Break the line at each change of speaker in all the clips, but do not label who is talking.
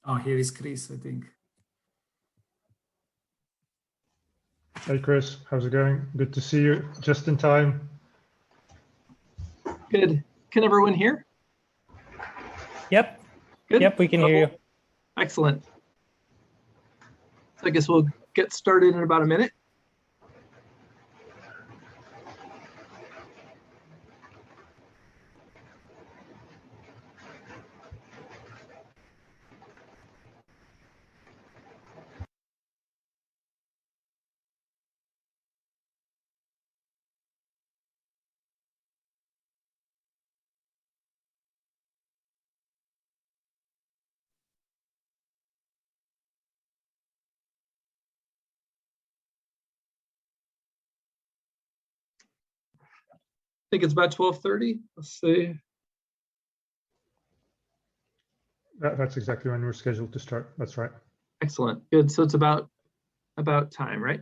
Oh, here is Chris, I think.
Hey, Chris, how's it going? Good to see you just in time.
Good. Can everyone hear?
Yep.
Good.
Yep, we can hear you.
Excellent. So I guess we'll get started in about a minute. I think it's about 12:30. Let's see.
That's exactly when we're scheduled to start. That's right.
Excellent. Good. So it's about time, right?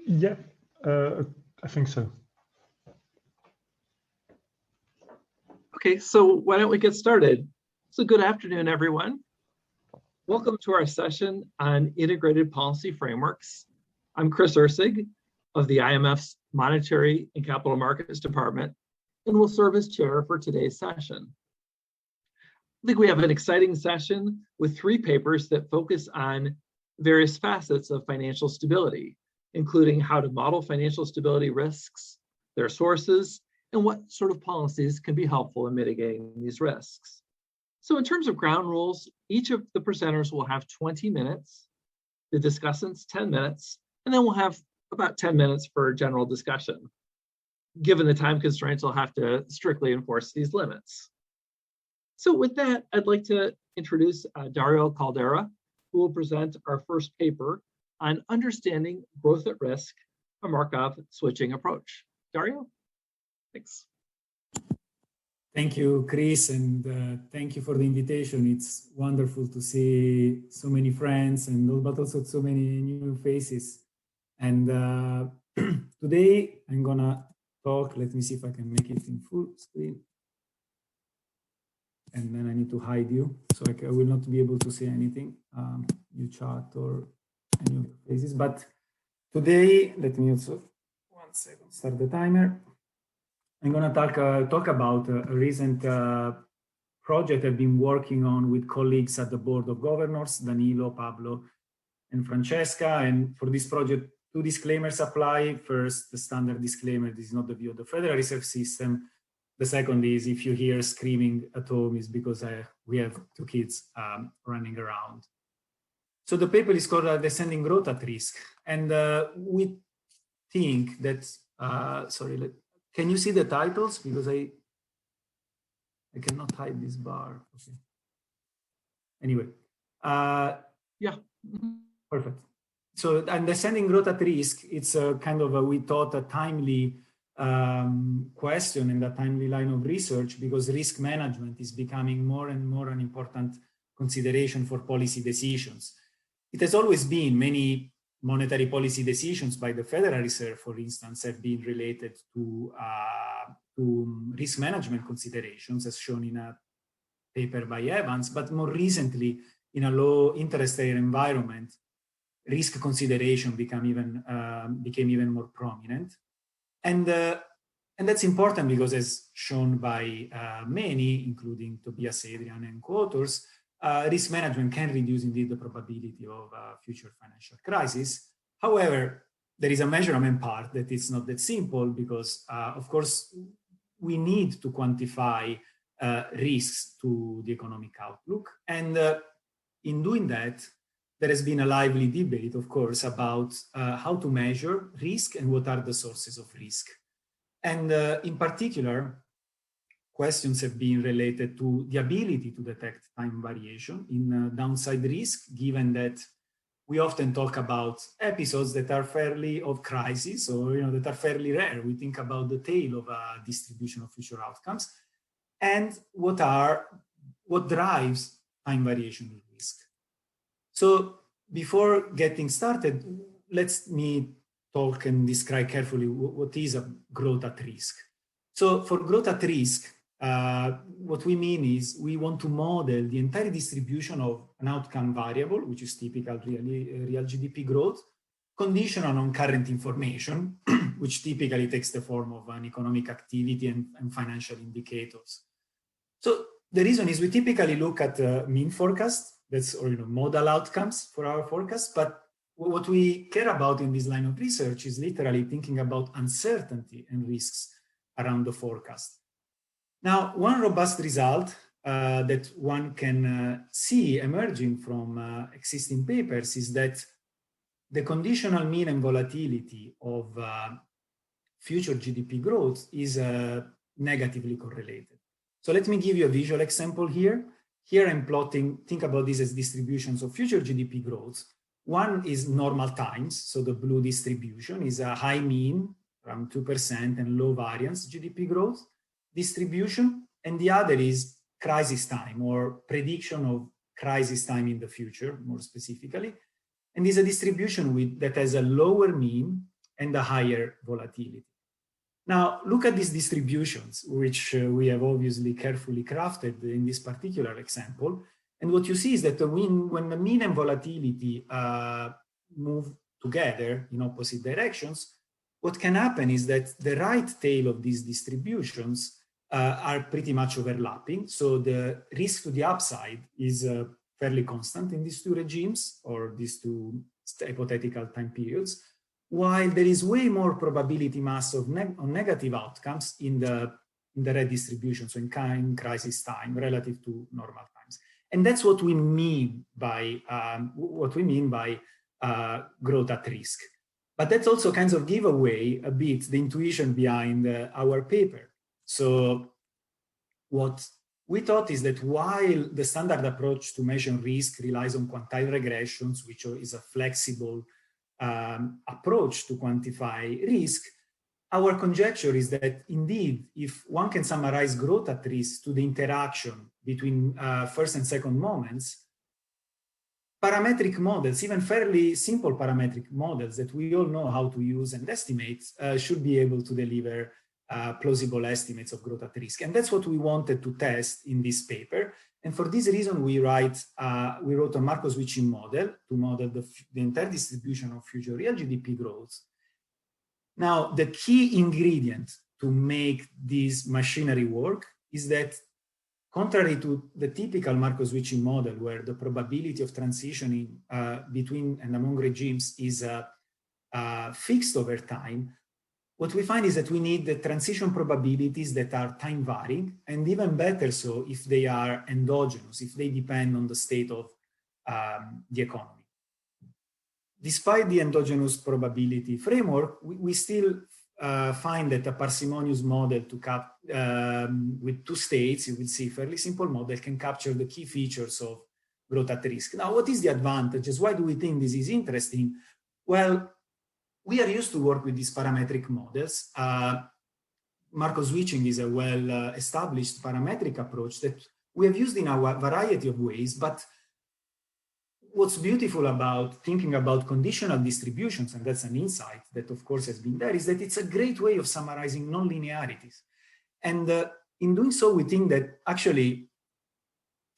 Yeah, I think so.
Okay, so why don't we get started? So good afternoon, everyone. Welcome to our session on integrated policy frameworks. I'm Chris Erceg of the IMF's Monetary and Capital Markets Department, and will serve as chair for today's session. I think we have an exciting session with 3 papers that focus on various facets of financial stability, including how to model financial stability risks, their sources, and what sort of policies can be helpful in mitigating these risks. So in terms of ground rules, each of the presenters will have 20 minutes, the discussants 10 minutes, and then we'll have about 10 minutes for general discussion. Given the time constraints, I'll have to strictly enforce these limits. So with that, I'd like to introduce Dario Caldara, who will present our first paper on understanding growth at risk, a Markov switching approach. Dario, thanks.
Thank you, Chris, and thank you for the invitation. It's wonderful to see so many friends, but also so many new faces. And today I'm gonna talk, let me see if I can make it in full screen. And then I need to hide you, so I will not be able to say anything, you chat or any of the faces. But today, let me also, 1 second, start the timer. I'm gonna talk about a recent project I've been working on with colleagues at the Board of Governors, Danilo, Pablo, and Francesca. And for this project, 2 disclaimers apply. First, the standard disclaimer, this is not the view of the Federal Reserve System. The second is, if you hear screaming at home, is because we have 2 kids running around. So the paper is called Descending Growth at Risk. And we think that, can you see the titles? Because I cannot hide this bar. Okay. Anyway,
yeah.
Perfect. So, and Descending Growth at Risk, it's a kind of we thought a timely question and a timely line of research, because risk management is becoming more and more an important consideration for policy decisions. It has always been. Many monetary policy decisions by the Federal Reserve, for instance, have been related to risk management considerations, as shown in a paper by Evans, but more recently, in a low interest rate environment, risk consideration became even more prominent. And that's important because, as shown by many, including Tobias Adrian and co-authors, risk management can reduce indeed the probability of a future financial crisis. However, there is a measurement part that is not that simple because, of course, we need to quantify risks to the economic outlook. And in doing that, there has been a lively debate, of course, about how to measure risk and what are the sources of risk. And in particular, questions have been related to the ability to detect time variation in downside risk, given that we often talk about episodes that are fairly of crisis, or that are fairly rare. We think about the tail of a distribution of future outcomes, and what drives time variation in risk. So before getting started, let me talk and describe carefully what is a growth at risk. So for growth at risk, what we mean is we want to model the entire distribution of an outcome variable, which is typical real GDP growth, conditional on current information, which typically takes the form of an economic activity and financial indicators. So the reason is we typically look at mean forecast, that's or model outcomes for our forecast, but what we care about in this line of research is literally thinking about uncertainty and risks around the forecast. Now, one robust result that one can see emerging from existing papers is that the conditional mean and volatility of future GDP growth is negatively correlated. So let me give you a visual example here. Here I'm plotting, think about this as distributions of future GDP growth. One is normal times, so the blue distribution is a high mean, around 2% and low variance GDP growth distribution, and the other is crisis time or prediction of crisis time in the future, more specifically. And is a distribution that has a lower mean and a higher volatility. Now, look at these distributions, which we have obviously carefully crafted in this particular example. And what you see is that when the mean and volatility move together in opposite directions, what can happen is that the right tail of these distributions are pretty much overlapping. So the risk to the upside is fairly constant in these two regimes or these two hypothetical time periods, while there is way more probability mass of negative outcomes in the red distribution, so in crisis time relative to normal times. And that's what we mean by growth at risk. But that's also kind of give away a bit the intuition behind our paper. So what we thought is that while the standard approach to measure risk relies on quantile regressions, which is a flexible approach to quantify risk, our conjecture is that indeed, if one can summarize growth at risk to the interaction between first and second moments, parametric models, even fairly simple parametric models that we all know how to use and estimate, should be able to deliver plausible estimates of growth at risk. And that's what we wanted to test in this paper. And for this reason, we wrote a Markov switching model to model the entire distribution of future real GDP growth. Now, the key ingredient to make this machinery work is that, contrary to the typical Markov switching model, where the probability of transitioning between and among regimes is fixed over time, what we find is that we need the transition probabilities that are time varying, and even better so if they are endogenous, if they depend on the state of the economy. Despite the endogenous probability framework, we still find that a parsimonious model with two states, you will see fairly simple model, can capture the key features of growth at risk. Now, what is the advantages? Why do we think this is interesting? Well, we are used to work with these parametric models. Markov switching is a well-established parametric approach that we have used in a variety of ways, but what's beautiful about thinking about conditional distributions, and that's an insight that of course has been there, is that it's a great way of summarizing non-linearities. And in doing so, we think that actually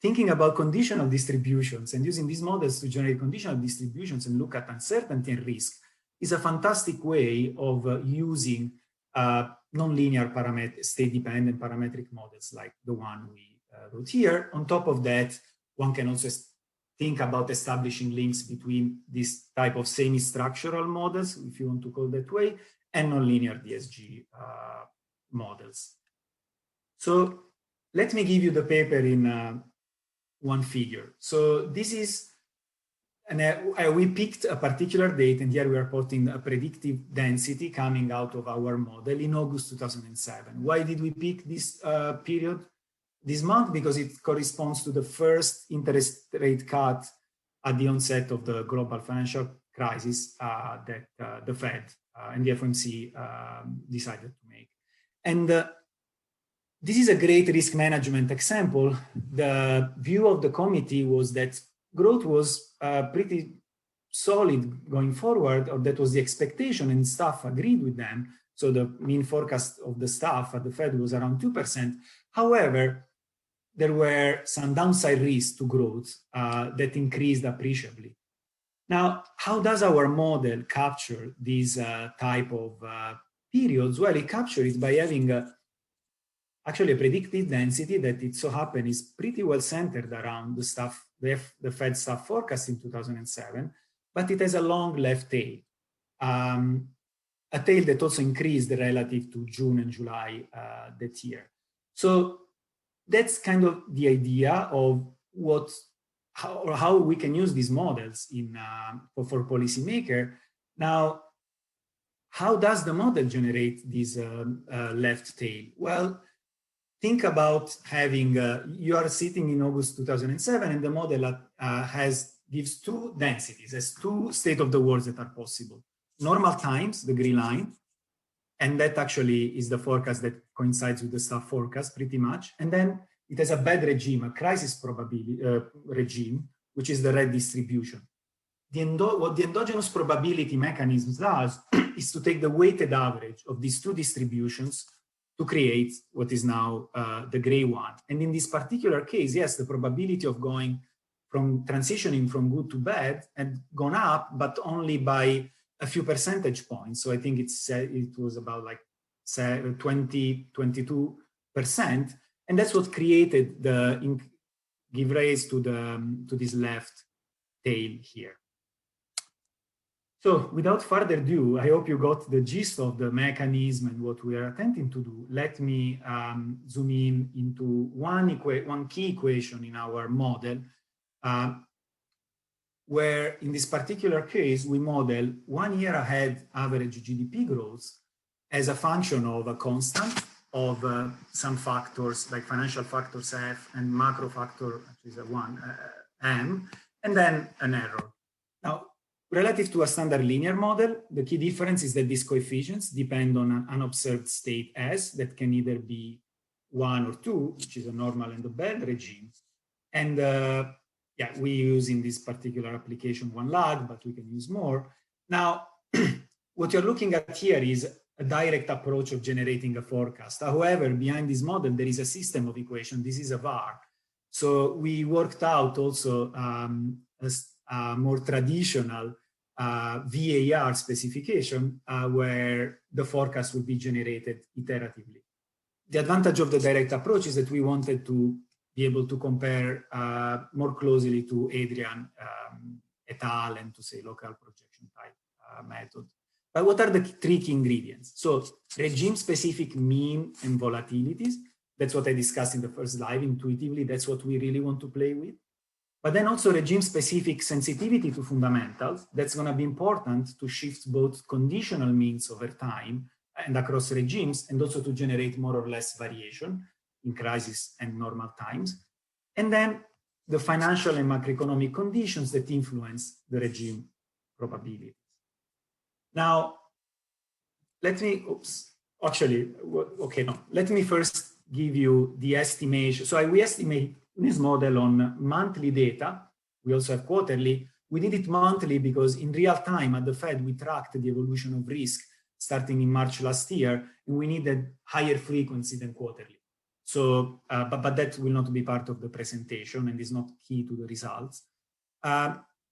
thinking about conditional distributions and using these models to generate conditional distributions and look at uncertainty and risk is a fantastic way of using non-linear state-dependent parametric models like the one we wrote here. On top of that, one can also think about establishing links between this type of semi-structural models, if you want to call it that way, and nonlinear DSG models. So let me give you the paper in one figure. So this is, we picked a particular date, and here we are plotting a predictive density coming out of our model in August 2007. Why did we pick this period? This month, because it corresponds to the first interest rate cut at the onset of the global financial crisis that the Fed and the FOMC decided to make. And this is a great risk management example. The view of the committee was that growth was pretty solid going forward, or that was the expectation, and staff agreed with them. So the mean forecast of the staff at the Fed was around 2%. However, there were some downside risks to growth that increased appreciably. Now, how does our model capture these type of periods? Well, it captures it by having actually a predicted density that it so happens is pretty well centered around the Fed staff forecast in 2007, but it has a long left tail. A tail that also increased relative to June and July that year. So that's kind of the idea of how we can use these models for policymaker. Now, how does the model generate this left tail? Well, think about having, you are sitting in August 2007 and the model gives two densities, has two state of the worlds that are possible. Normal times, the green line, and that actually is the forecast that coincides with the staff forecast pretty much. And then it has a bad regime, a crisis probability regime, which is the red distribution. What the endogenous probability mechanism does is to take the weighted average of these two distributions to create what is now the gray one. And in this particular case, yes, the probability of going from transitioning from good to bad had gone up, but only by a few percentage points. So I think it was about like 22%. And that's what created give rise to this left tail here. So without further ado, I hope you got the gist of the mechanism and what we are attempting to do. Let me zoom in into one key equation in our model, where in this particular case, we model 1 year ahead average GDP growth as a function of a constant of some factors like financial factors F and macro factor, which is M, and then an error. Now, relative to a standard linear model, the key difference is that these coefficients depend on an unobserved state S that can either be 1 or 2, which is a normal and a bad regime. And yeah, we use in this particular application one lag, but we can use more. Now, what you're looking at here is a direct approach of generating a forecast. However, behind this model, there is a system of equation. This is a VAR. So we worked out also a more traditional VAR specification where the forecast would be generated iteratively. The advantage of the direct approach is that we wanted to be able to compare more closely to Adrian et al. And to say local projection type method. But what are the three key ingredients? So regime-specific mean and volatilities. That's what I discussed in the first slide intuitively. That's what we really want to play with. But then also regime-specific sensitivity to fundamentals. That's going to be important to shift both conditional means over time and across regimes, and also to generate more or less variation in crisis and normal times. And then the financial and macroeconomic conditions that influence the regime probabilities. Now, let me first give you the estimation. So we estimate this model on monthly data. We also have quarterly. We did it monthly because in real time at the Fed, we tracked the evolution of risk starting in March last year, and we needed higher frequency than quarterly. So, but that will not be part of the presentation and is not key to the results.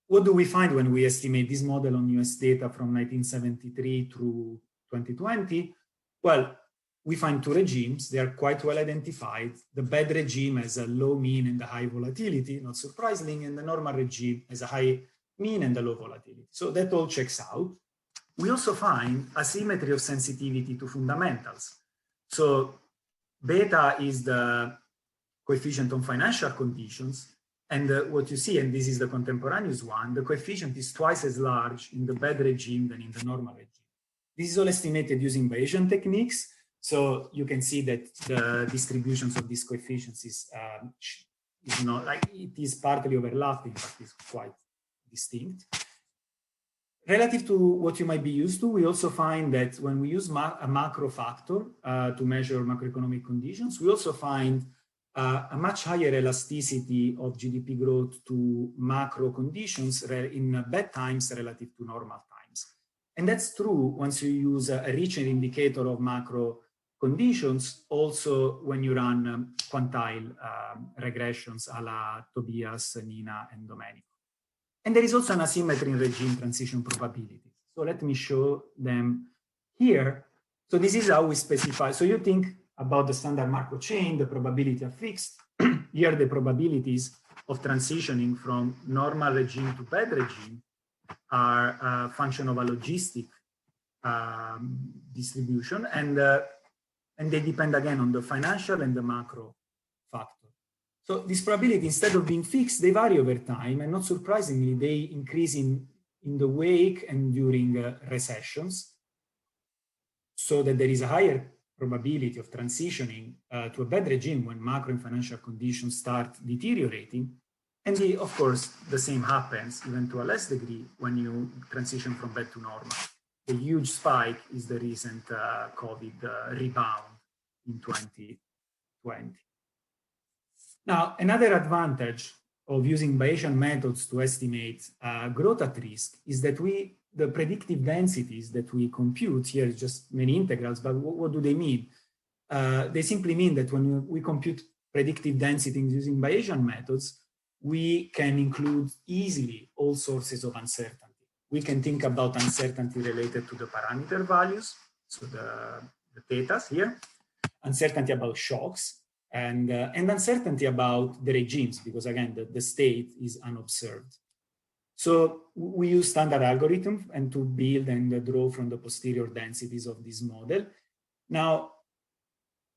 What do we find when we estimate this model on US data from 1973 through 2020? Well, we find two regimes. They are quite well identified. The bad regime has a low mean and a high volatility, not surprisingly, and the normal regime has a high mean and a low volatility. So that all checks out. We also find asymmetry of sensitivity to fundamentals. So beta is the coefficient on financial conditions. And what you see, and this is the contemporaneous one, the coefficient is twice as large in the bad regime than in the normal regime. This is all estimated using Bayesian techniques. So you can see that the distributions of these coefficients is not like it is partly overlapping, but it's quite distinct. Relative to what you might be used to, we also find that when we use a macro factor to measure macroeconomic conditions, we also find a much higher elasticity of GDP growth to macro conditions in bad times relative to normal times. And that's true once you use a richer indicator of macro conditions, also when you run quantile regressions a la Tobias, Nina, and Domenico. And there is also an asymmetry in regime transition probabilities. So let me show them here. So this is how we specify. So you think about the standard Markov chain, the probability are fixed. Here the probabilities of transitioning from normal regime to bad regime are a function of a logistic distribution, and they depend again on the financial and the macro factor. So this probability, instead of being fixed, they vary over time, and not surprisingly, they increase in the wake and during recessions, so that there is a higher probability of transitioning to a bad regime when macro and financial conditions start deteriorating. And of course, the same happens, even to a less degree, when you transition from bad to normal. The huge spike is the recent COVID rebound in 2020. Now, another advantage of using Bayesian methods to estimate growth at risk is that the predictive densities that we compute here is just many integrals, but what do they mean? They simply mean that when we compute predictive densities using Bayesian methods, we can include easily all sources of uncertainty. We can think about uncertainty related to the parameter values, so the thetas here, uncertainty about shocks, and uncertainty about the regimes, because again, the state is unobserved. So we use standard algorithms and to build and draw from the posterior densities of this model. Now,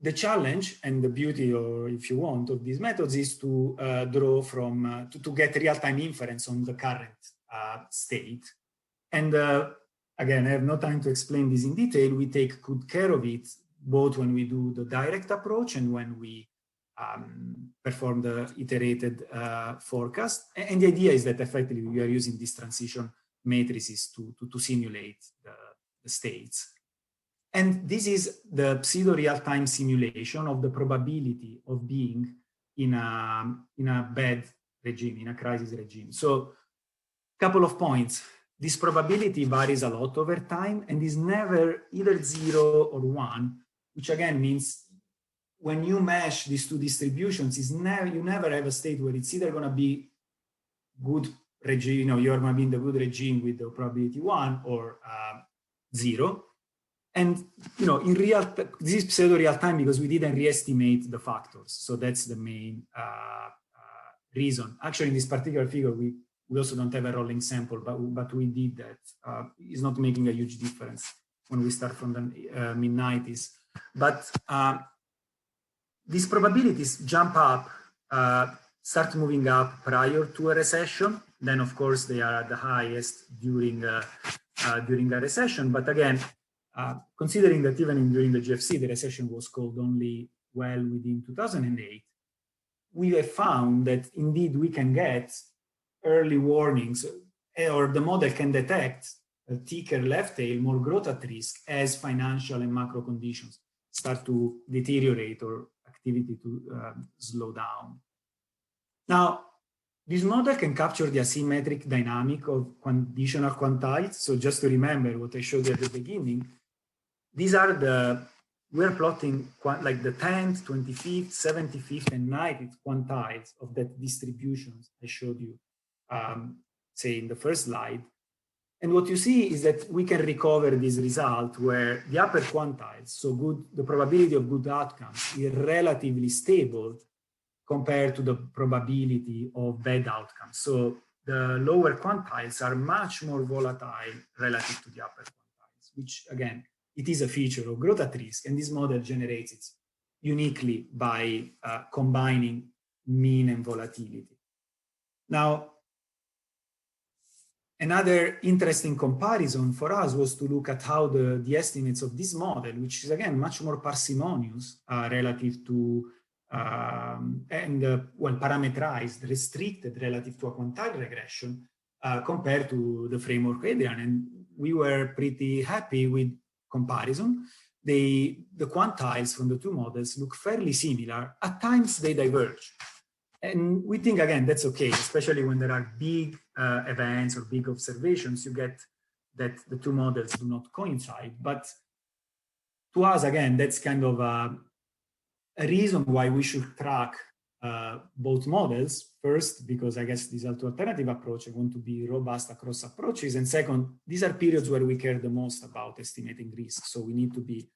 the challenge and the beauty, or if you want, of these methods is to draw from, to get real-time inference on the current state. And again, I have no time to explain this in detail. We take good care of it, both when we do the direct approach and when we perform the iterated forecast. And the idea is that effectively we are using these transition matrices to simulate the states. And this is the pseudo real-time simulation of the probability of being in a bad regime, in a crisis regime. So a couple of points. This probability varies a lot over time and is never either 0 or 1, which again means when you mesh these two distributions, you never have a state where it's either going to be good regime, you're going to be in the good regime with the probability 1 or 0. And in this is pseudo real time because we didn't re-estimate the factors. So that's the main reason. Actually, in this particular figure, we also don't have a rolling sample, but we did that. It's not making a huge difference when we start from the mid-90s. But these probabilities jump up, start moving up prior to a recession. Then, of course, they are at the highest during a recession. But again, considering that even during the GFC, the recession was called only well within 2008, we have found that indeed we can get early warnings, or the model can detect a thicker left tail, more growth at risk as financial and macro conditions start to deteriorate or activity to slow down. Now, this model can capture the asymmetric dynamic of conditional quantiles. So just to remember what I showed you at the beginning, these are we're plotting like the 10th, 25th, 75th, and 90th quantiles of that distributions I showed you, say in the first slide. And what you see is that we can recover this result where the upper quantiles, so the probability of good outcomes is relatively stable compared to the probability of bad outcomes. So the lower quantiles are much more volatile relative to the upper quantiles, which again, it is a feature of growth at risk, and this model generates it uniquely by combining mean and volatility. Now, another interesting comparison for us was to look at how the estimates of this model, which is again much more parsimonious relative to well parameterized, restricted relative to a quantile regression, compared to the framework Adrian, and we were pretty happy with comparison. The quantiles from the two models look fairly similar. At times they diverge. And we think, again, that's okay, especially when there are big events or big observations. You get that the two models do not coincide. But to us, again, that's kind of a reason why we should track both models. First, because I guess these are two alternative approaches. I want to be robust across approaches. And second, these are periods where we care the most about estimating risk. So we need to be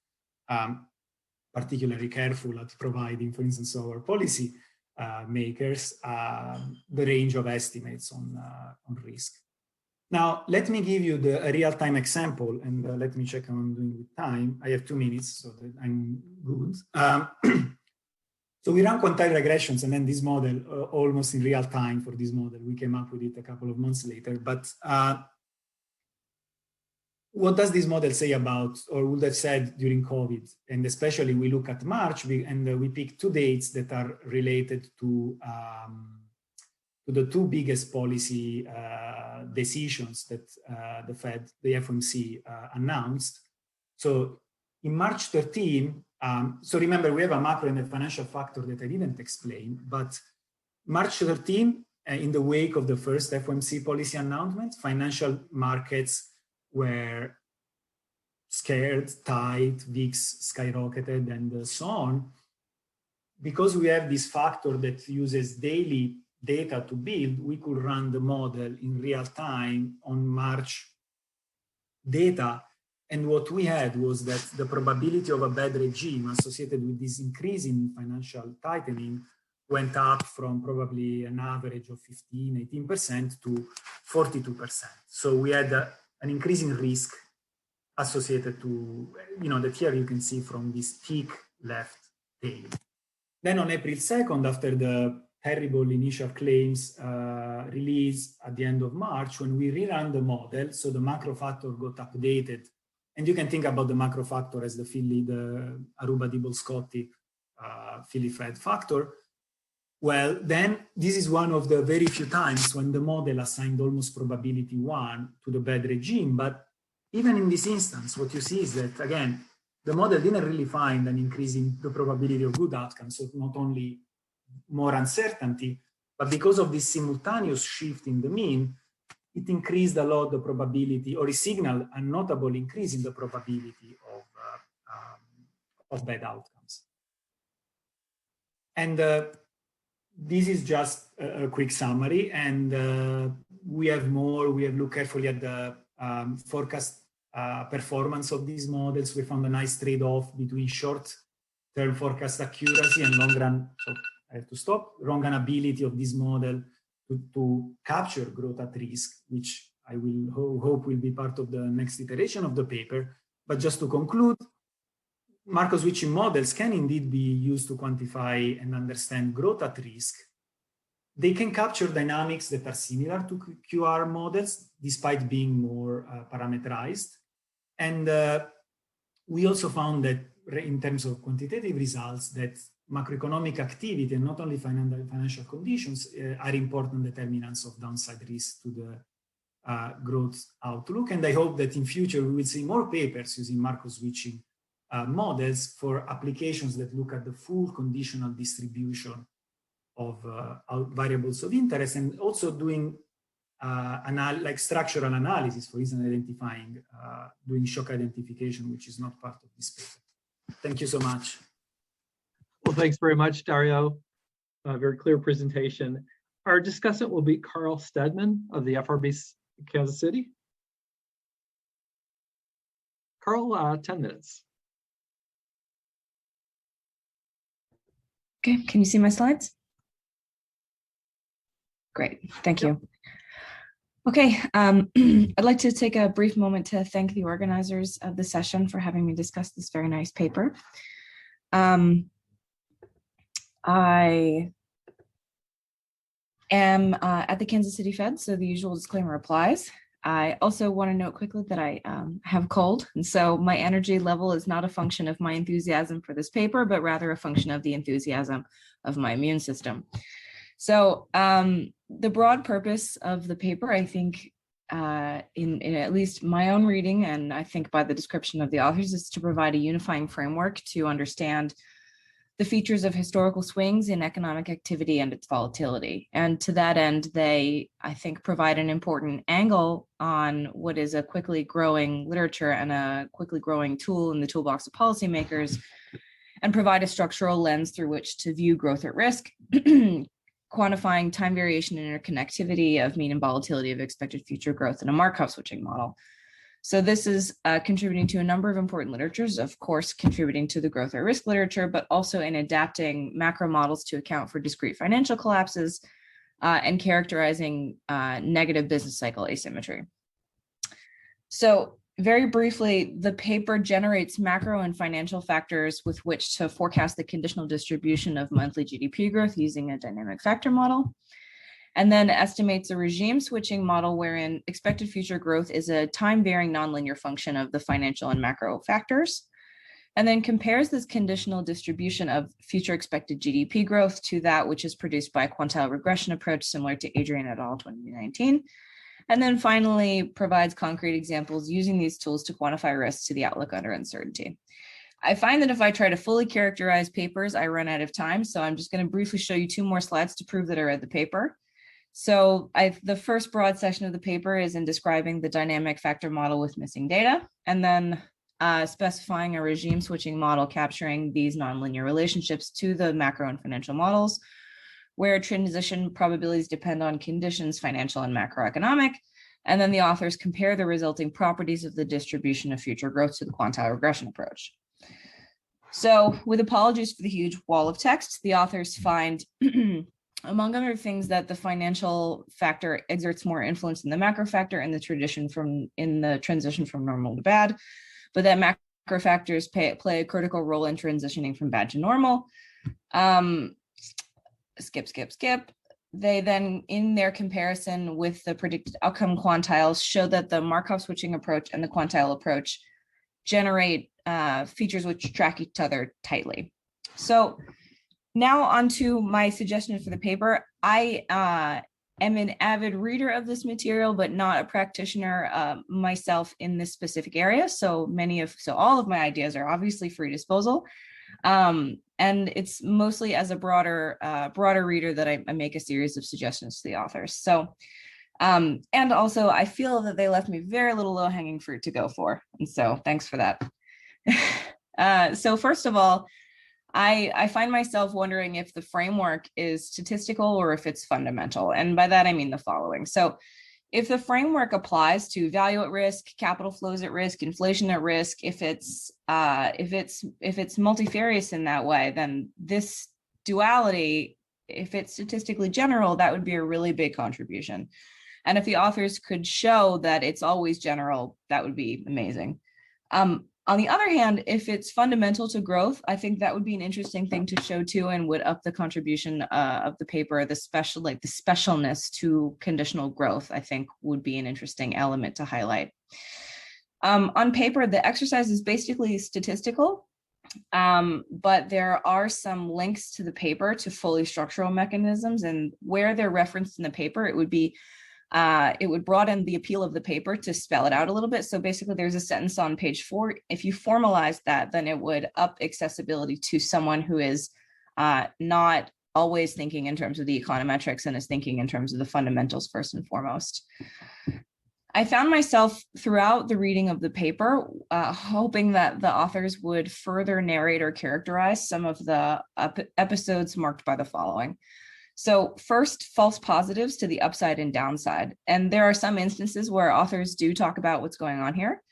particularly careful at providing, for instance, our policy makers the range of estimates on risk. Now, let me give you a real-time example, and let me check how I'm doing with time. I have 2 minutes, so that I'm good. So we ran quantile regressions, and then this model, almost in real time for this model, we came up with it a couple of months later. But what does this model say about, or would have said during COVID? And especially we look at March, and we pick 2 dates that are related to the 2 biggest policy decisions that the Fed, the FOMC announced. So in March 13, so remember, we have a macro and a financial factor that I didn't explain, but March 13, in the wake of the first FOMC policy announcement, financial markets were scared, tight, VIX skyrocketed, and so on. Because we have this factor that uses daily data to build, we could run the model in real time on March data. And what we had was that the probability of a bad regime associated with this increase in financial tightening went up from probably an average of 15, 18% to 42%. So we had an increasing risk associated to, that here you can see from this peak left tail. Then on April 2nd, after the terrible initial claims release at the end of March, when we rerun the model, so the macro factor got updated. And you can think about the macro factor as the Aruba-Dibble-Scotty Philly Fed factor. Well, then this is one of the very few times when the model assigned almost probability 1 to the bad regime. But even in this instance, what you see is that, again, the model didn't really find an increase in the probability of good outcomes. So not only more uncertainty, but because of this simultaneous shift in the mean, it increased a lot the probability, or it signaled a notable increase in the probability of bad outcomes. And this is just a quick summary. And we have more. We have looked carefully at the forecast performance of these models. We found a nice trade-off between short-term forecast accuracy and long-run. So I have to stop. Long-run ability of this model to capture growth at risk, which I will hope will be part of the next iteration of the paper. But just to conclude, Markov switching models can indeed be used to quantify and understand growth at risk. They can capture dynamics that are similar to QR models, despite being more parameterized. And we also found that in terms of quantitative results, that macroeconomic activity and not only financial conditions are important determinants of downside risk to the growth outlook. And I hope that in future we will see more papers using Markov switching models for applications that look at the full conditional distribution of variables of interest, and also doing like structural analysis, for instance, identifying, doing shock identification, which is not part of this paper. Thank you so much.
Well, thanks very much, Dario. Very clear presentation. Our discussant will be Carl Stedman of the FRB Kansas City. Carl, 10 minutes.
Okay, can you see my slides? Great, thank you. Okay, I'd like to take a brief moment to thank the organizers of the session for having me discuss this very nice paper. I am at the Kansas City Fed, so the usual disclaimer applies. I also want to note quickly that I have a cold, and so my energy level is not a function of my enthusiasm for this paper, but rather a function of the enthusiasm of my immune system. So the broad purpose of the paper, I think, in at least my own reading, and I think by the description of the authors, is to provide a unifying framework to understand the features of historical swings in economic activity and its volatility. And to that end, they, I think, provide an important angle on what is a quickly growing literature and a quickly growing tool in the toolbox of policymakers, and provide a structural lens through which to view growth at risk, quantifying time variation and interconnectivity of mean and volatility of expected future growth in a Markov switching model. So this is contributing to a number of important literatures, of course, contributing to the growth at risk literature, but also in adapting macro models to account for discrete financial collapses and characterizing negative business cycle asymmetry. So very briefly, the paper generates macro and financial factors with which to forecast the conditional distribution of monthly GDP growth using a dynamic factor model, and then estimates a regime switching model wherein expected future growth is a time-varying nonlinear function of the financial and macro factors, and then compares this conditional distribution of future expected GDP growth to that which is produced by a quantile regression approach similar to Adrian et al. 2019. And then finally provides concrete examples using these tools to quantify risks to the outlook under uncertainty. I find that if I try to fully characterize papers, I run out of time. So I'm just going to briefly show you 2 more slides to prove that I read the paper. So the first broad section of the paper is in describing the dynamic factor model with missing data, and then specifying a regime switching model capturing these nonlinear relationships to the macro and financial models, where transition probabilities depend on conditions, financial and macroeconomic. And then the authors compare the resulting properties of the distribution of future growth to the quantile regression approach. So with apologies for the huge wall of text, the authors find, among other things, that the financial factor exerts more influence than the macro factor in the transition from normal to bad, but that macro factors play a critical role in transitioning from bad to normal. Skip. They then, in their comparison with the predicted outcome quantiles, show that the Markov switching approach and the quantile approach generate features which track each other tightly. So now on to my suggestion for the paper. I am an avid reader of this material, but not a practitioner myself in this specific area. So all of my ideas are obviously free disposal. And it's mostly as a broader reader that I make a series of suggestions to the authors. So, and also I feel that they left me very little low-hanging fruit to go for. And so thanks for that. So first of all, I find myself wondering if the framework is statistical or if it's fundamental. And by that, I mean the following. So if the framework applies to value at risk, capital flows at risk, inflation at risk, if it's multifarious in that way, then this duality, if it's statistically general, that would be a really big contribution. And if the authors could show that it's always general, that would be amazing. On the other hand, if it's fundamental to growth, I think that would be an interesting thing to show too, and would up the contribution of the paper. The specialness to conditional growth, I think, would be an interesting element to highlight. On paper, the exercise is basically statistical, but there are some links to the paper to fully structural mechanisms, and where they're referenced in the paper, it would broaden the appeal of the paper to spell it out a little bit. So basically there's a sentence on page 4. If you formalize that, then it would up accessibility to someone who is not always thinking in terms of the econometrics and is thinking in terms of the fundamentals first and foremost. I found myself throughout the reading of the paper hoping that the authors would further narrate or characterize some of the episodes marked by the following. So first, false positives to the upside and downside. And there are some instances where authors do talk about what's going on here,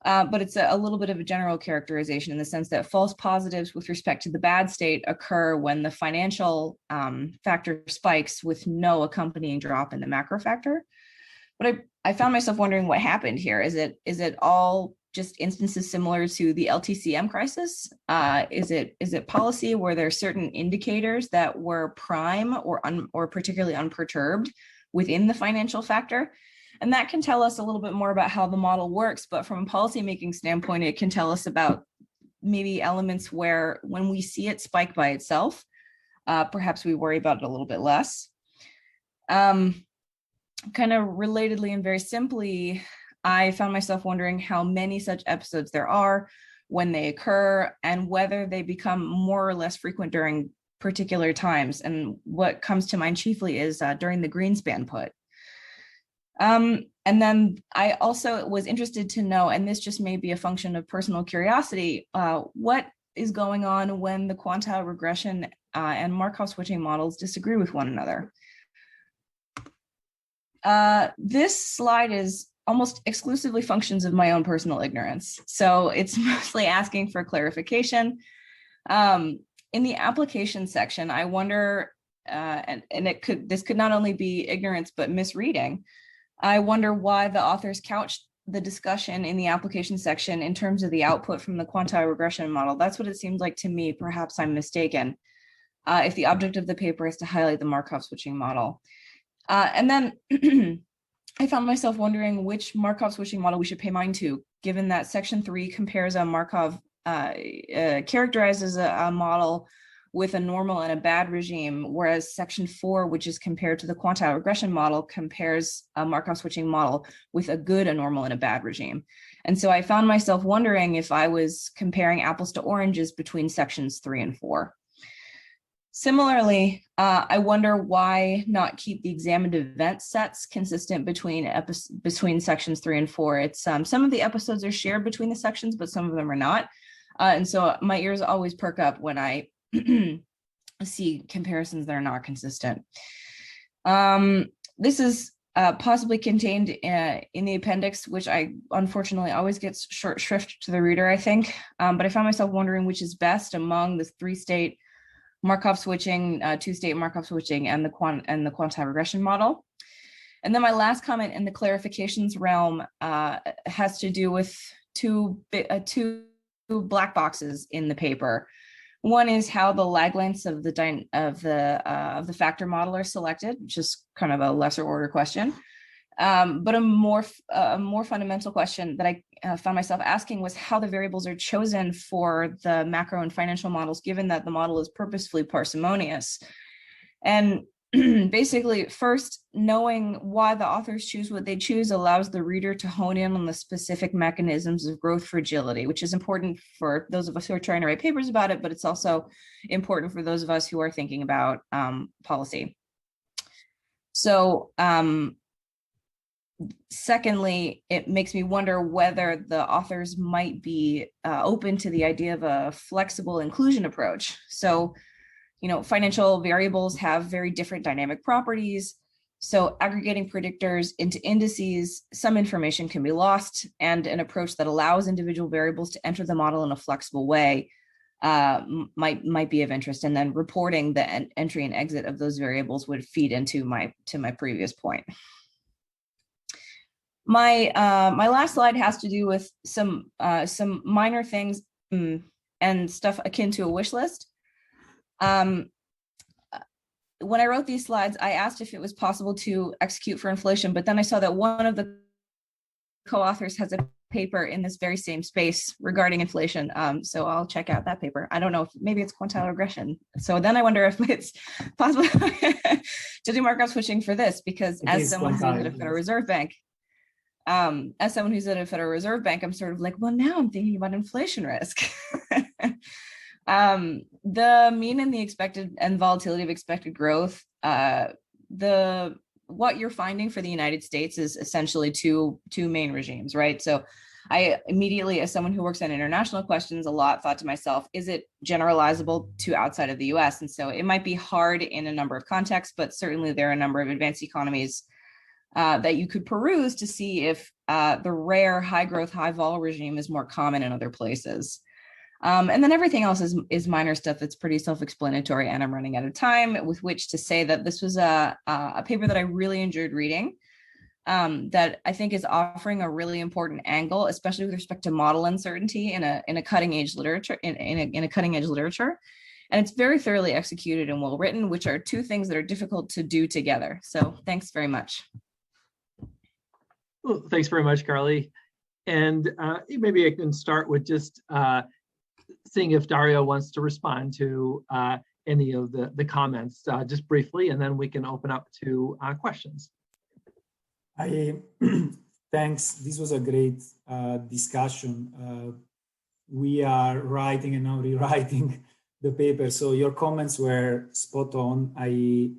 but it's a little bit of a general characterization in the sense that false positives with respect to the bad state occur when the financial factor spikes with no accompanying drop in the macro factor. But I found myself wondering what happened here. Is it all just instances similar to the LTCM crisis? Is it policy where there are certain indicators that were prime or particularly unperturbed within the financial factor? And that can tell us a little bit more about how the model works, but from a policymaking standpoint, it can tell us about maybe elements where when we see it spike by itself, perhaps we worry about it a little bit less. Kind of relatedly and very simply, I found myself wondering how many such episodes there are, when they occur, and whether they become more or less frequent during particular times. And what comes to mind chiefly is during the Greenspan put. And then I also was interested to know, and this just may be a function of personal curiosity, what is going on when the quantile regression and Markov switching models disagree with one another. This slide is almost exclusively functions of my own personal ignorance. So it's mostly asking for clarification. In the application section, I wonder, this could not only be ignorance, but misreading. I wonder why the authors couched the discussion in the application section in terms of the output from the quantile regression model. That's what it seems like to me. Perhaps I'm mistaken. If the object of the paper is to highlight the Markov switching model. And then I found myself wondering which Markov switching model we should pay mind to, given that section 3 compares a Markov, characterizes a model with a normal and a bad regime, whereas section 4, which is compared to the quantile regression model, compares a Markov switching model with a good, a normal, and a bad regime. And so I found myself wondering if I was comparing apples to oranges between sections 3 and 4. Similarly, I wonder why not keep the examined event sets consistent between sections 3 and 4. It's some of the episodes are shared between the sections, but some of them are not. And so my ears always perk up when I see comparisons that are not consistent. This is possibly contained in the appendix, which I unfortunately always gets short shrift to the reader, I think. But I found myself wondering which is best among the 3-state Markov switching, 2-state Markov switching, and the quantile regression model. And then my last comment in the clarifications realm has to do with two black boxes in the paper. One is how the lag lengths of the factor model are selected, which is kind of a lesser order question. But a more fundamental question that I found myself asking was how the variables are chosen for the macro and financial models, given that the model is purposefully parsimonious. And basically, first, knowing why the authors choose what they choose allows the reader to hone in on the specific mechanisms of growth fragility, which is important for those of us who are trying to write papers about it, but it's also important for those of us who are thinking about policy. So, secondly, it makes me wonder whether the authors might be open to the idea of a flexible inclusion approach. So, financial variables have very different dynamic properties. So aggregating predictors into indices, some information can be lost, and an approach that allows individual variables to enter the model in a flexible way might be of interest. And then reporting the entry and exit of those variables would feed into my previous point. My last slide has to do with some minor things and stuff akin to a wish list. When I wrote these slides, I asked if it was possible to execute for inflation, but then I saw that one of the co-authors has a paper in this very same space regarding inflation. So I'll check out that paper. I don't know if maybe it's quantile regression. So then I wonder if it's possible to do Markov switching for this, because as someone who's at a Federal Reserve Bank, I'm sort of like, well, now I'm thinking about inflation risk. The mean and the expected and volatility of expected growth, what you're finding for the United States is essentially two main regimes, right? So I immediately, as someone who works on international questions a lot, thought to myself, is it generalizable to outside of the US? And so it might be hard in a number of contexts, but certainly there are a number of advanced economies that you could peruse to see if the rare high growth, high vol regime is more common in other places. And then everything else is minor stuff that's pretty self-explanatory, and I'm running out of time with which to say that this was a paper that I really enjoyed reading, that I think is offering a really important angle, especially with respect to model uncertainty in a cutting edge literature, in a cutting edge literature. And it's very thoroughly executed and well written, which are two things that are difficult to do together. So thanks very much.
Well, thanks very much, Karlye. And maybe I can start with just seeing if Dario wants to respond to any of the comments just briefly, and then we can open up to questions.
Thanks. This was a great discussion. we are writing and now rewriting the paper. So your comments were spot on. I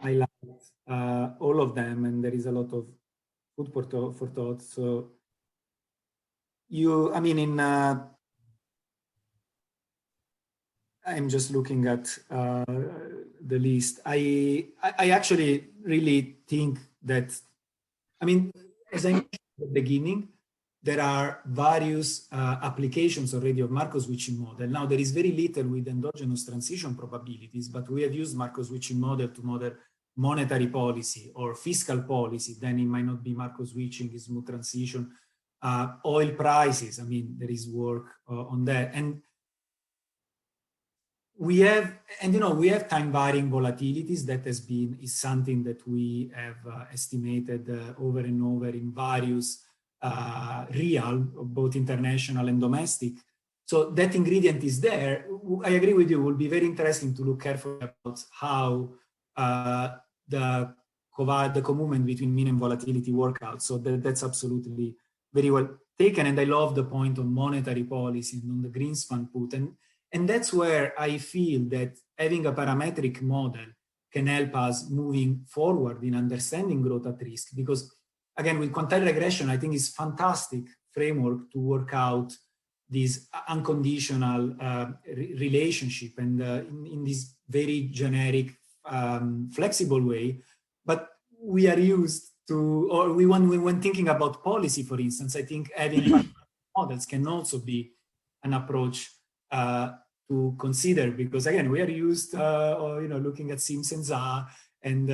liked all of them, and there is a lot of food for thought. So I'm just looking at the list. I actually really think that, as I mentioned at the beginning, there are various applications already of Markov switching model. Now, there is very little with endogenous transition probabilities, but we have used Markov switching model to model monetary policy or fiscal policy. Then it might not be Markov switching, it's smooth transition. Oil prices, there is work on that. And we have time varying volatilities. That is something that we have estimated over and over in various real, both international and domestic. So that ingredient is there. I agree with you. It will be very interesting to look carefully about how the co-movement between mean and volatility work out. So that's absolutely very well taken. And I love the point on monetary policy and on the Greenspan put. And that's where I feel that having a parametric model can help us moving forward in understanding growth at risk. Because again, with quantile regression, I think it's fantastic framework to work out this unconditional relationship and in this very generic, flexible way. But we are used to, or when thinking about policy, for instance, I think having models can also be an approach to consider, because again, we are used, looking at Simpson's and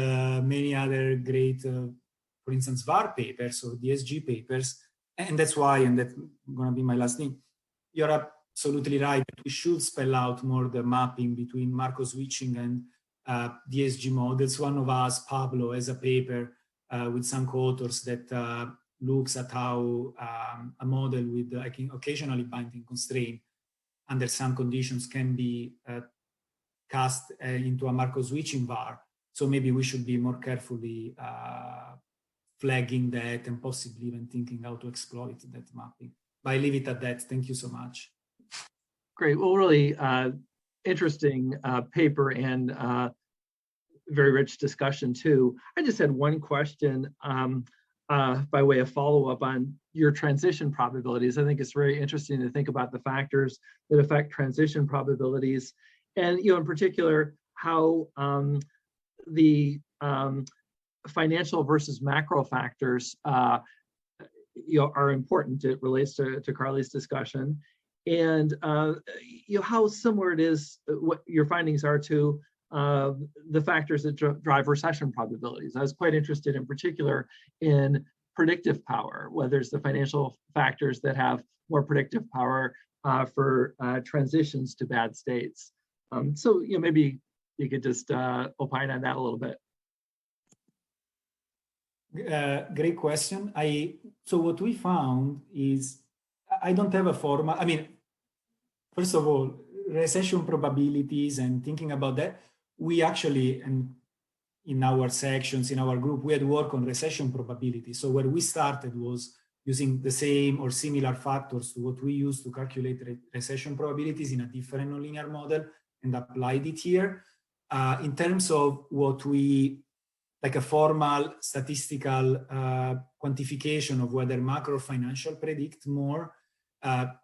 many other great, for instance, VAR papers or DSG papers, and that's why, and that's going to be my last thing. You're absolutely right that we should spell out more the mapping between Markov switching and DSG models. One of us, Pablo, has a paper with some co-authors that looks at how a model with occasionally binding constraint under some conditions can be cast into a Markov switching VAR. So maybe we should be more carefully flagging that and possibly even thinking how to exploit that mapping. But I leave it at that. Thank you so much.
Great. Well, really interesting paper and very rich discussion too. I just had one question by way of follow-up on your transition probabilities. I think it's very interesting to think about the factors that affect transition probabilities, and in particular how the financial versus macro factors are important. It relates to Karlye's discussion, and how similar it is, what your findings are to the factors that drive recession probabilities. I was quite interested in particular in predictive power, whether it's the financial factors that have more predictive power for transitions to bad states. So maybe you could just opine on that a little bit.
Great question. So what we found is, I don't have a formula. First of all, recession probabilities and thinking about that, we actually, and in our sections, in our group, we had work on recession probability. So where we started was using the same or similar factors to what we use to calculate recession probabilities in a different nonlinear model and applied it here. In terms of what we, like a formal statistical quantification of whether macro or financial predict more,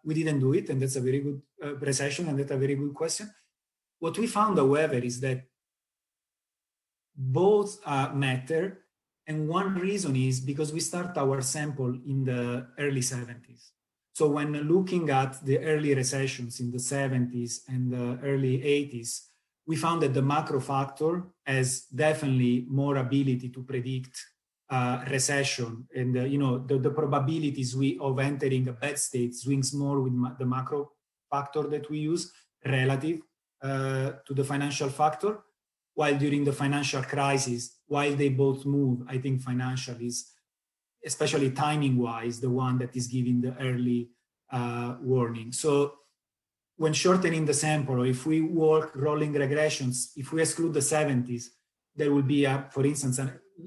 we didn't do it, and that's a very good recession, and that's a very good question. What we found, however, is that both matter, and one reason is because we start our sample in the early 70s. So when looking at the early recessions in the 70s and the early 80s, we found that the macro factor has definitely more ability to predict recession, and the probabilities of entering a bad state swings more with the macro factor that we use relative to the financial factor, while during the financial crisis, while they both move, I think financial is, especially timing-wise, the one that is giving the early warning. So when shortening the sample, or if we work rolling regressions, if we exclude the 70s, there will be, for instance,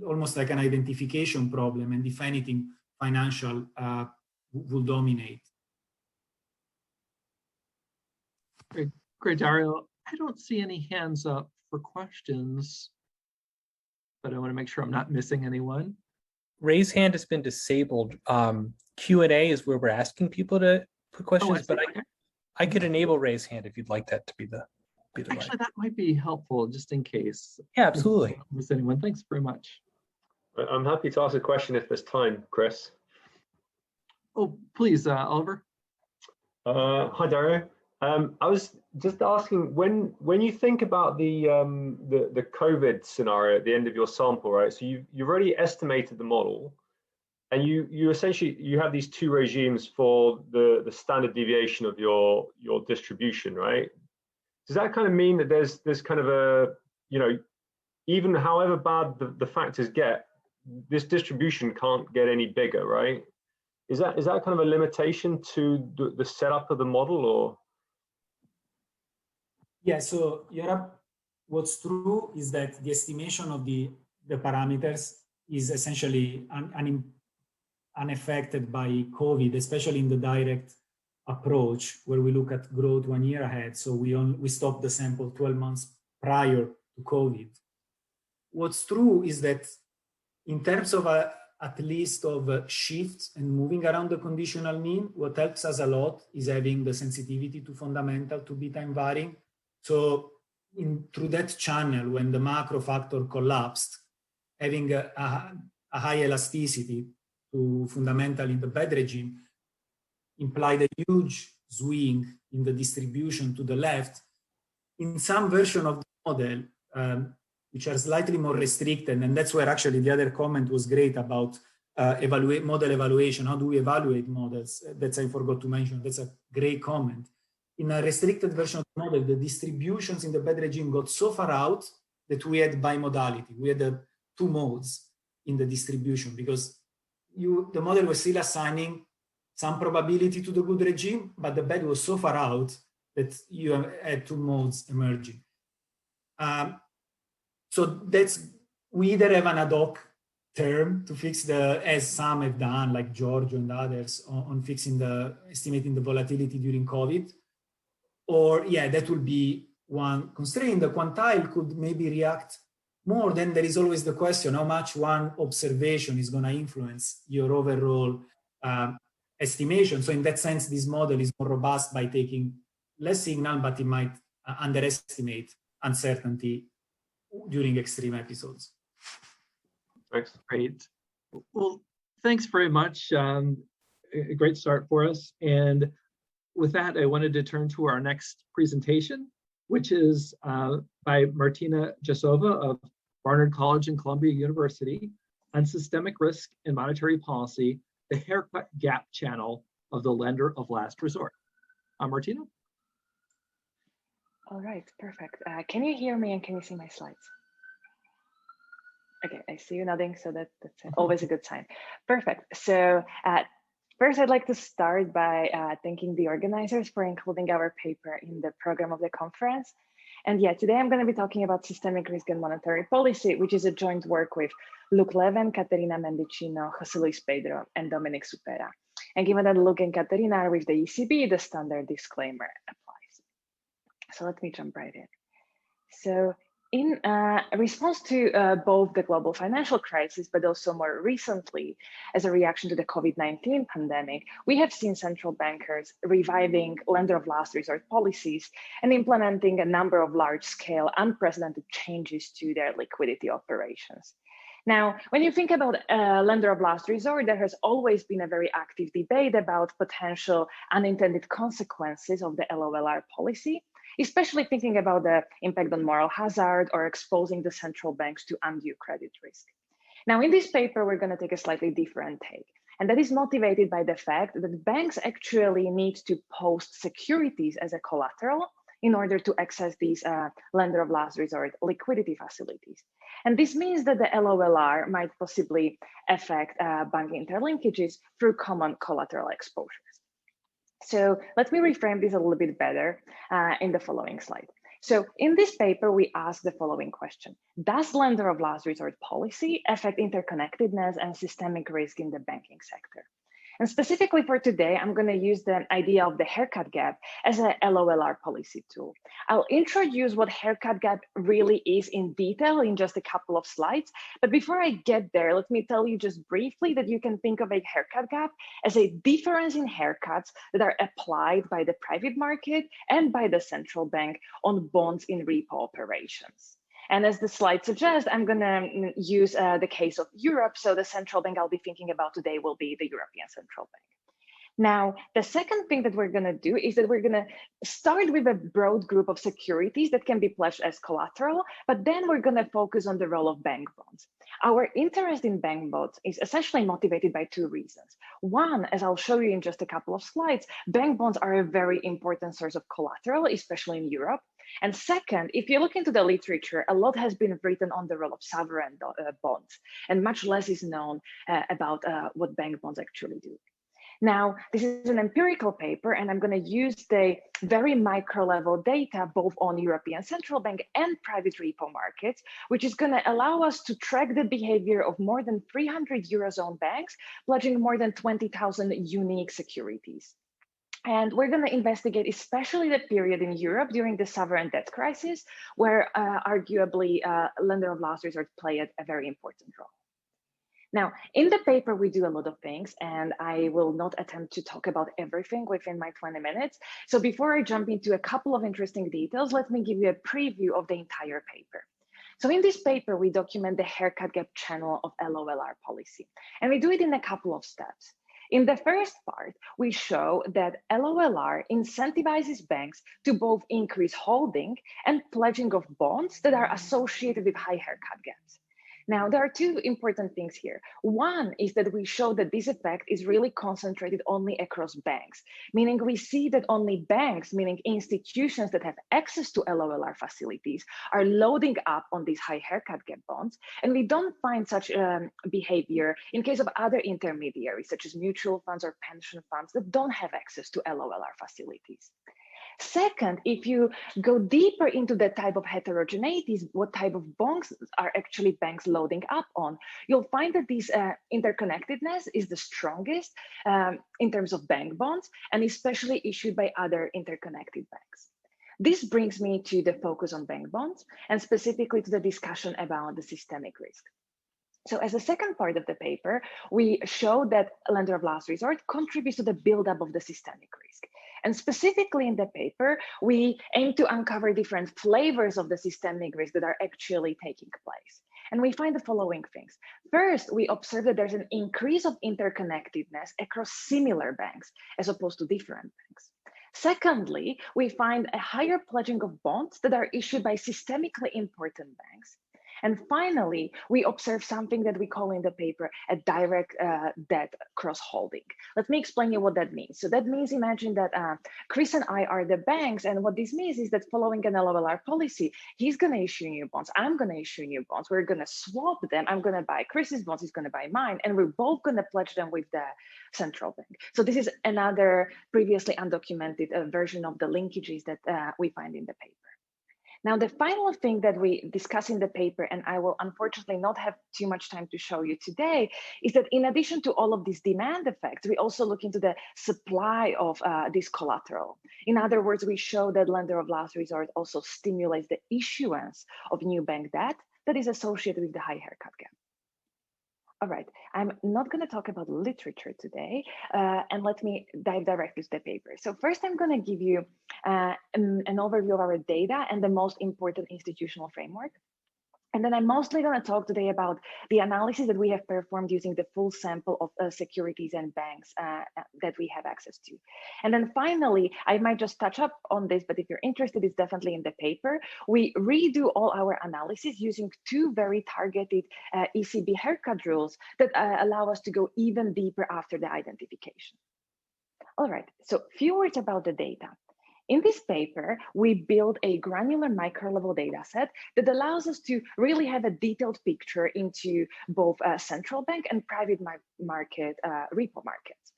almost like an identification problem, and if anything, financial will dominate.
Great, Dario. I don't see any hands up for questions, but I want to make sure I'm not missing anyone.
Raise hand has been disabled. Q&A is where we're asking people to put questions, but I could enable raise hand if you'd like that to be the way.
Actually, that might be helpful just in case.
Yeah, absolutely.
Miss anyone? Thanks very much.
I'm happy to ask a question if there's time, Chris.
Oh, please, Oliver.
Hi, Dario. I was just asking, when you think about the COVID scenario at the end of your sample, right? So you've already estimated the model, and you essentially you have these two regimes for the standard deviation of your distribution, right? Does that kind of mean that there's kind of a, you know, even however bad the factors get, this distribution can't get any bigger, right? Is that kind of a limitation to the setup of the model, or?
Yeah, so what's true is that the estimation of the parameters is essentially unaffected by COVID, especially in the direct approach where we look at growth 1 year ahead. So we stop the sample 12 months prior to COVID. What's true is that in terms of at least of shifts and moving around the conditional mean, what helps us a lot is having the sensitivity to fundamental to be time varying. So through that channel, when the macro factor collapsed, having a high elasticity to fundamental in the bad regime implied a huge swing in the distribution to the left. In some version of the model, which are slightly more restricted, and that's where actually the other comment was great about model evaluation. How do we evaluate models? That's I forgot to mention. That's a great comment. In a restricted version of the model, the distributions in the bad regime got so far out that we had bimodality. We had two modes in the distribution because the model was still assigning some probability to the good regime, but the bad was so far out that you had two modes emerging. So we either have an ad hoc term to fix as some have done, like Giorgio and others, on estimating the volatility during COVID. Or that will be one constraint. The quantile could maybe react more. Then there is always the question, how much one observation is going to influence your overall estimation. So in that sense, this model is more robust by taking less signal, but it might underestimate uncertainty during extreme episodes.
Thanks.
Great. Well, thanks very much. A great start for us. And with that, I wanted to turn to our next presentation, which is by Martina Josova of Barnard College and Columbia University on systemic risk and monetary policy, the haircut gap channel of the lender of last resort. Martina?
All right, perfect. Can you hear me and can you see my slides? Okay, I see you nodding, so that's always a good sign. Perfect. So first, I'd like to start by thanking the organizers for including our paper in the program of the conference. And today I'm going to be talking about systemic risk and monetary policy, which is a joint work with Laeven, Caterina, Mendicino, José Luis Peydro, and Dominik Supera. And given that Luke and Caterina are with the ECB, the standard disclaimer applies. So let me jump right in. So in response to both the global financial crisis, but also more recently, as a reaction to the COVID-19 pandemic, we have seen central bankers reviving lender of last resort policies and implementing a number of large-scale, unprecedented changes to their liquidity operations. Now, when you think about lender of last resort, there has always been a very active debate about potential unintended consequences of the LOLR policy, especially thinking about the impact on moral hazard or exposing the central banks to undue credit risk. Now, in this paper, we're going to take a slightly different take, and that is motivated by the fact that banks actually need to post securities as a collateral in order to access these lender of last resort liquidity facilities. And this means that the LOLR might possibly affect bank interlinkages through common collateral exposures. So let me reframe this a little bit better in the following slide. So in this paper, we ask the following question: does lender of last resort policy affect interconnectedness and systemic risk in the banking sector? And specifically for today, I'm going to use the idea of the haircut gap as a LOLR policy tool. I'll introduce what haircut gap really is in detail in just a couple of slides. But before I get there, let me tell you just briefly that you can think of a haircut gap as a difference in haircuts that are applied by the private market and by the central bank on bonds in repo operations. And as the slide suggests, I'm going to use the case of Europe. So the central bank I'll be thinking about today will be the European Central Bank. Now, the second thing that we're going to do is that we're going to start with a broad group of securities that can be pledged as collateral, but then we're going to focus on the role of bank bonds. Our interest in bank bonds is essentially motivated by two reasons. One, as I'll show you in just a couple of slides, bank bonds are a very important source of collateral, especially in Europe. And second, if you look into the literature, a lot has been written on the role of sovereign bonds, and much less is known about what bank bonds actually do. Now, this is an empirical paper, and I'm going to use the very micro level data both on European Central Bank and private repo markets, which is going to allow us to track the behavior of more than 300 Eurozone banks, pledging more than 20,000 unique securities. And we're going to investigate especially the period in Europe during the sovereign debt crisis, where arguably lender of last resort played a very important role. Now, in the paper, we do a lot of things, and I will not attempt to talk about everything within my 20 minutes. So before I jump into a couple of interesting details, let me give you a preview of the entire paper. So in this paper, we document the haircut gap channel of LOLR policy, and we do it in a couple of steps. In the first part, we show that LOLR incentivizes banks to both increase holding and pledging of bonds that are associated with high haircut gaps. Now, there are two important things here. One is that we show that this effect is really concentrated only across banks, meaning we see that only banks, meaning institutions that have access to LOLR facilities, are loading up on these high haircut gap bonds. And we don't find such behavior in case of other intermediaries, such as mutual funds or pension funds that don't have access to LOLR facilities. Second, if you go deeper into the type of heterogeneities, what type of bonds are actually banks loading up on, you'll find that this interconnectedness is the strongest in terms of bank bonds, and especially issued by other interconnected banks. This brings me to the focus on bank bonds, and specifically to the discussion about the systemic risk. So as a second part of the paper, we show that lender of last resort contributes to the buildup of the systemic risk. And specifically in the paper, we aim to uncover different flavors of the systemic risk that are actually taking place. And we find the following things. First, we observe that there's an increase of interconnectedness across similar banks as opposed to different banks. Secondly, we find a higher pledging of bonds that are issued by systemically important banks. And finally, we observe something that we call in the paper a direct debt cross-holding. Let me explain you what that means. So that means, imagine that Chris and I are the banks, and what this means is that following an LOLR policy, he's going to issue new bonds, I'm going to issue new bonds, we're going to swap them, I'm going to buy Chris's bonds, he's going to buy mine, and we're both going to pledge them with the central bank. So this is another previously undocumented version of the linkages that we find in the paper. Now, the final thing that we discuss in the paper, and I will unfortunately not have too much time to show you today, is that in addition to all of these demand effects, we also look into the supply of this collateral. In other words, we show that lender of last resort also stimulates the issuance of new bank debt that is associated with the high haircut gap. All right, I'm not going to talk about literature today, and let me dive directly to the paper. So first, I'm going to give you an overview of our data and the most important institutional framework. And then I'm mostly going to talk today about the analysis that we have performed using the full sample of securities and banks that we have access to. And then finally, I might just touch up on this, but if you're interested, it's definitely in the paper. We redo all our analysis using two very targeted ECB haircut rules that allow us to go even deeper after the identification. All right, so a few words about the data. In this paper, we build a granular micro-level data set that allows us to really have a detailed picture into both central bank and private market repo markets.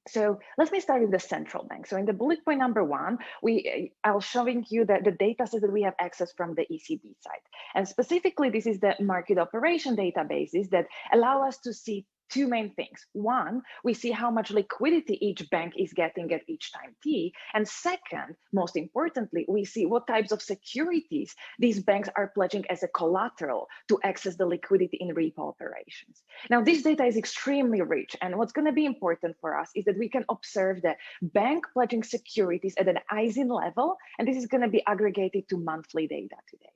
So let me start with the central bank. So in the bullet point number 1, I'll showing you the data set that we have access from the ECB side. And specifically, this is the market operation databases that allow us to see two main things. One, we see how much liquidity each bank is getting at each time t. And second, most importantly, we see what types of securities these banks are pledging as a collateral to access the liquidity in repo operations. Now, this data is extremely rich. And what's going to be important for us is that we can observe the bank pledging securities at an ISIN level. And this is going to be aggregated to monthly data today.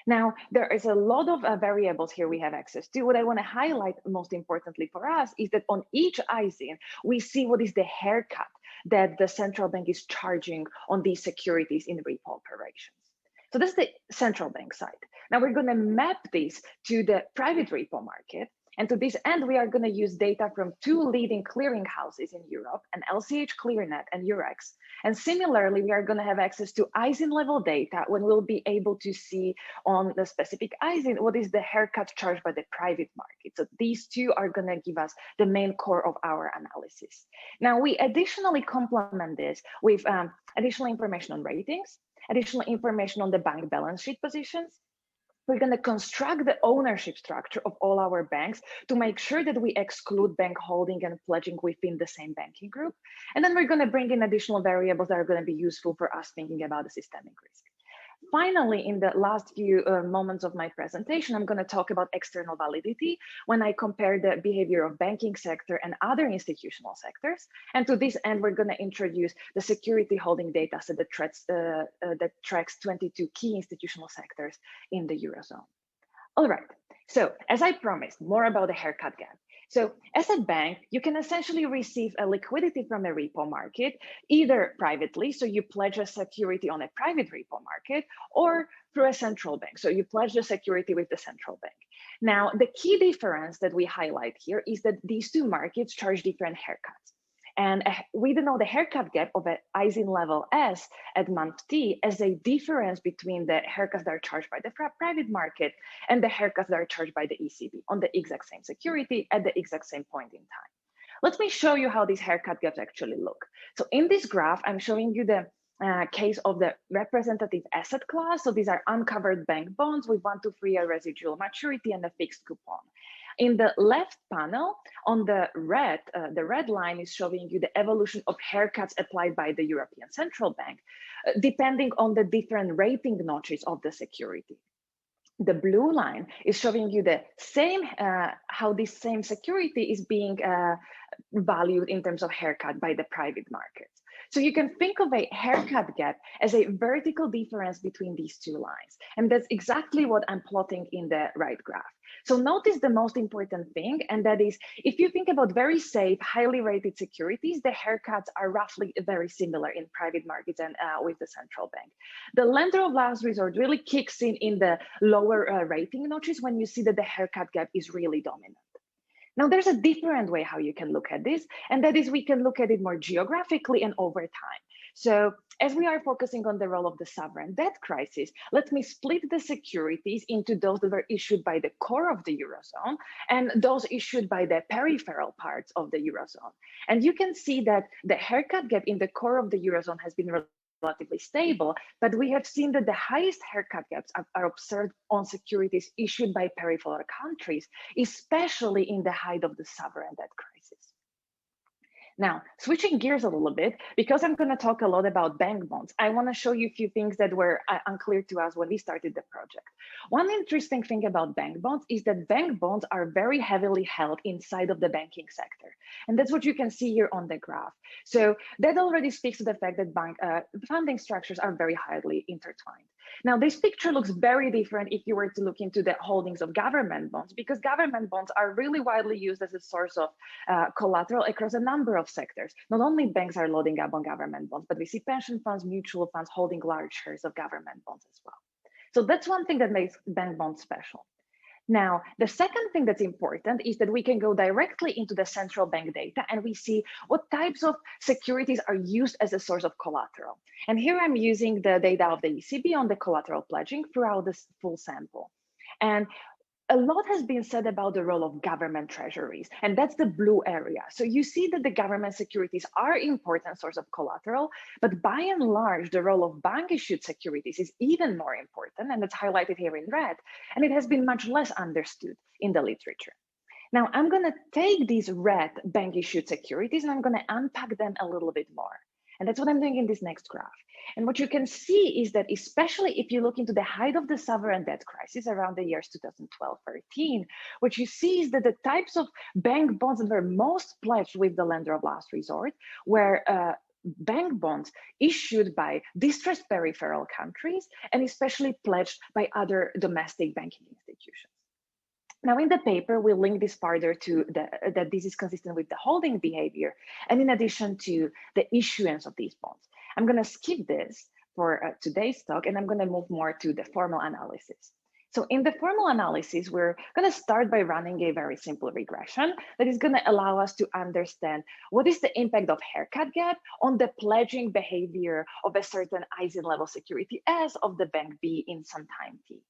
Now, there is a lot of variables here we have access to. What I want to highlight most importantly for us is that on each ISIN, we see what is the haircut that the central bank is charging on these securities in repo operations. So that's the central bank side. Now we're going to map this to the private repo market. And to this end, we are going to use data from two leading clearing houses in Europe, an LCH ClearNet and Eurex. And similarly, we are going to have access to ISIN level data when we'll be able to see on the specific ISIN what is the haircut charged by the private market. So these two are going to give us the main core of our analysis. Now, we additionally complement this with additional information on ratings, additional information on the bank balance sheet positions. We're going to construct the ownership structure of all our banks to make sure that we exclude bank holding and pledging within the same banking group. And then we're going to bring in additional variables that are going to be useful for us thinking about the systemic risk. Finally, in the last few moments of my presentation, I'm going to talk about external validity when I compare the behavior of banking sector and other institutional sectors. And to this end, we're going to introduce the security holding data set that tracks 22 key institutional sectors in the Eurozone. All right, so as I promised, more about the haircut gap. So as a bank, you can essentially receive a liquidity from a repo market, either privately, so you pledge a security on a private repo market, or through a central bank. So you pledge the security with the central bank. Now, the key difference that we highlight here is that these two markets charge different haircuts. And we denote the haircut gap of an ISIN level S at month T as a difference between the haircuts that are charged by the private market and the haircuts that are charged by the ECB on the exact same security at the exact same point in time. Let me show you how these haircut gaps actually look. So in this graph, I'm showing you the case of the representative asset class. So these are uncovered bank bonds with 1 to 3 year residual maturity and a fixed coupon. In the left panel, on the red line is showing you the evolution of haircuts applied by the European Central Bank, depending on the different rating notches of the security. The blue line is showing you the same, how this same security is being valued in terms of haircut by the private markets. So you can think of a haircut gap as a vertical difference between these two lines. And that's exactly what I'm plotting in the right graph. So notice the most important thing, and that is, if you think about very safe, highly rated securities, the haircuts are roughly very similar in private markets and with the central bank. The lender of last resort really kicks in the lower rating notches when you see that the haircut gap is really dominant. Now, there's a different way how you can look at this, and that is we can look at it more geographically and over time. So as we are focusing on the role of the sovereign debt crisis, let me split the securities into those that were issued by the core of the Eurozone and those issued by the peripheral parts of the Eurozone. And you can see that the haircut gap in the core of the Eurozone has been relatively stable, but we have seen that the highest haircut gaps are observed on securities issued by peripheral countries, especially in the height of the sovereign debt crisis. Now, switching gears a little bit, because I'm going to talk a lot about bank bonds, I want to show you a few things that were unclear to us when we started the project. One interesting thing about bank bonds is that bank bonds are very heavily held inside of the banking sector. And that's what you can see here on the graph. So that already speaks to the fact that bank funding structures are very highly intertwined. Now, this picture looks very different if you were to look into the holdings of government bonds, because government bonds are really widely used as a source of collateral across a number of sectors. Not only banks are loading up on government bonds, but we see pension funds, mutual funds holding large shares of government bonds as well. So that's one thing that makes bank bonds special. Now, the second thing that's important is that we can go directly into the central bank data and we see what types of securities are used as a source of collateral. And here I'm using the data of the ECB on the collateral pledging throughout this full sample. And a lot has been said about the role of government treasuries, and that's the blue area. So you see that the government securities are an important source of collateral, but by and large, the role of bank-issued securities is even more important, and it's highlighted here in red, and it has been much less understood in the literature. Now I'm going to take these red bank issued securities and I'm going to unpack them a little bit more. And that's what I'm doing in this next graph. And what you can see is that, especially if you look into the height of the sovereign debt crisis around the years 2012-13, what you see is that the types of bank bonds that were most pledged with the lender of last resort were bank bonds issued by distressed peripheral countries and especially pledged by other domestic banking institutions. Now, in the paper, we link this further to that this is consistent with the holding behavior, and in addition to the issuance of these bonds. I'm going to skip this for today's talk, and I'm going to move more to the formal analysis. So in the formal analysis, we're going to start by running a very simple regression that is going to allow us to understand what is the impact of haircut gap on the pledging behavior of a certain ISIN level security S of the bank B in some time T.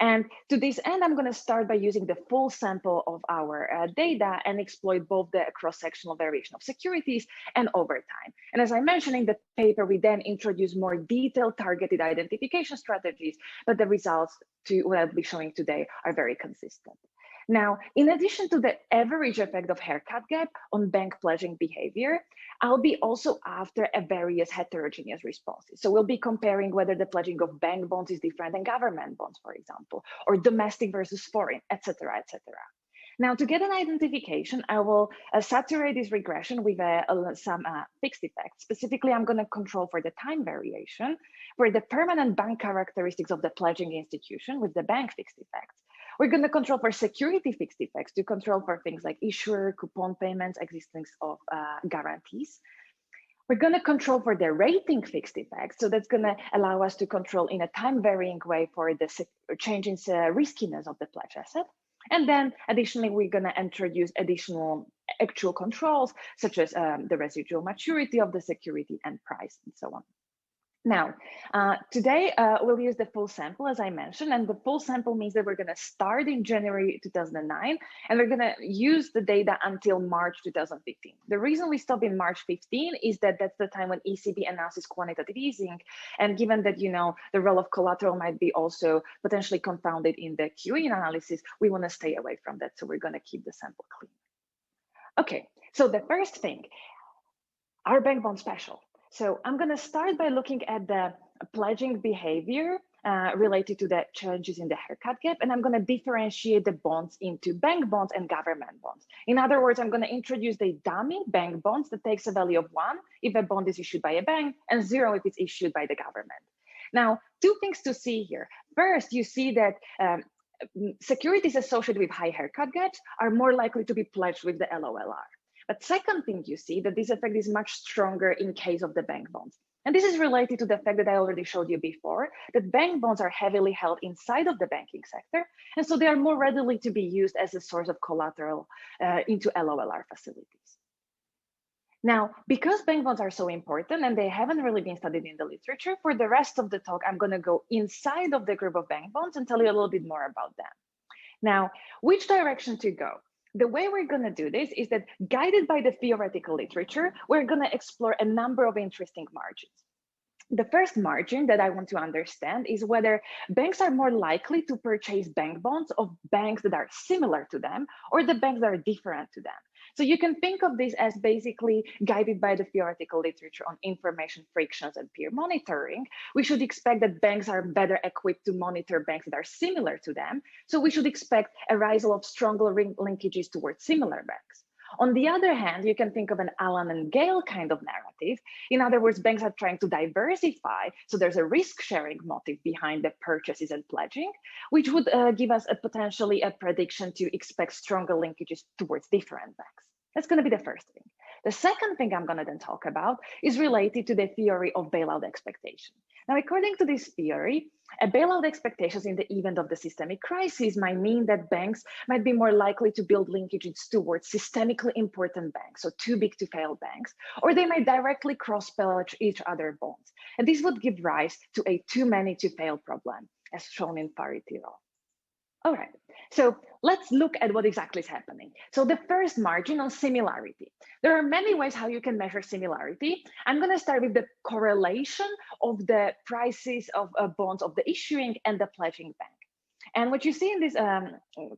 And to this end, I'm going to start by using the full sample of our data and exploit both the cross-sectional variation of securities and over time. And as I mentioned in the paper, we then introduce more detailed targeted identification strategies, but the results to what I'll be showing today are very consistent. Now, in addition to the average effect of haircut gap on bank pledging behavior, I'll be also after a various heterogeneous responses. So we'll be comparing whether the pledging of bank bonds is different than government bonds, for example, or domestic versus foreign, et cetera, et cetera. Now, to get an identification, I will saturate this regression with some fixed effects. Specifically, I'm going to control for the time variation, for the permanent bank characteristics of the pledging institution with the bank fixed effects. We're going to control for security fixed effects to control for things like issuer, coupon payments, existence of guarantees. We're going to control for the rating fixed effects. So that's going to allow us to control in a time varying way for the change in riskiness of the pledge asset. And then additionally, we're going to introduce additional actual controls, such as the residual maturity of the security and price and so on. Now, today we'll use the full sample, as I mentioned, and the full sample means that we're going to start in January 2009, and we're going to use the data until March 2015. The reason we stop in March 15 is that that's the time when ECB announces quantitative easing, and given that, you know, the role of collateral might be also potentially confounded in the QE analysis, we want to stay away from that, so we're going to keep the sample clean. Okay, so the first thing, are bank bonds special? So I'm going to start by looking at the pledging behavior related to the changes in the haircut gap, and I'm going to differentiate the bonds into bank bonds and government bonds. In other words, I'm going to introduce the dummy bank bonds that takes a value of 1 if a bond is issued by a bank and 0 if it's issued by the government. Now, two things to see here. First, you see that securities associated with high haircut gaps are more likely to be pledged with the LOLR. But second thing you see that this effect is much stronger in case of the bank bonds. And this is related to the fact that I already showed you before, that bank bonds are heavily held inside of the banking sector. And so they are more readily to be used as a source of collateral into LOLR facilities. Now, because bank bonds are so important and they haven't really been studied in the literature, for the rest of the talk, I'm going to go inside of the group of bank bonds and tell you a little bit more about them. Now, which direction to go? The way we're going to do this is that, guided by the theoretical literature, we're going to explore a number of interesting margins. The first margin that I want to understand is whether banks are more likely to purchase bank bonds of banks that are similar to them or the banks that are different to them. So you can think of this as basically guided by the theoretical literature on information frictions and peer monitoring. We should expect that banks are better equipped to monitor banks that are similar to them. So we should expect a rise of stronger linkages towards similar banks. On the other hand, you can think of an Allen and Gale kind of narrative. In other words, banks are trying to diversify, so there's a risk-sharing motive behind the purchases and pledging, which would give us potentially a prediction to expect stronger linkages towards different banks. That's going to be the first thing. The second thing I'm going to then talk about is related to the theory of bailout expectation. Now, according to this theory, a bailout expectations in the event of the systemic crisis might mean that banks might be more likely to build linkages towards systemically important banks, so too big to fail banks, or they might directly cross-pledge each other bonds. And this would give rise to a too many to fail problem, as shown in parity law. All right, so let's look at what exactly is happening. So the first margin on similarity. There are many ways how you can measure similarity. I'm going to start with the correlation of the prices of bonds of the issuing and the pledging bank. And what you see in this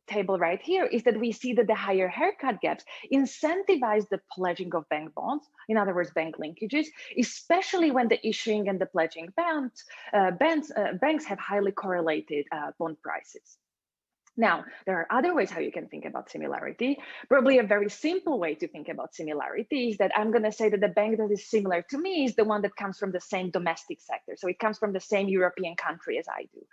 table right here is that we see that the higher haircut gaps incentivize the pledging of bank bonds, in other words, bank linkages, especially when the issuing and the pledging banks have highly correlated bond prices. Now, there are other ways how you can think about similarity. Probably a very simple way to think about similarity is that I'm going to say that the bank that is similar to me is the one that comes from the same domestic sector. So it comes from the same European country as I do.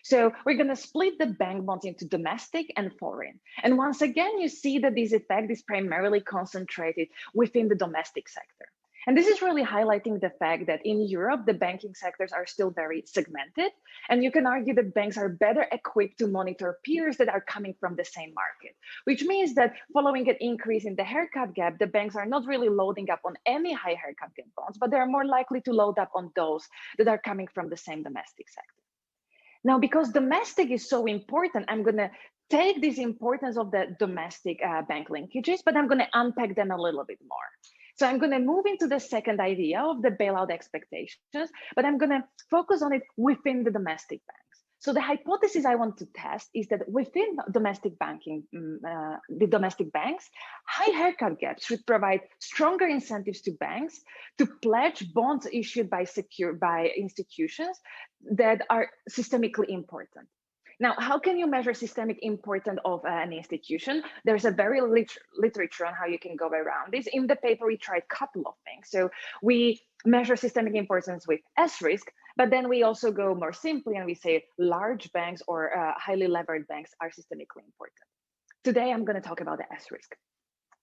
So we're going to split the bank bonds into domestic and foreign. And once again, you see that this effect is primarily concentrated within the domestic sector. And this is really highlighting the fact that in Europe, the banking sectors are still very segmented. And you can argue that banks are better equipped to monitor peers that are coming from the same market, which means that following an increase in the haircut gap, the banks are not really loading up on any high haircut gap bonds, but they're more likely to load up on those that are coming from the same domestic sector. Now, because domestic is so important, I'm going to take this importance of the domestic bank linkages, but I'm going to unpack them a little bit more. So I'm going to move into the second idea of the bailout expectations, but I'm going to focus on it within the domestic banks. So the hypothesis I want to test is that within domestic banking, the domestic banks, high haircut gaps should provide stronger incentives to banks to pledge bonds issued by institutions that are systemically important. Now, how can you measure systemic importance of an institution? There's a very literature on how you can go around this. In the paper, we tried a couple of things. So we measure systemic importance with S risk, but then we also go more simply and we say large banks or highly levered banks are systemically important. Today, I'm going to talk about the S risk.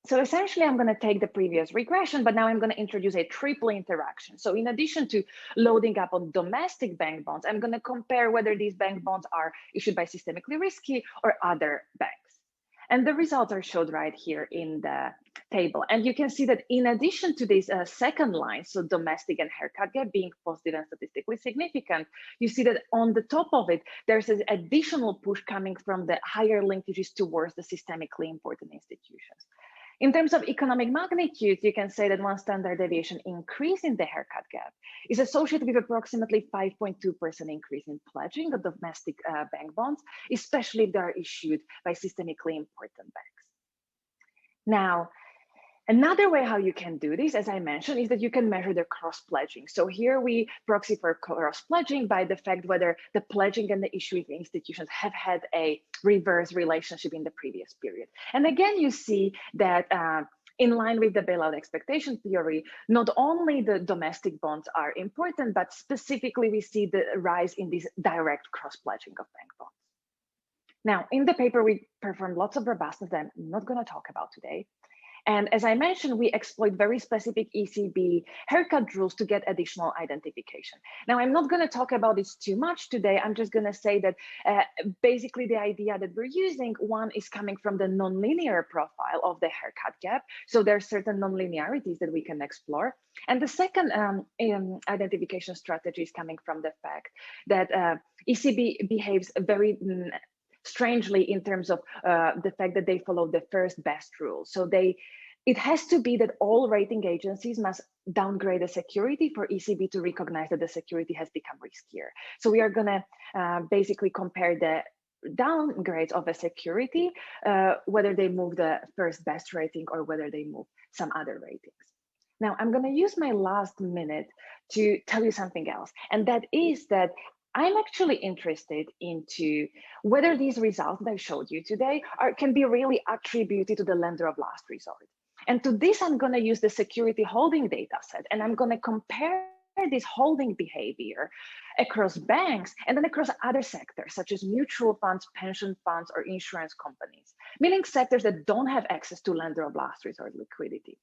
So essentially, I'm going to take the previous regression, but now I'm going to introduce a triple interaction. So in addition to loading up on domestic bank bonds, I'm going to compare whether these bank bonds are issued by systemically risky or other banks. And the results are showed right here in the table. And you can see that in addition to this second line, so domestic and haircut gap being positive and statistically significant, you see that on the top of it, there's an additional push coming from the higher linkages towards the systemically important institutions. In terms of economic magnitude, you can say that one standard deviation increase in the haircut gap is associated with approximately 5.2% increase in pledging of domestic bank bonds, especially if they are issued by systemically important banks. Now, another way how you can do this, as I mentioned, is that you can measure the cross-pledging. So here we proxy for cross-pledging by the fact whether the pledging and the issuing institutions have had a reverse relationship in the previous period. And again, you see that in line with the bailout expectation theory, not only the domestic bonds are important, but specifically we see the rise in this direct cross-pledging of bank bonds. Now, in the paper, we performed lots of robustness that I'm not going to talk about today. And as I mentioned, we exploit very specific ECB haircut rules to get additional identification. Now, I'm not going to talk about this too much today. I'm just going to say that basically the idea that we're using, one is coming from the nonlinear profile of the haircut gap. So there are certain nonlinearities that we can explore. And the second identification strategy is coming from the fact that ECB behaves very strangely in terms of the fact that they follow the first best rule. So it has to be that all rating agencies must downgrade a security for ECB to recognize that the security has become riskier. So we are going to basically compare the downgrades of a security, whether they move the first best rating or whether they move some other ratings. Now, I'm going to use my last minute to tell you something else, and that is that I'm actually interested into whether these results that I showed you today can be really attributed to the lender of last resort. And to this, I'm going to use the security holding data set, and I'm going to compare this holding behavior across banks and then across other sectors, such as mutual funds, pension funds, or insurance companies, meaning sectors that don't have access to lender of last resort liquidity.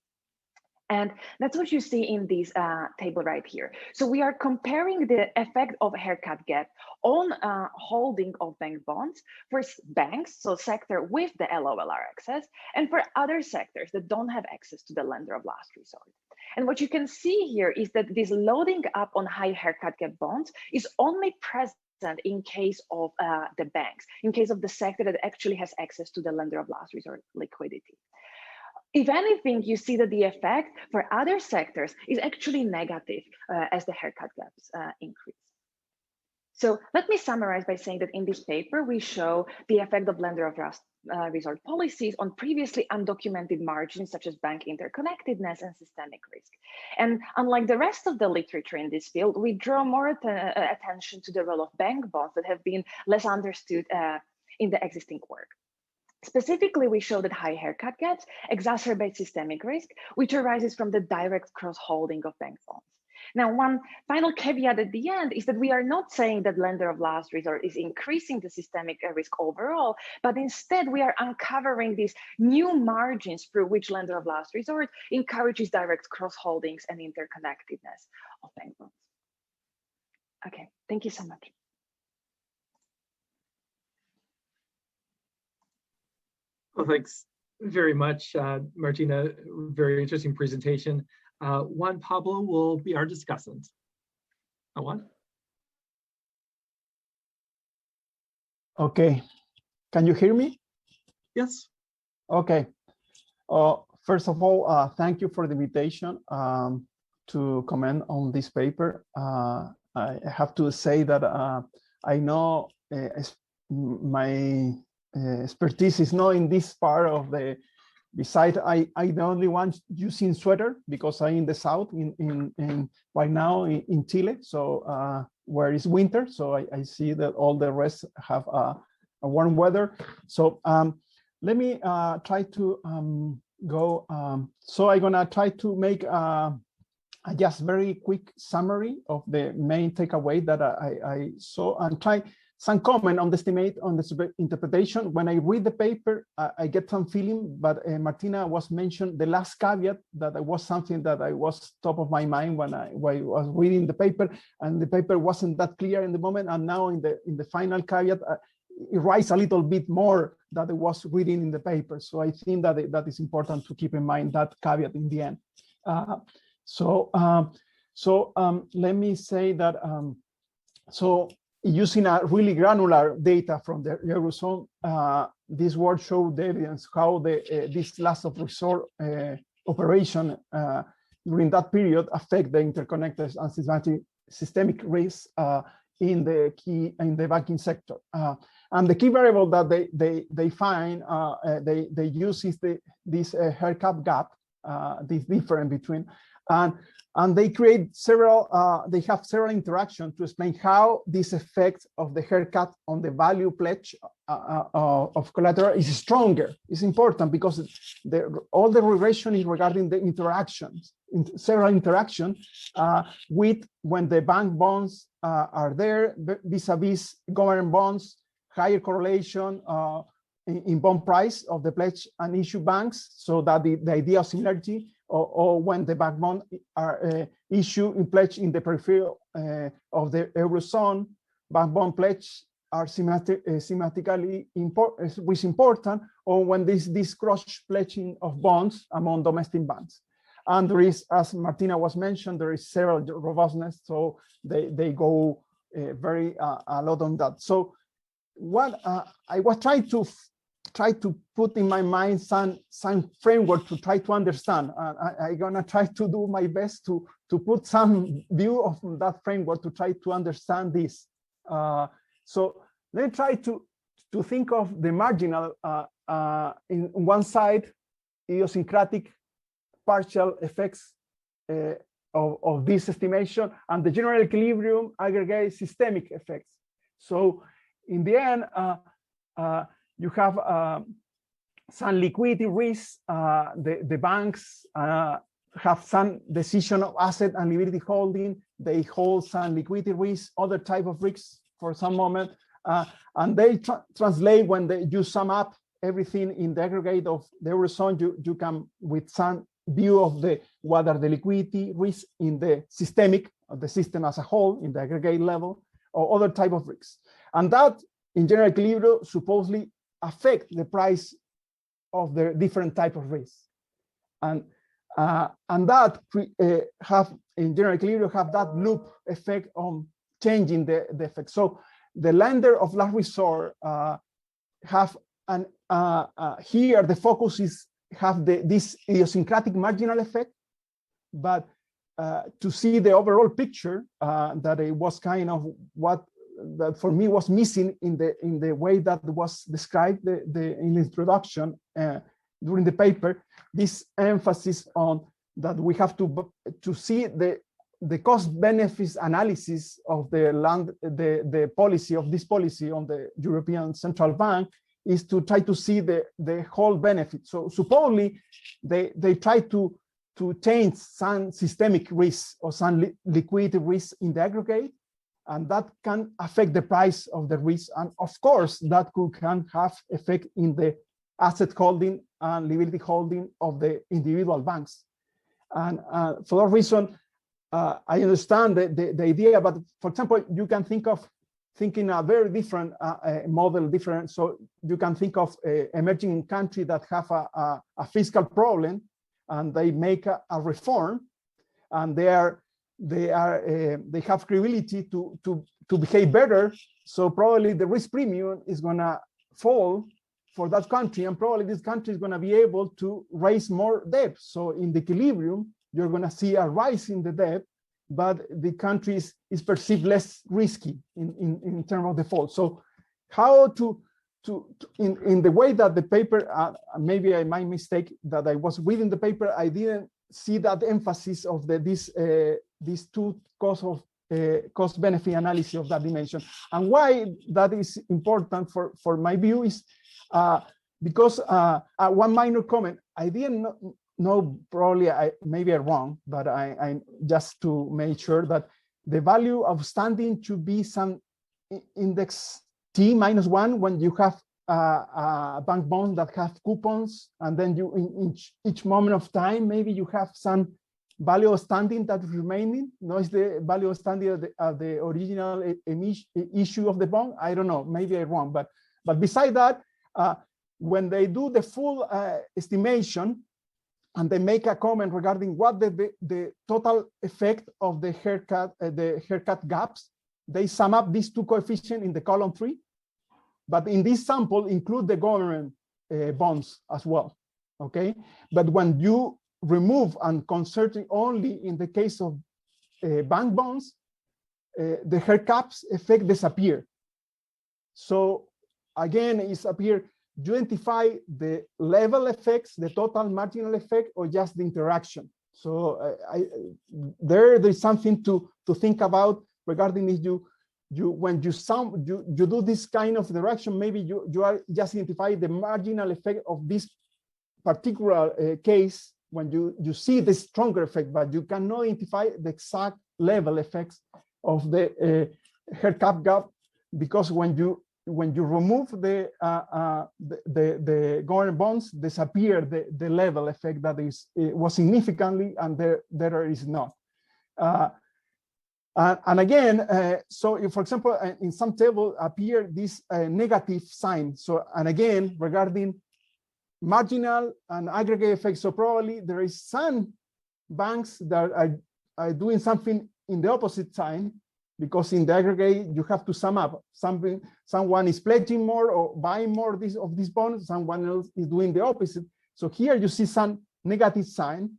And that's what you see in this table right here. So we are comparing the effect of haircut gap on holding of bank bonds for banks, so sector with the LOLR access, and for other sectors that don't have access to the lender of last resort. And what you can see here is that this loading up on high haircut gap bonds is only present in case of the banks, in case of the sector that actually has access to the lender of last resort liquidity. If anything, you see that the effect for other sectors is actually negative as the haircut gaps increase. So let me summarize by saying that in this paper, we show the effect of lender of last resort policies on previously undocumented margins, such as bank interconnectedness and systemic risk. And unlike the rest of the literature in this field, we draw more attention to the role of bank bonds that have been less understood in the existing work. Specifically, we show that high haircut gaps exacerbate systemic risk, which arises from the direct cross-holding of bank bonds. Now, one final caveat at the end is that we are not saying that lender of last resort is increasing the systemic risk overall, but instead we are uncovering these new margins through which lender of last resort encourages direct cross-holdings and interconnectedness of bank bonds. Okay, thank you so much.
Well, thanks very much, Martina. Very interesting presentation. Juan Pablo will be our discussant. Juan?
Okay, can you hear me?
Yes.
Okay. First of all, thank you for the invitation to comment on this paper. I have to say that I know my expertise is not in this part of the. Besides, I the only one using sweater because I'm in the south in right now in Chile, so where it's winter. So I see that all the rest have a warm weather. So let me try to go. So I'm gonna try to make a just very quick summary of the main takeaway that I saw and try some comment on the estimate on the interpretation. When I read the paper, I get some feeling, but Martina was mentioned the last caveat that was something that I was top of my mind when I was reading the paper, and the paper wasn't that clear in the moment. And now in the final caveat, it writes a little bit more that I was reading in the paper. So I think that that is important to keep in mind that caveat in the end. Let me say that, using a really granular data from the Eurozone, this work showed the evidence how this last of resort operation during that period affect the interconnected and systemic risks in the banking sector. And the key variable that they find, they use is this haircut gap, this difference between, and they create several, they have several interactions to explain how this effect of the haircut on the value pledge of collateral is stronger. It's important because all the regression is regarding the interactions, several interactions with when the bank bonds are there vis-a-vis government bonds, higher correlation in bond price of the pledge and issue banks, so that the idea of similarity, or when the bank bond are issued in pledge in the periphery of the Eurozone, bank bond pledge are systematically important, or when this cross pledging of bonds among domestic banks. And there is, as Martina was mentioned, there is several robustness, so they go very a lot on that. So what I was trying to put in my mind some framework to try to understand. I'm gonna try to do my best to put some view of that framework to try to understand this. So let's try to think of the marginal in one side, idiosyncratic partial effects of this estimation, and the general equilibrium aggregate systemic effects. So in the end, you have some liquidity risks. The banks have some decision of asset and liquidity holding. They hold some liquidity risks, other type of risks for some moment, and they translate when you sum up everything in the aggregate of the Eurozone. You come with some view of what are the liquidity risks in the systemic of the system as a whole in the aggregate level, or other type of risks, and that in general equilibrium supposedly affect the price of the different type of risks, and that have in general equilibrium have that loop effect on changing the effect. So the lender of last resort have an here the focus is have this idiosyncratic marginal effect, but to see the overall picture that it was kind of what that for me was missing in the way that was described in the introduction during the paper, this emphasis on that we have to see the cost benefits analysis of the policy of this policy on the European Central Bank is to try to see the whole benefit. So supposedly they try to change some systemic risk or some liquidity risk in the aggregate, and that can affect the price of the risk. And of course, that can have effect in the asset holding and liability holding of the individual banks. And for that reason, I understand the idea, but for example, you can thinking a very different model, so you can think of emerging countries that have a fiscal problem, and they make a reform, and they have credibility to behave better. So probably the risk premium is gonna fall for that country, and probably this country is gonna be able to raise more debt. So in the equilibrium, you're gonna see a rise in the debt, but the country is perceived less risky in terms of default. So how in the way that the paper, maybe I might mistake that I was reading the paper, I didn't see that emphasis of these two cost benefit analysis of that dimension. And why that is important for my view is because one minor comment, I didn't know, probably maybe I'm wrong, but I just to make sure that the value of standing should be some index T-1 when you have bank bonds that have coupons, and then you in each moment of time, maybe you have some value of standing that is remaining. No, is the value of standing of the original issue of the bond? I don't know, maybe I'm wrong, but beside that, when they do the full estimation, and they make a comment regarding what the total effect of the haircut gaps, they sum up these two coefficients in the column 3, but in this sample include the government bonds as well, okay? But when you remove and concentrate only in the case of bank bonds, the haircuts effect disappear. So again, it's appear, you identify the level effects, the total marginal effect, or just the interaction. So there's something to think about regarding this. When you do this kind of interaction, maybe you are just identify the marginal effect of this particular case when you see the stronger effect, but you cannot identify the exact level effects of the haircut gap, because when you remove the government bonds, disappear the level effect that was significantly, and there is not. And again, so if, for example, in some table appear this negative sign. So, and again, regarding marginal and aggregate effects, so probably there is some banks that are doing something in the opposite sign, because in the aggregate you have to sum up something. Someone is pledging more or buying more of these bonds, someone else is doing the opposite. So here you see some negative sign.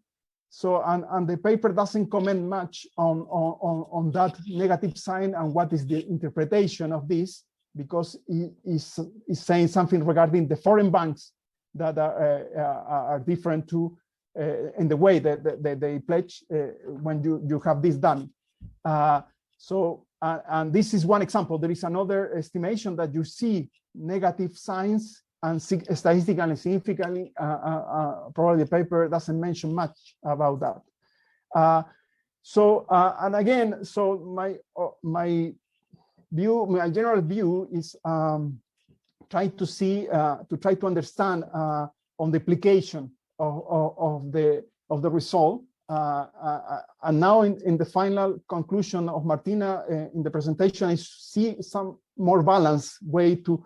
So and the paper doesn't comment much on that negative sign and what is the interpretation of this, because it is saying something regarding the foreign banks that are different to in the way that they pledge when you have this done. So, and this is one example. There is another estimation that you see negative signs, and statistically significantly, probably the paper doesn't mention much about that. So, and again, so my general view is try to understand on the application of the result. And now in the final conclusion of Martina in the presentation, I see some more balanced way to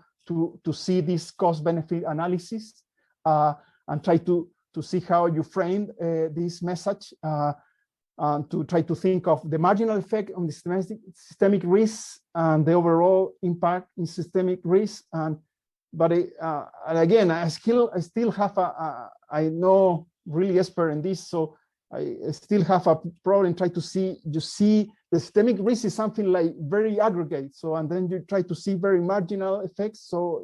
see this cost benefit analysis and try to see how you frame this message and to try to think of the marginal effect on the systemic risk and the overall impact in systemic risk. But again, I still have I'm no really expert in this, so I still have a problem trying to see, you see the systemic risk is something like very aggregate. So, and then you try to see very marginal effects. So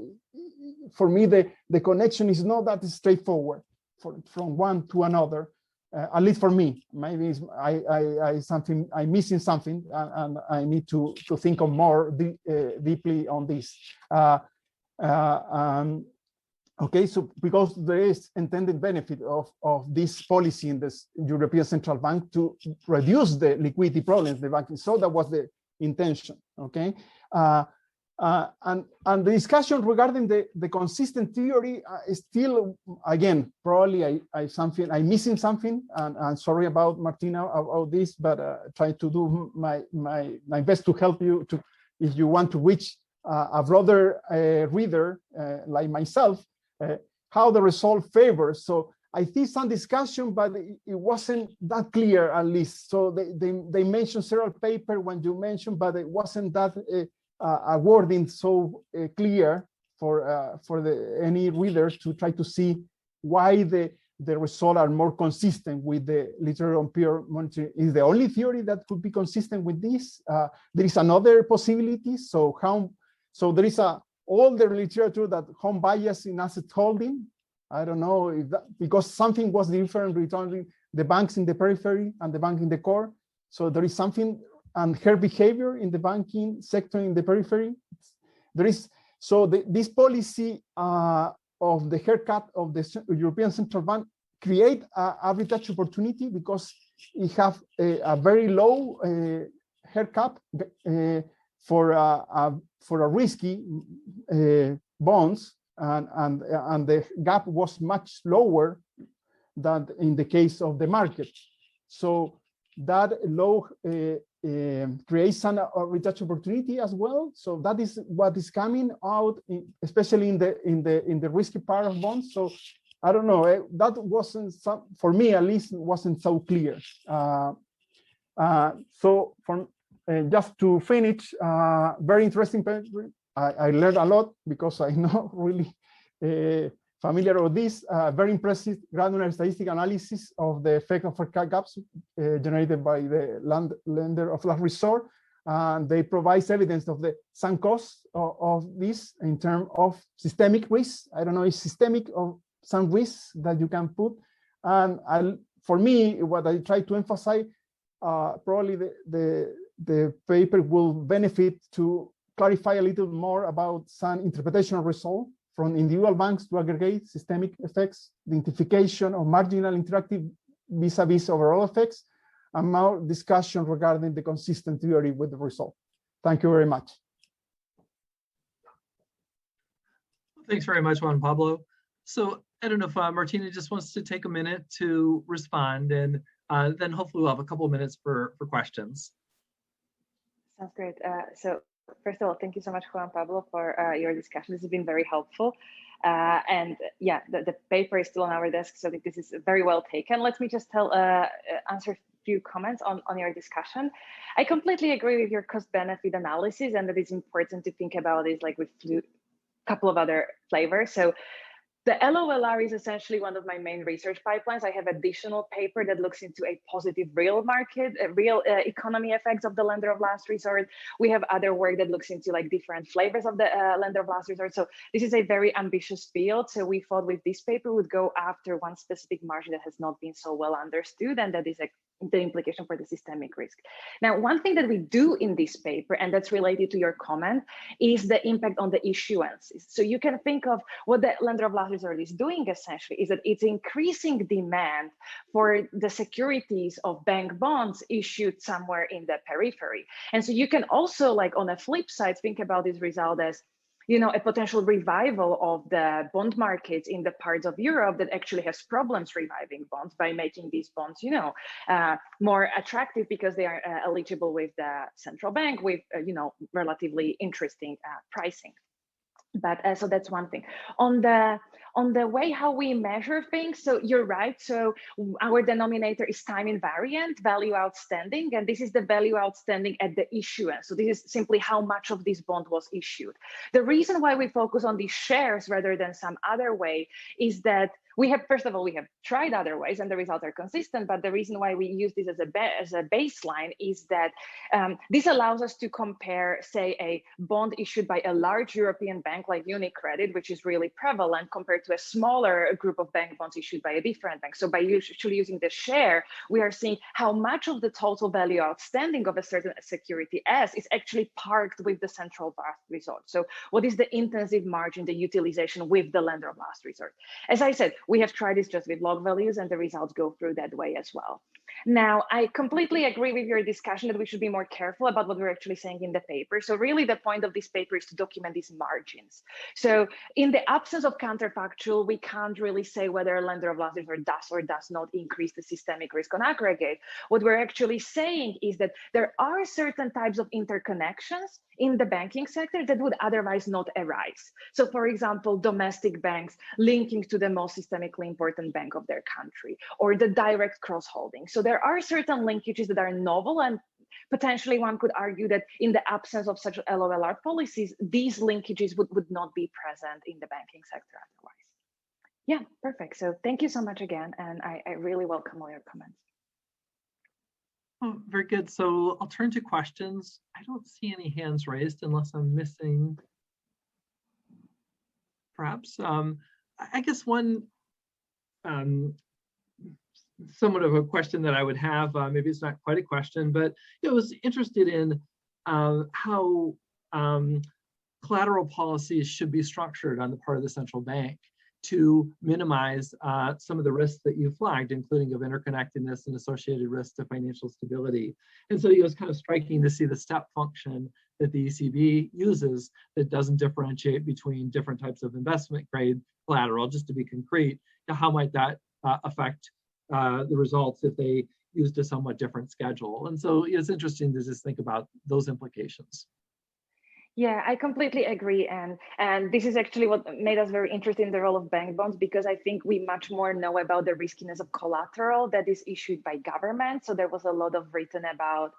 for me, the connection is not that straightforward from one to another, at least for me. Maybe it's, I'm missing something, and I need to think of more deeply on this. Okay, so because there is intended benefit of this policy in this European Central Bank to reduce the liquidity problems the banking, so that was the intention. Okay, and the discussion regarding the consistent theory is still, again, probably I'm missing something, and I'm sorry about Martina about this, but try to do my best to help you to, if you want to reach a broader reader like myself. How the result favors. So I see some discussion, but it wasn't that clear, at least. So they mentioned several papers when you mentioned, but it wasn't that a wording so clear for any readers to try to see why the results are more consistent with the literature on peer monitoring. Is the only theory that could be consistent with this? There is another possibility. So there is all the literature that home bias in asset holding. I don't know if that, because something was different between the banks in the periphery and the bank in the core. So there is something, and her behavior in the banking sector in the periphery. There is, so this policy of the haircut of the European Central Bank create a arbitrage opportunity because it have a very low haircut for a risky bonds, and the gap was much lower than in the case of the market. So that low creates an arbitrage opportunity as well. So that is what is coming out, especially in the risky part of bonds. So I don't know. That wasn't for me, at least, wasn't so clear. So from just to finish, very interesting paper. I learned a lot because I'm not really familiar with this. Very impressive granular statistical analysis of the effect of haircut gaps generated by the lender of last resort. And they provide evidence of the sunk costs of this in terms of systemic risk. I don't know if systemic or some risks that you can put. And for me, what I try to emphasize, probably the paper will benefit to clarify a little more about some interpretation of result from individual banks to aggregate systemic effects, the identification of marginal interactive vis-a-vis overall effects, and more discussion regarding the consistent theory with the result. Thank you very much.
Thanks very much, Juan Pablo. So I don't know if Martina just wants to take a minute to respond, and then hopefully we'll have a couple of minutes for questions.
Sounds great. So first of all, thank you so much, Juan Pablo, for your discussion. This has been very helpful. And yeah, the paper is still on our desk, so I think this is very well taken. Let me just answer a few comments on your discussion. I completely agree with your cost-benefit analysis, and that it's important to think about it like with a couple of other flavors. So the LOLR is essentially one of my main research pipelines. I have additional paper that looks into a positive real market, real economy effects of the lender of last resort. We have other work that looks into like different flavors of the lender of last resort. So this is a very ambitious field. So we thought with this paper would go after one specific margin that has not been so well understood, and that is the implication for the systemic risk. Now, one thing that we do in this paper, and that's related to your comment, is the impact on the issuances. So you can think of what the lender of last resort is doing essentially is that it's increasing demand for the securities of bank bonds issued somewhere in the periphery. And so you can also, like on the flip side, think about this result as, you know, a potential revival of the bond markets in the parts of Europe that actually has problems reviving bonds by making these bonds, you know, more attractive because they are eligible with the central bank with, you know, relatively interesting pricing. But so that's one thing. On the way how we measure things, so you're right. So our denominator is time invariant, value outstanding, and this is the value outstanding at the issuance. So this is simply how much of this bond was issued. The reason why we focus on these shares rather than some other way is that we have, first of all, we have tried other ways and the results are consistent, but the reason why we use this as a baseline is that this allows us to compare, say, a bond issued by a large European bank like UniCredit, which is really prevalent, compared to a smaller group of bank bonds issued by a different bank. So by usually using the share, we are seeing how much of the total value outstanding of a certain security S is actually parked with the central last resort. So what is the intensive margin, the utilization with the lender of last resort? As I said, we have tried this just with log values and the results go through that way as well. Now, I completely agree with your discussion that we should be more careful about what we're actually saying in the paper. So really the point of this paper is to document these margins. So in the absence of counterfactual, we can't really say whether a lender of last resort does or does not increase the systemic risk on aggregate. What we're actually saying is that there are certain types of interconnections in the banking sector that would otherwise not arise. So for example, domestic banks linking to the most systemically important bank of their country, or the direct cross-holding. So there are certain linkages that are novel, and potentially one could argue that in the absence of such LOLR policies, these linkages would not be present in the banking sector otherwise. Yeah, perfect. So thank you so much again, and I really welcome all your comments.
Oh, very good. So I'll turn to questions. I don't see any hands raised unless I'm missing, perhaps. I guess one somewhat of a question that I would have, maybe it's not quite a question, but I was interested in how collateral policies should be structured on the part of the central bank to minimize some of the risks that you flagged, including of interconnectedness and associated risks to financial stability. And so it was kind of striking to see the step function that the ECB uses that doesn't differentiate between different types of investment grade collateral. Just to be concrete, how might that affect the results if they used a somewhat different schedule? And so it's interesting to just think about those implications.
Yeah, I completely agree. And this is actually what made us very interested in the role of bank bonds, because I think we much more know about the riskiness of collateral that is issued by government. So there was a lot of written about,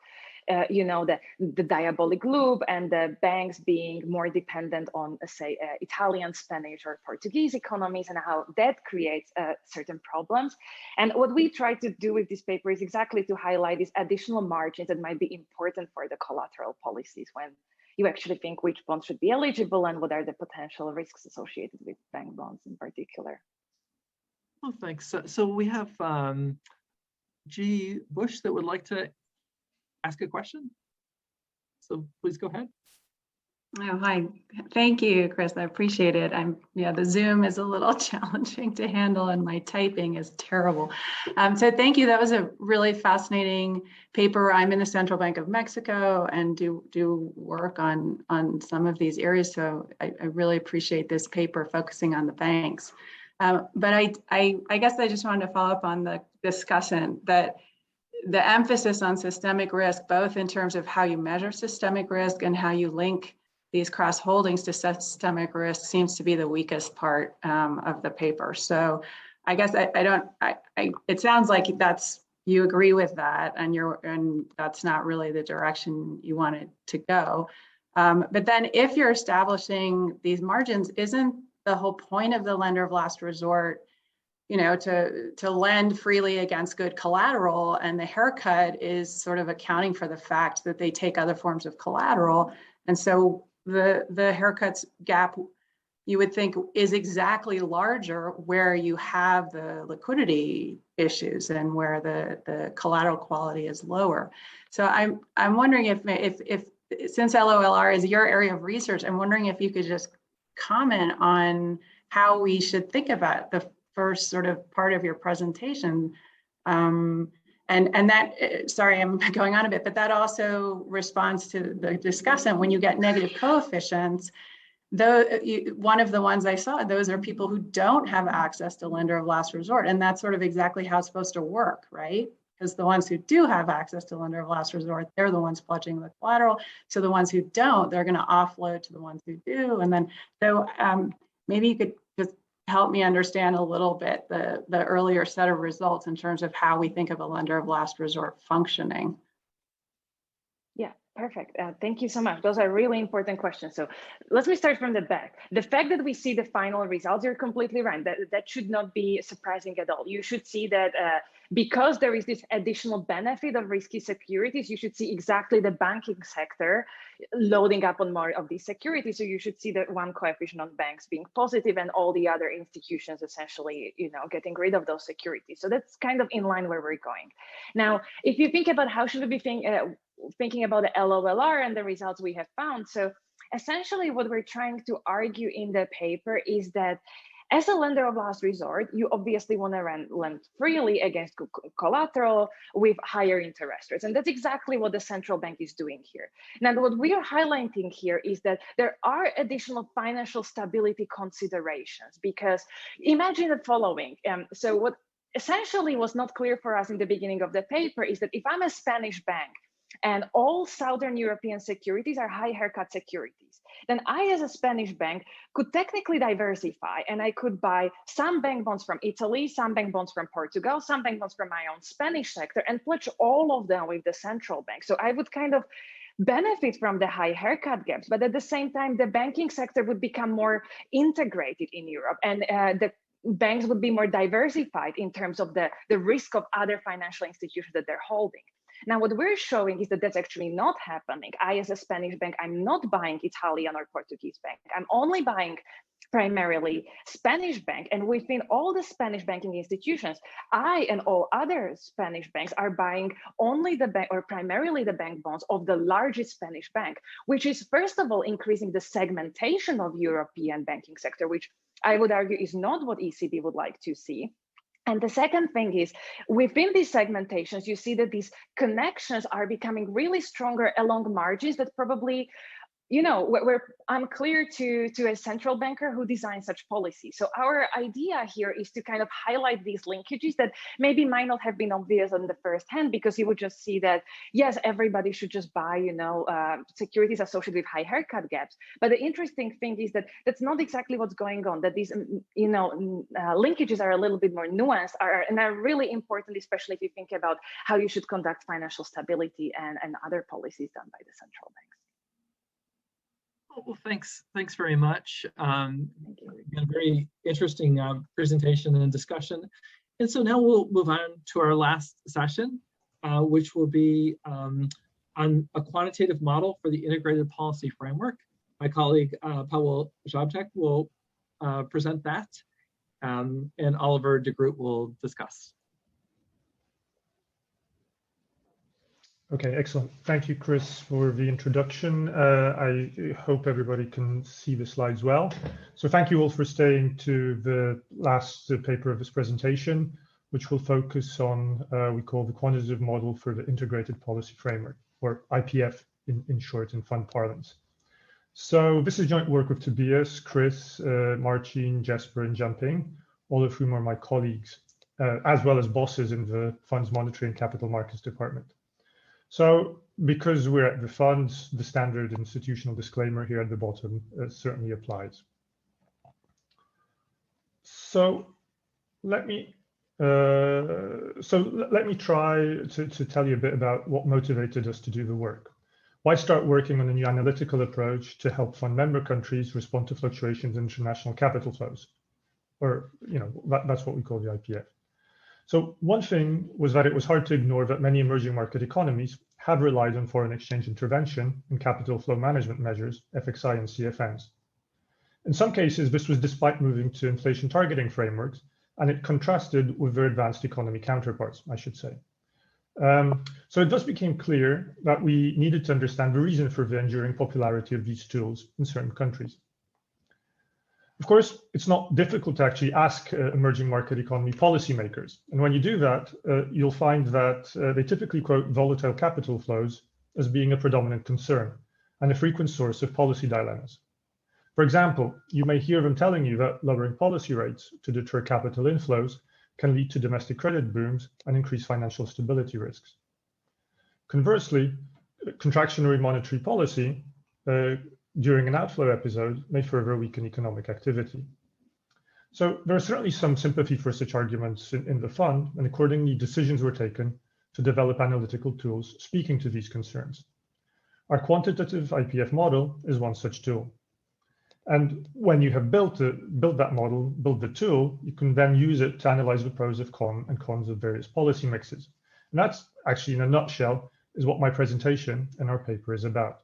the diabolic loop and the banks being more dependent on, say, Italian, Spanish, or Portuguese economies, and how that creates certain problems. And what we try to do with this paper is exactly to highlight these additional margins that might be important for the collateral policies when you actually think which bonds should be eligible and what are the potential risks associated with bank bonds in particular.
Well, thanks. So we have G. Bush that would like to ask a question. So please go ahead.
Oh, hi. Thank you, Chris. I appreciate it. The Zoom is a little challenging to handle and my typing is terrible. So thank you. That was a really fascinating paper. I'm in the Central Bank of Mexico and do work on some of these areas. So I really appreciate this paper focusing on the banks. But I guess I just wanted to follow up on the discussion that the emphasis on systemic risk, both in terms of how you measure systemic risk and how you link these cross holdings to systemic risk, seems to be the weakest part of the paper. So I guess it sounds like you agree with that, and that's not really the direction you want it to go. But then if you're establishing these margins, isn't the whole point of the lender of last resort, to lend freely against good collateral, and the haircut is sort of accounting for the fact that they take other forms of collateral. And so the haircuts gap, you would think, is exactly larger where you have the liquidity issues and where the collateral quality is lower. So I'm wondering if since LOLR is your area of research, I'm wondering if you could just comment on how we should think about the first sort of part of your presentation. And that, sorry, I'm going on a bit, but that also responds to the discussant. When you get negative coefficients, one of the ones I saw, those are people who don't have access to lender of last resort. And that's sort of exactly how it's supposed to work, right? Because the ones who do have access to lender of last resort, they're the ones pledging the collateral. So the ones who don't, they're going to offload to the ones who do. And then, so maybe you could just help me understand a little bit the earlier set of results in terms of how we think of a lender of last resort functioning.
Yeah, Perfect. Thank you so much. Those are really important questions. So let me start from the back. The fact that we see the final results, you're completely right. That should not be surprising at all. You should see that because there is this additional benefit of risky securities, you should see exactly the banking sector loading up on more of these securities. So you should see that one coefficient on banks being positive and all the other institutions essentially, getting rid of those securities. So that's kind of in line where we're going. Now, if you think about how should we be thinking about the LOLR and the results we have found. So essentially what we're trying to argue in the paper is that as a lender of last resort, you obviously want to lend freely against collateral with higher interest rates. And that's exactly what the central bank is doing here. Now, what we are highlighting here is that there are additional financial stability considerations, because imagine the following. So what essentially was not clear for us in the beginning of the paper is that if I'm a Spanish bank, and all Southern European securities are high haircut securities, then I, as a Spanish bank, could technically diversify, and I could buy some bank bonds from Italy, some bank bonds from Portugal, some bank bonds from my own Spanish sector, and pledge all of them with the central bank. So I would kind of benefit from the high haircut gaps, but at the same time, the banking sector would become more integrated in Europe, and the banks would be more diversified in terms of the risk of other financial institutions that they're holding. Now, what we're showing is that that's actually not happening. I, as a Spanish bank, I'm not buying Italian or Portuguese bank. I'm only buying primarily Spanish bank. And within all the Spanish banking institutions, I and all other Spanish banks are buying only the bank or primarily the bank bonds of the largest Spanish bank, which is, first of all, increasing the segmentation of European banking sector, which I would argue is not what ECB would like to see. And the second thing is, within these segmentations, you see that these connections are becoming really stronger along margins that probably, were unclear to a central banker who designed such policy. So our idea here is to kind of highlight these linkages that maybe might not have been obvious on the first hand, because you would just see that, yes, everybody should just buy, securities associated with high haircut gaps. But the interesting thing is that that's not exactly what's going on, that these, linkages are a little bit more nuanced and are really important, especially if you think about how you should conduct financial stability and other policies done by the central banks.
Well, thanks very much. Again, very interesting presentation and discussion. And so now we'll move on to our last session, which will be on a quantitative model for the integrated policy framework. My colleague, Pablo will present that, and Oliver de Groot will discuss.
Okay, excellent. Thank you, Chris, for the introduction. I hope everybody can see the slides well. So thank you all for staying to the last paper of this presentation, which will focus on we call the quantitative model for the integrated policy framework, or IPF in short, in fund parlance. So this is joint work with Tobias, Chris, Martin, Jesper, and Jianping, all of whom are my colleagues, as well as bosses in the Funds Monitoring and Capital Markets Department. So because we're at the funds, the standard institutional disclaimer here at the bottom certainly applies. So let me try to tell you a bit about what motivated us to do the work. Why start working on a new analytical approach to help fund member countries respond to fluctuations in international capital flows? Or, that's what we call the IPF. So one thing was that it was hard to ignore that many emerging market economies have relied on foreign exchange intervention and capital flow management measures, FXI and CFMs. In some cases, this was despite moving to inflation targeting frameworks, and it contrasted with their advanced economy counterparts, I should say. So it thus became clear that we needed to understand the reason for the enduring popularity of these tools in certain countries. Of course, it's not difficult to actually ask emerging market economy policymakers. And when you do that, you'll find that they typically quote volatile capital flows as being a predominant concern and a frequent source of policy dilemmas. For example, you may hear them telling you that lowering policy rates to deter capital inflows can lead to domestic credit booms and increase financial stability risks. Conversely, contractionary monetary policy during an outflow episode may further weaken economic activity. So there is certainly some sympathy for such arguments in the fund, and accordingly decisions were taken to develop analytical tools speaking to these concerns. Our quantitative IPF model is one such tool. And when you have built that model, built the tool, you can then use it to analyze the pros and cons of various policy mixes. And that's actually, in a nutshell, is what my presentation and our paper is about.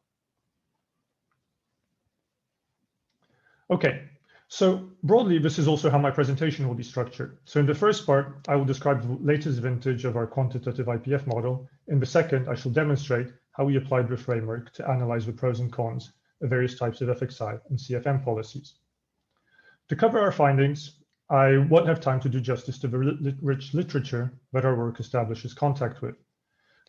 Okay, so broadly, this is also how my presentation will be structured. So in the first part, I will describe the latest vintage of our quantitative IPF model. In the second, I shall demonstrate how we applied the framework to analyze the pros and cons of various types of FXI and CFM policies. To cover our findings, I won't have time to do justice to the rich literature that our work establishes contact with.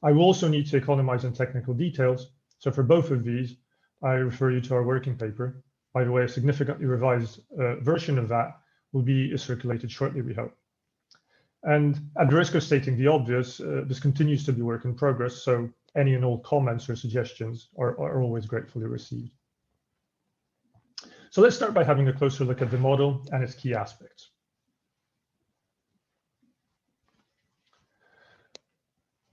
I will also need to economize on technical details. So for both of these, I refer you to our working paper. By the way, a significantly revised version of that will be circulated shortly, we hope. And at the risk of stating the obvious, this continues to be work in progress, so any and all comments or suggestions are always gratefully received. So let's start by having a closer look at the model and its key aspects.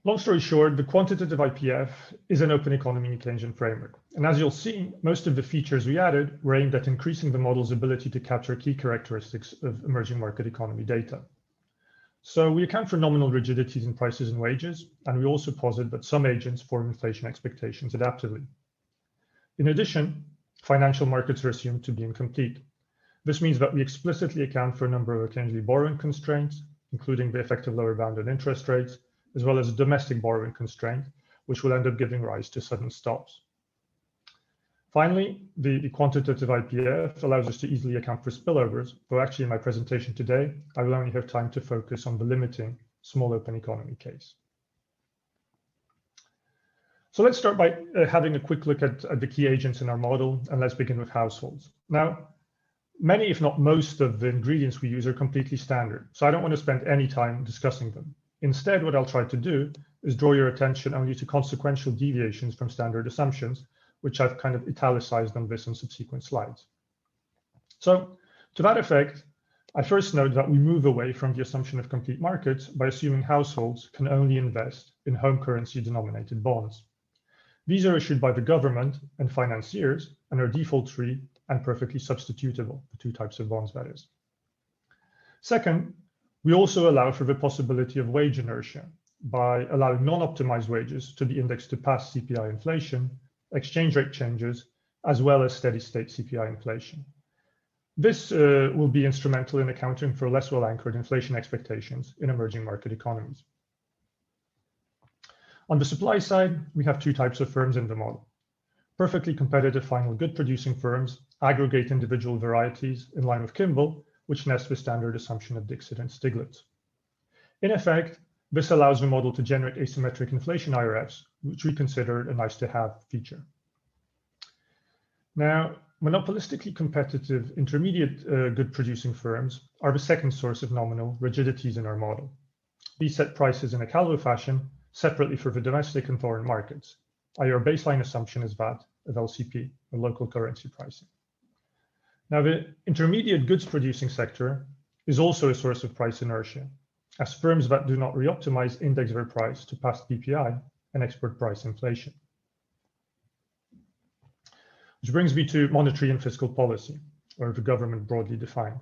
Long story short, the quantitative IPF is an open economy Keynesian framework. And as you'll see, most of the features we added were aimed at increasing the model's ability to capture key characteristics of emerging market economy data. So we account for nominal rigidities in prices and wages, and we also posit that some agents form inflation expectations adaptively. In addition, financial markets are assumed to be incomplete. This means that we explicitly account for a number of occasionally borrowing constraints, including the effective lower bound on interest rates, as well as a domestic borrowing constraint, which will end up giving rise to sudden stops. Finally, the quantitative IPF allows us to easily account for spillovers, though actually in my presentation today, I will only have time to focus on the limiting small open economy case. So let's start by having a quick look at the key agents in our model, and let's begin with households. Now, many, if not most, of the ingredients we use are completely standard, so I don't want to spend any time discussing them. Instead, what I'll try to do is draw your attention only to consequential deviations from standard assumptions, which I've kind of italicized on this and subsequent slides. So to that effect, I first note that we move away from the assumption of complete markets by assuming households can only invest in home currency denominated bonds. These are issued by the government and financiers and are default-free and perfectly substitutable, the two types of bonds that is. Second, we also allow for the possibility of wage inertia by allowing non-optimized wages to be indexed to past CPI inflation, exchange rate changes, as well as steady state CPI inflation. This will be instrumental in accounting for less well-anchored inflation expectations in emerging market economies. On the supply side, we have two types of firms in the model. Perfectly competitive final good producing firms aggregate individual varieties in line with Kimball, which nests the standard assumption of Dixit and Stiglitz. In effect, this allows the model to generate asymmetric inflation IRFs, which we consider a nice-to-have feature. Now, monopolistically competitive intermediate good-producing firms are the second source of nominal rigidities in our model. These set prices in a Calvo fashion separately for the domestic and foreign markets. Our baseline assumption is that of LCP, or local currency pricing. Now, the intermediate goods producing sector is also a source of price inertia, as firms that do not reoptimize index their price to past PPI and export price inflation. Which brings me to monetary and fiscal policy, or the government broadly defined.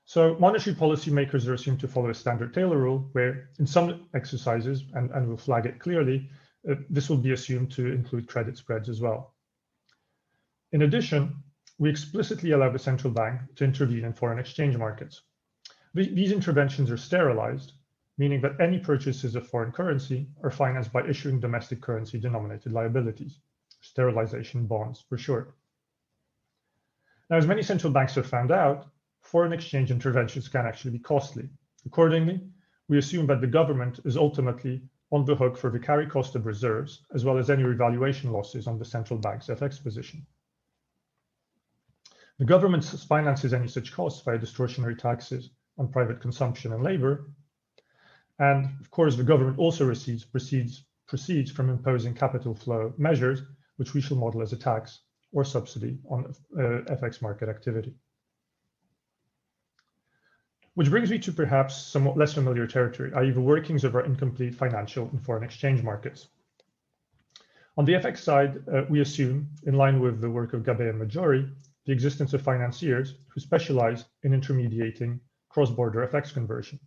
So monetary policy makers are assumed to follow a standard Taylor rule, where in some exercises, and we'll flag it clearly, this will be assumed to include credit spreads as well. In addition, we explicitly allow the central bank to intervene in foreign exchange markets. These interventions are sterilized, meaning that any purchases of foreign currency are financed by issuing domestic currency denominated liabilities, sterilization bonds for short. Now, as many central banks have found out, foreign exchange interventions can actually be costly. Accordingly, we assume that the government is ultimately on the hook for the carry cost of reserves, as well as any revaluation losses on the central bank's FX position. The government finances any such costs via distortionary taxes on private consumption and labor. And of course, the government also proceeds from imposing capital flow measures, which we shall model as a tax or subsidy on FX market activity. Which brings me to perhaps somewhat less familiar territory, i.e. the workings of our incomplete financial and foreign exchange markets. On the FX side, we assume, in line with the work of Gabay and Maggiore, the existence of financiers who specialize in intermediating cross-border FX conversion.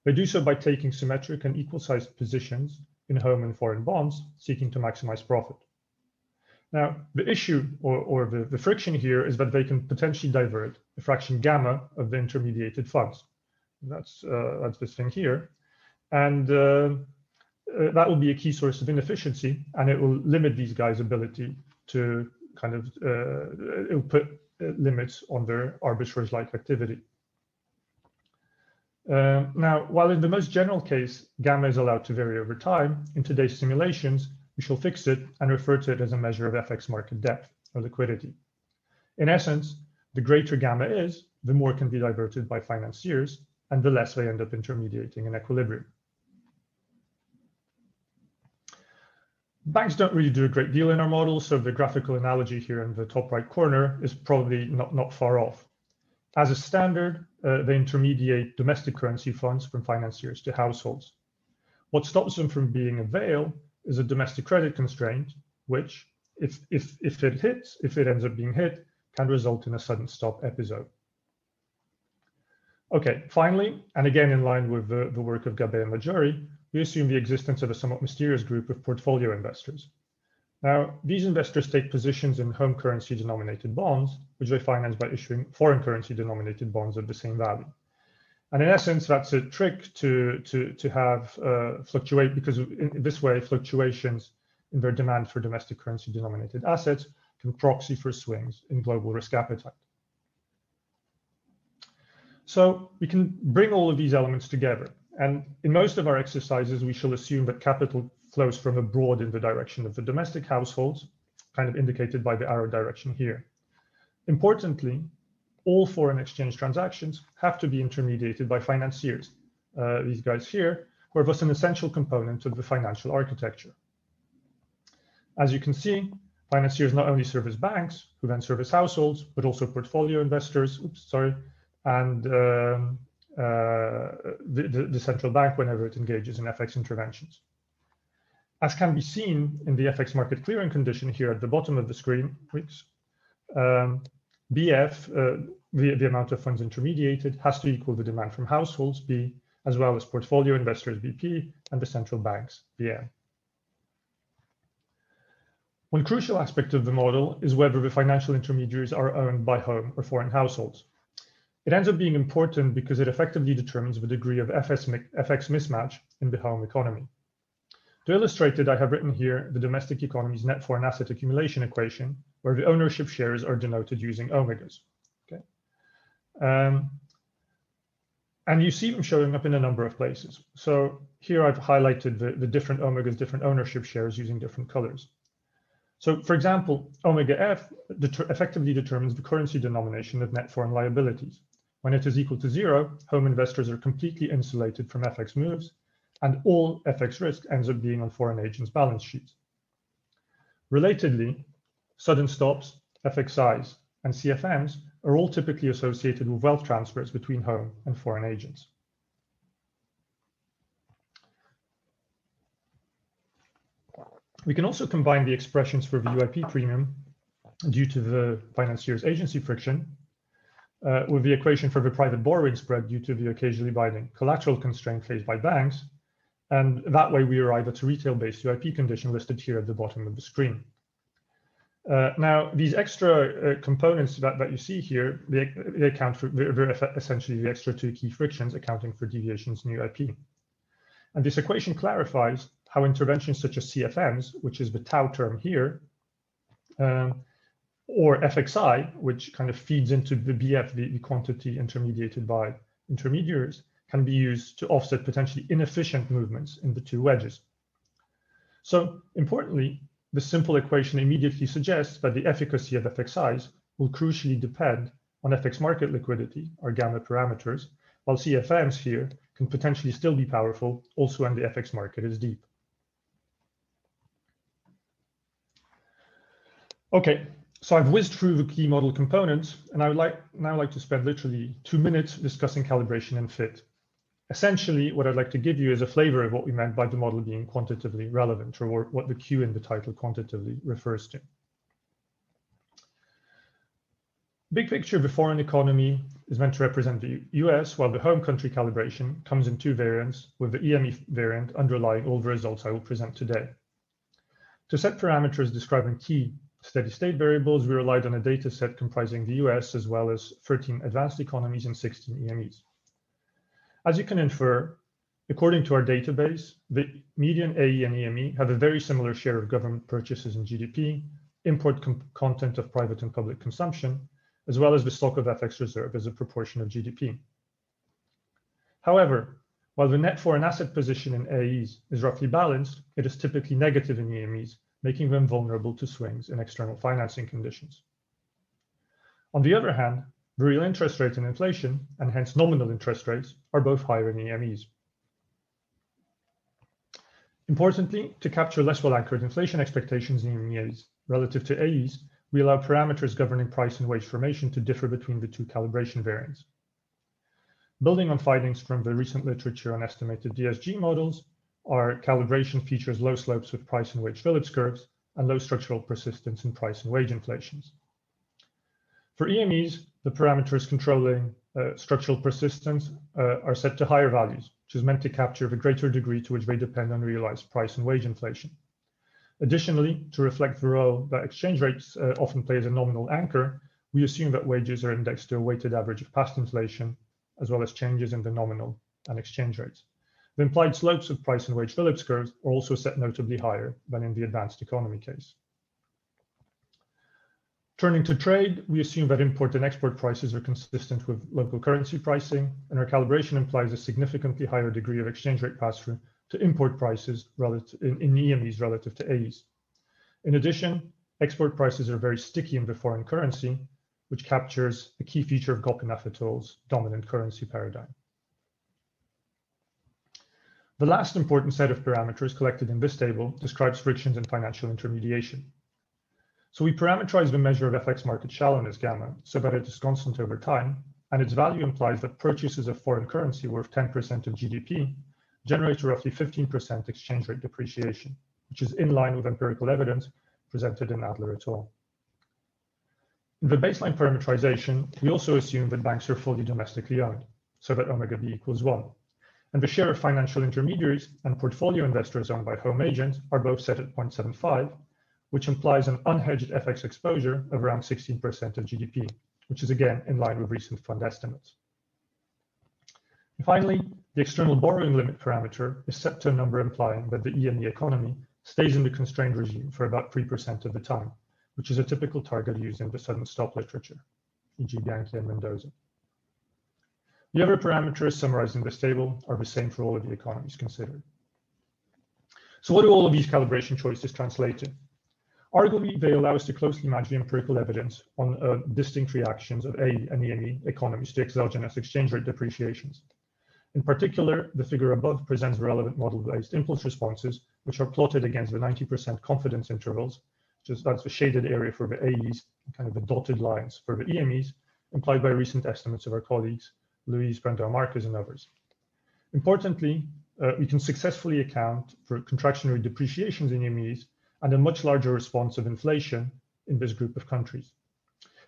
They do so by taking symmetric and equal-sized positions in home and foreign bonds, seeking to maximize profit. Now, the issue or the friction here is that they can potentially divert the fraction gamma of the intermediated funds. That's this thing here. And that will be a key source of inefficiency, and it will limit these guys' ability to kind of, it will put limits on their arbitrage-like activity. Now, while in the most general case, gamma is allowed to vary over time, in today's simulations, we shall fix it and refer to it as a measure of FX market depth or liquidity. In essence, the greater gamma is, the more can be diverted by financiers, and the less they end up intermediating in equilibrium. Banks don't really do a great deal in our model, so the graphical analogy here in the top right corner is probably not far off. As a standard, they intermediate domestic currency funds from financiers to households. What stops them from being a veil is a domestic credit constraint, which, if it ends up being hit, can result in a sudden stop episode. Okay, finally, and again in line with the work of Gabay and Maggiore, we assume the existence of a somewhat mysterious group of portfolio investors. Now, these investors take positions in home currency denominated bonds, which they finance by issuing foreign currency denominated bonds of the same value. And in essence, that's a trick to have fluctuate, because in this way, fluctuations in their demand for domestic currency denominated assets can proxy for swings in global risk appetite. So we can bring all of these elements together. And in most of our exercises, we shall assume that capital flows from abroad in the direction of the domestic households, kind of indicated by the arrow direction here. Importantly, all foreign exchange transactions have to be intermediated by financiers, these guys here, who are thus an essential component of the financial architecture. As you can see, financiers not only serve as banks, who then serve as households, but also portfolio investors, and the central bank whenever it engages in FX interventions. As can be seen in the FX market clearing condition here at the bottom of the screen, which BF, the amount of funds intermediated, has to equal the demand from households, B, as well as portfolio investors, BP, and the central banks, BM. One crucial aspect of the model is whether the financial intermediaries are owned by home or foreign households. It ends up being important because it effectively determines the degree of FX mismatch in the home economy. To illustrate it, I have written here the domestic economy's net foreign asset accumulation equation, where the ownership shares are denoted using omegas. Okay. And you see them showing up in a number of places. So here I've highlighted the different omegas, different ownership shares using different colors. So for example, omega F effectively determines the currency denomination of net foreign liabilities. When it is equal to 0, home investors are completely insulated from FX moves, and all FX risk ends up being on foreign agents' balance sheets. Relatedly, sudden stops, FXIs, and CFMs are all typically associated with wealth transfers between home and foreign agents. We can also combine the expressions for the UIP premium due to the financier's agency friction with the equation for the private borrowing spread due to the occasionally binding collateral constraint faced by banks. And that way we arrive at a retail-based UIP condition listed here at the bottom of the screen. Now, these extra components that you see here, they account for, they're essentially the extra two key frictions accounting for deviations in UIP. And this equation clarifies how interventions such as CFMs, which is the tau term here, or FXI, which kind of feeds into the BF, the quantity intermediated by intermediaries, can be used to offset potentially inefficient movements in the two wedges. So importantly, the simple equation immediately suggests that the efficacy of FXIs will crucially depend on FX market liquidity, or gamma parameters, while CFMs here can potentially still be powerful also when the FX market is deep. Okay, so I've whizzed through the key model components, and I would now like to spend literally 2 minutes discussing calibration and fit. Essentially, what I'd like to give you is a flavor of what we meant by the model being quantitatively relevant, or what the Q in the title quantitatively refers to. Big picture of a foreign economy is meant to represent the US, while the home country calibration comes in two variants, with the EME variant underlying all the results I will present today. To set parameters describing key steady state variables, we relied on a data set comprising the US as well as 13 advanced economies and 16 EMEs. As you can infer, according to our database, the median AE and EME have a very similar share of government purchases in GDP, import content of private and public consumption, as well as the stock of FX reserve as a proportion of GDP. However, while the net foreign asset position in AEs is roughly balanced, it is typically negative in EMEs, making them vulnerable to swings in external financing conditions. On the other hand, the real interest rate and inflation, and hence nominal interest rates, are both higher in EMEs. Importantly, to capture less well-anchored inflation expectations in EMEs relative to AEs, we allow parameters governing price and wage formation to differ between the two calibration variants. Building on findings from the recent literature on estimated DSG models, our calibration features low slopes with price and wage Phillips curves and low structural persistence in price and wage inflations. For EMEs, the parameters controlling structural persistence are set to higher values, which is meant to capture the greater degree to which they depend on realized price and wage inflation. Additionally, to reflect the role that exchange rates often play as a nominal anchor, we assume that wages are indexed to a weighted average of past inflation, as well as changes in the nominal and exchange rates. The implied slopes of price and wage Phillips curves are also set notably higher than in the advanced economy case. Turning to trade, we assume that import and export prices are consistent with local currency pricing, and our calibration implies a significantly higher degree of exchange rate pass-through to import prices in EMEs relative to AEs. In addition, export prices are very sticky in the foreign currency, which captures a key feature of Gopinath-et-al.'s dominant currency paradigm. The last important set of parameters collected in this table describes frictions in financial intermediation. So we parameterize the measure of FX market shallowness gamma so that it is constant over time, and its value implies that purchases of foreign currency worth 10% of GDP generate roughly 15% exchange rate depreciation, which is in line with empirical evidence presented in Adler et al. In the baseline parameterization, we also assume that banks are fully domestically owned, so that omega b equals 1. And the share of financial intermediaries and portfolio investors owned by home agents are both set at 0.75, which implies an unhedged FX exposure of around 16% of GDP, which is again in line with recent fund estimates. And finally, the external borrowing limit parameter is set to a number implying that the EME economy stays in the constrained regime for about 3% of the time, which is a typical target used in the sudden stop literature, e.g. Bianchi and Mendoza. The other parameters summarized in this table are the same for all of the economies considered. So what do all of these calibration choices translate to? Arguably, they allow us to closely match the empirical evidence on distinct reactions of AE and EME economies to exogenous exchange rate depreciations. In particular, the figure above presents relevant model-based impulse responses, which are plotted against the 90% confidence intervals, that's the shaded area for the AEs, kind of the dotted lines for the EMEs, implied by recent estimates of our colleagues, Luis, Brandon Marquez, and others. Importantly, we can successfully account for contractionary depreciations in EMEs and a much larger response of inflation in this group of countries.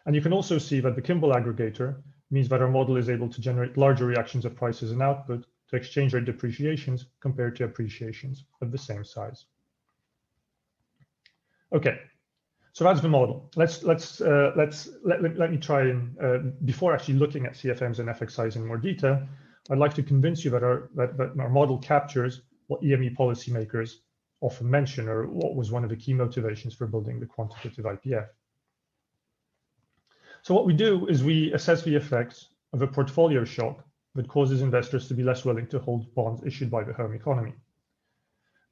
And you can also see that the Kimball aggregator means that our model is able to generate larger reactions of prices and output to exchange rate depreciations compared to appreciations of the same size. Okay, so that's the model. Let me try and before actually looking at CFMs and FX size in more detail, I'd like to convince you that our model captures what EME policymakers often mention, or what was one of the key motivations for building the quantitative IPF. So what we do is we assess the effects of a portfolio shock that causes investors to be less willing to hold bonds issued by the home economy.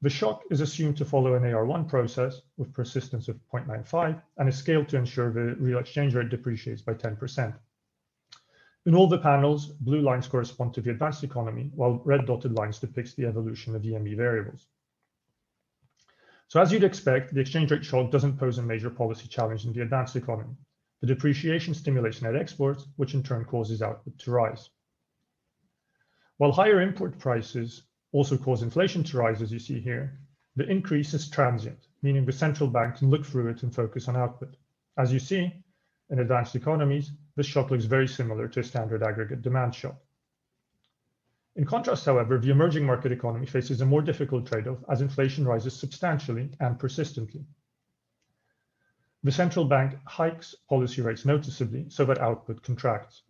The shock is assumed to follow an AR1 process with persistence of 0.95 and is scaled to ensure the real exchange rate depreciates by 10%. In all the panels, blue lines correspond to the advanced economy, while red dotted lines depicts the evolution of EME variables. So as you'd expect, the exchange rate shock doesn't pose a major policy challenge in the advanced economy. The depreciation stimulates net exports, which in turn causes output to rise. While higher import prices also cause inflation to rise, as you see here, the increase is transient, meaning the central bank can look through it and focus on output. As you see, in advanced economies, this shock looks very similar to a standard aggregate demand shock. In contrast, however, the emerging market economy faces a more difficult trade-off as inflation rises substantially and persistently. The central bank hikes policy rates noticeably so that output contracts.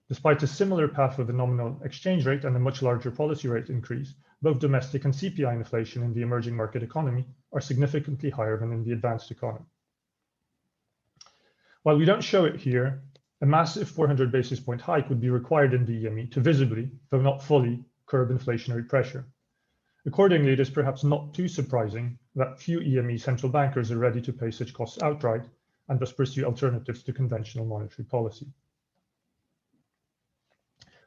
Despite a similar path of the nominal exchange rate and a much larger policy rate increase, both domestic and CPI inflation in the emerging market economy are significantly higher than in the advanced economy. While we don't show it here, a massive 400 basis point hike would be required in the EME to visibly, though not fully, curb inflationary pressure. Accordingly, it is perhaps not too surprising that few EME central bankers are ready to pay such costs outright and thus pursue alternatives to conventional monetary policy.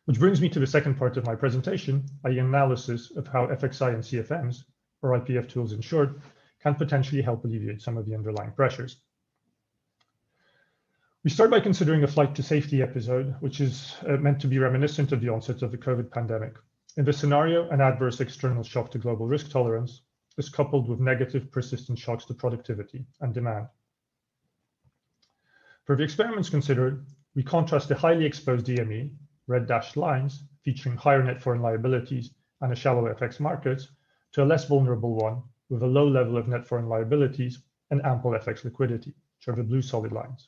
Which brings me to the second part of my presentation, an analysis of how FXI and CFMs, or IPF tools in short, can potentially help alleviate some of the underlying pressures. We start by considering a flight to safety episode, which is meant to be reminiscent of the onset of the COVID pandemic. In this scenario, an adverse external shock to global risk tolerance is coupled with negative persistent shocks to productivity and demand. For the experiments considered, we contrast the highly exposed EME, red dashed lines, featuring higher net foreign liabilities and a shallow FX markets, to a less vulnerable one with a low level of net foreign liabilities and ample FX liquidity, which are the blue solid lines.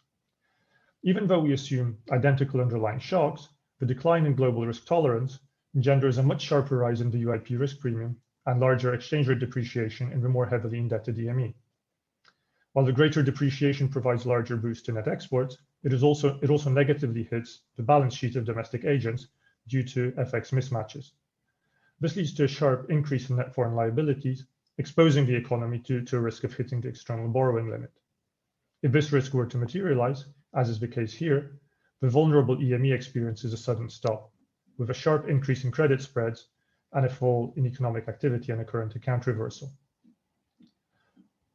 Even though we assume identical underlying shocks, the decline in global risk tolerance engenders a much sharper rise in the UIP risk premium and larger exchange rate depreciation in the more heavily indebted EME. While the greater depreciation provides larger boost to net exports, it also negatively hits the balance sheet of domestic agents due to FX mismatches. This leads to a sharp increase in net foreign liabilities, exposing the economy to a risk of hitting the external borrowing limit. If this risk were to materialize, as is the case here, the vulnerable EME experiences a sudden stop, with a sharp increase in credit spreads and a fall in economic activity and a current account reversal.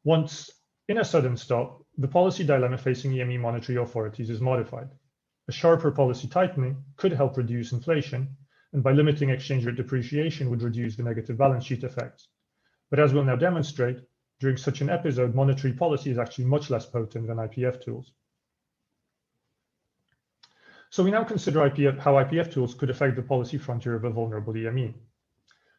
Once in a sudden stop, the policy dilemma facing EME monetary authorities is modified. A sharper policy tightening could help reduce inflation, and by limiting exchange rate depreciation would reduce the negative balance sheet effects. But as we'll now demonstrate, during such an episode, monetary policy is actually much less potent than IPF tools. So we now consider how IPF tools could affect the policy frontier of a vulnerable EME.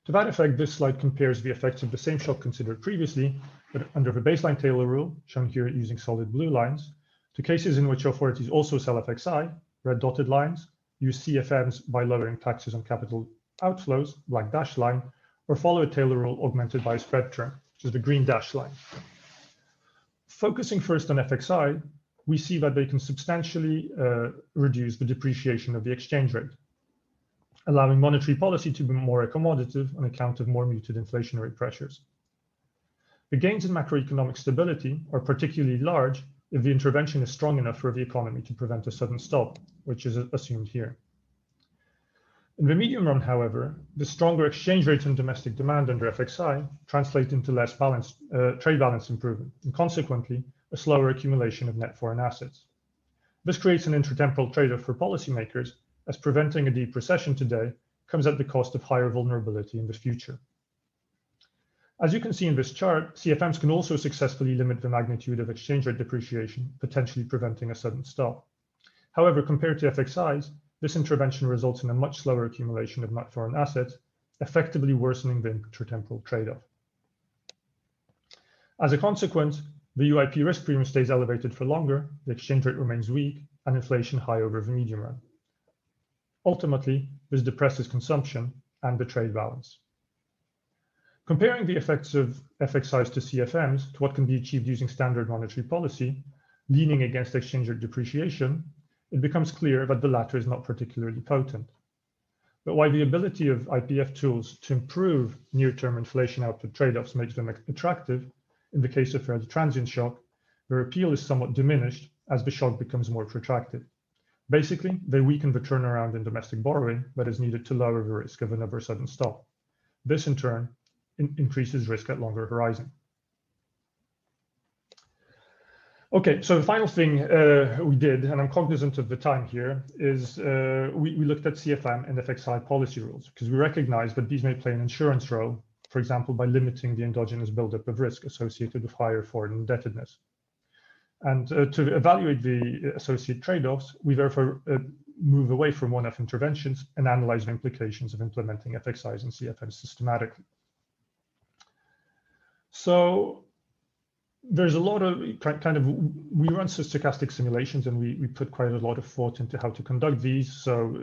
To that effect, this slide compares the effects of the same shock considered previously, but under the baseline Taylor rule, shown here using solid blue lines, to cases in which authorities also sell FXI, red dotted lines, use CFMs by lowering taxes on capital outflows, black dashed line, or follow a Taylor rule augmented by a spread term, which is the green dashed line. Focusing first on FXI, we see that they can substantially reduce the depreciation of the exchange rate, allowing monetary policy to be more accommodative on account of more muted inflationary pressures. The gains in macroeconomic stability are particularly large if the intervention is strong enough for the economy to prevent a sudden stop, which is assumed here. In the medium run, however, the stronger exchange rate and domestic demand under FXI translate into less trade balance improvement, and consequently, a slower accumulation of net foreign assets. This creates an intertemporal trade-off for policymakers, as preventing a deep recession today comes at the cost of higher vulnerability in the future. As you can see in this chart, CFMs can also successfully limit the magnitude of exchange rate depreciation, potentially preventing a sudden stop. However, compared to FXIs, this intervention results in a much slower accumulation of net foreign assets, effectively worsening the intertemporal trade-off. As a consequence, the UIP risk premium stays elevated for longer, the exchange rate remains weak, and inflation high over the medium run. Ultimately, this depresses consumption and the trade balance. Comparing the effects of FXIs to CFMs to what can be achieved using standard monetary policy, leaning against exchange rate depreciation, it becomes clear that the latter is not particularly potent. But while the ability of IPF tools to improve near-term inflation output trade-offs makes them attractive, in the case of fairly transient shock, their appeal is somewhat diminished as the shock becomes more protracted. Basically, they weaken the turnaround in domestic borrowing that is needed to lower the risk of another sudden stop. This, in turn, increases risk at longer horizon. Okay, so the final thing we did, and I'm cognizant of the time here, is we looked at CFM and FXI policy rules, because we recognize that these may play an insurance role, for example, by limiting the endogenous buildup of risk associated with higher foreign indebtedness. And to evaluate the associated trade-offs, we therefore move away from one-off interventions and analyze the implications of implementing FXIs and CFMs systematically. So there's a lot of we run stochastic simulations, and we put quite a lot of thought into how to conduct these. So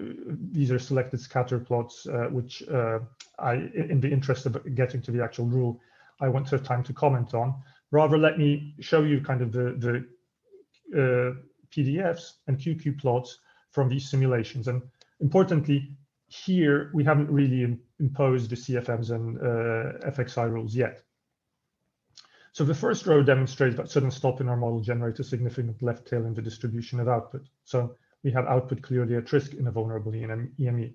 these are selected scatter plots, which in the interest of getting to the actual rule, I won't have time to comment on. Rather, let me show you kind of the PDFs and QQ plots from these simulations. And importantly, here we haven't really imposed the CFMs and FXI rules yet. So the first row demonstrates that sudden stop in our model generates a significant left tail in the distribution of output. So we have output clearly at risk in a vulnerable EME.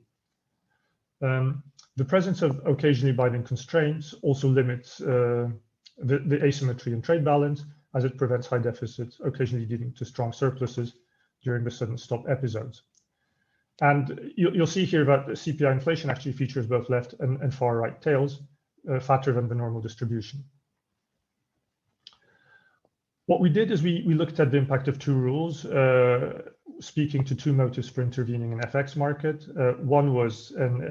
The presence of occasionally binding constraints also limits the asymmetry in trade balance, as it prevents high deficits, occasionally leading to strong surpluses during the sudden stop episodes. And you'll see here that the CPI inflation actually features both left and far right tails, fatter than the normal distribution. What we did is we looked at the impact of two rules, speaking to two motives for intervening in FX market. One was an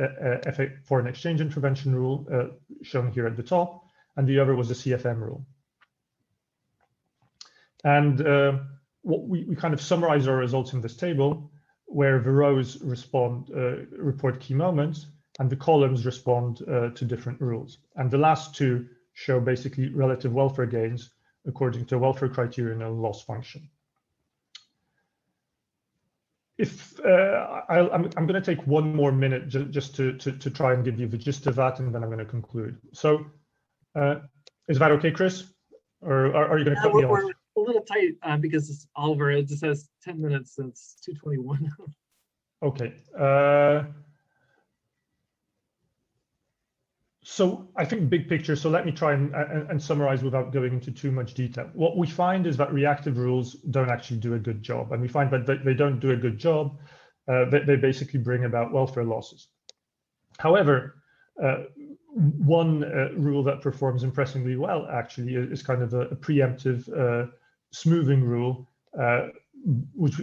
foreign exchange intervention rule, shown here at the top, and the other was the CFM rule. And what we kind of summarize our results in this table, where the rows report key moments, and the columns respond to different rules. And the last two show basically relative welfare gains according to a welfare criterion and loss function. If I'm going to take one more minute just to try and give you the gist of that, and then I'm going to conclude. So is that okay, Chris? Or are you going to cut me off?
We're a little tight because it's Oliver. It just says 10 minutes since 2:21.
Okay. So I think big picture, so let me try and summarize without going into too much detail. What we find is that reactive rules don't actually do a good job. And we find that they don't do a good job. They basically bring about welfare losses. However, one rule that performs impressively well actually is kind of a preemptive smoothing rule, which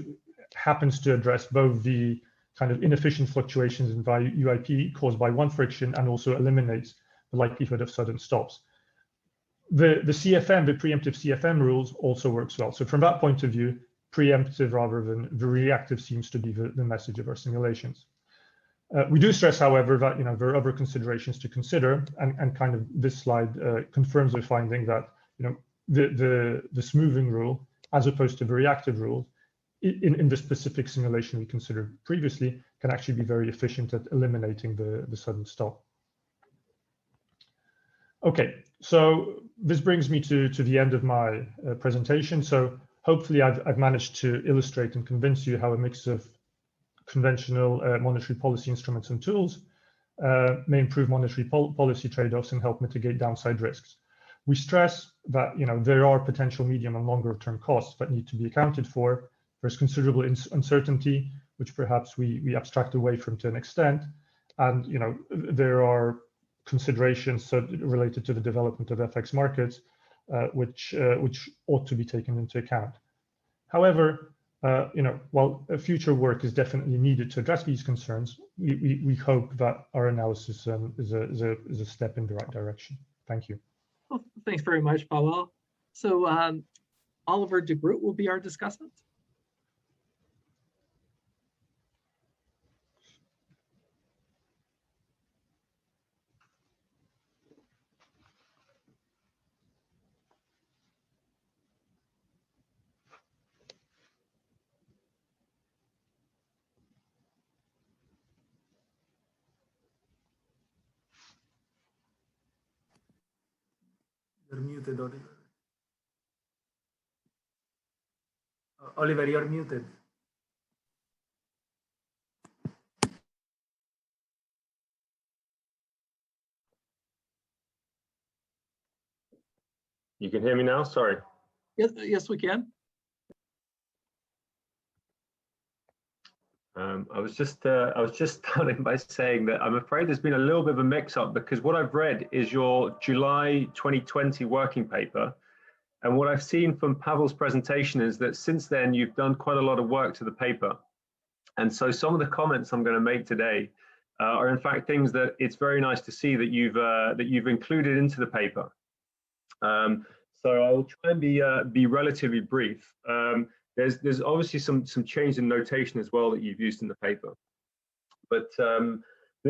happens to address both the kind of inefficient fluctuations in value UIP caused by one friction and also eliminates the likelihood of sudden stops. The CFM, the preemptive CFM rules also works well. So from that point of view, preemptive rather than the reactive seems to be the message of our simulations. We do stress, however, that there are other considerations to consider, and kind of this slide confirms the finding that the smoothing rule, as opposed to the reactive rule, in the specific simulation we considered previously, can actually be very efficient at eliminating the sudden stop. Okay, so this brings me to the end of my presentation. So hopefully I've managed to illustrate and convince you how a mix of conventional monetary policy instruments and tools may improve monetary policy trade-offs and help mitigate downside risks. We stress that there are potential medium and longer term costs that need to be accounted for. There's considerable uncertainty, which perhaps we abstract away from to an extent, and there are considerations related to the development of FX markets, which ought to be taken into account. However, while future work is definitely needed to address these concerns, we hope that our analysis is a step in the right direction. Thank you.
Well, thanks very much, Pablo. So Oliver de Groot will be our discussant.
You're muted, Oliver. Oliver, you're muted.
You can hear me now? Sorry.
Yes, we can.
I was just starting by saying that I'm afraid there's been a little bit of a mix-up, because what I've read is your July 2020 working paper, and what I've seen from Pavel's presentation is that since then you've done quite a lot of work to the paper, and so some of the comments I'm going to make today are in fact things that it's very nice to see that you've included into the paper. So I will try and be relatively brief. There's obviously some change in notation as well that you've used in the paper, but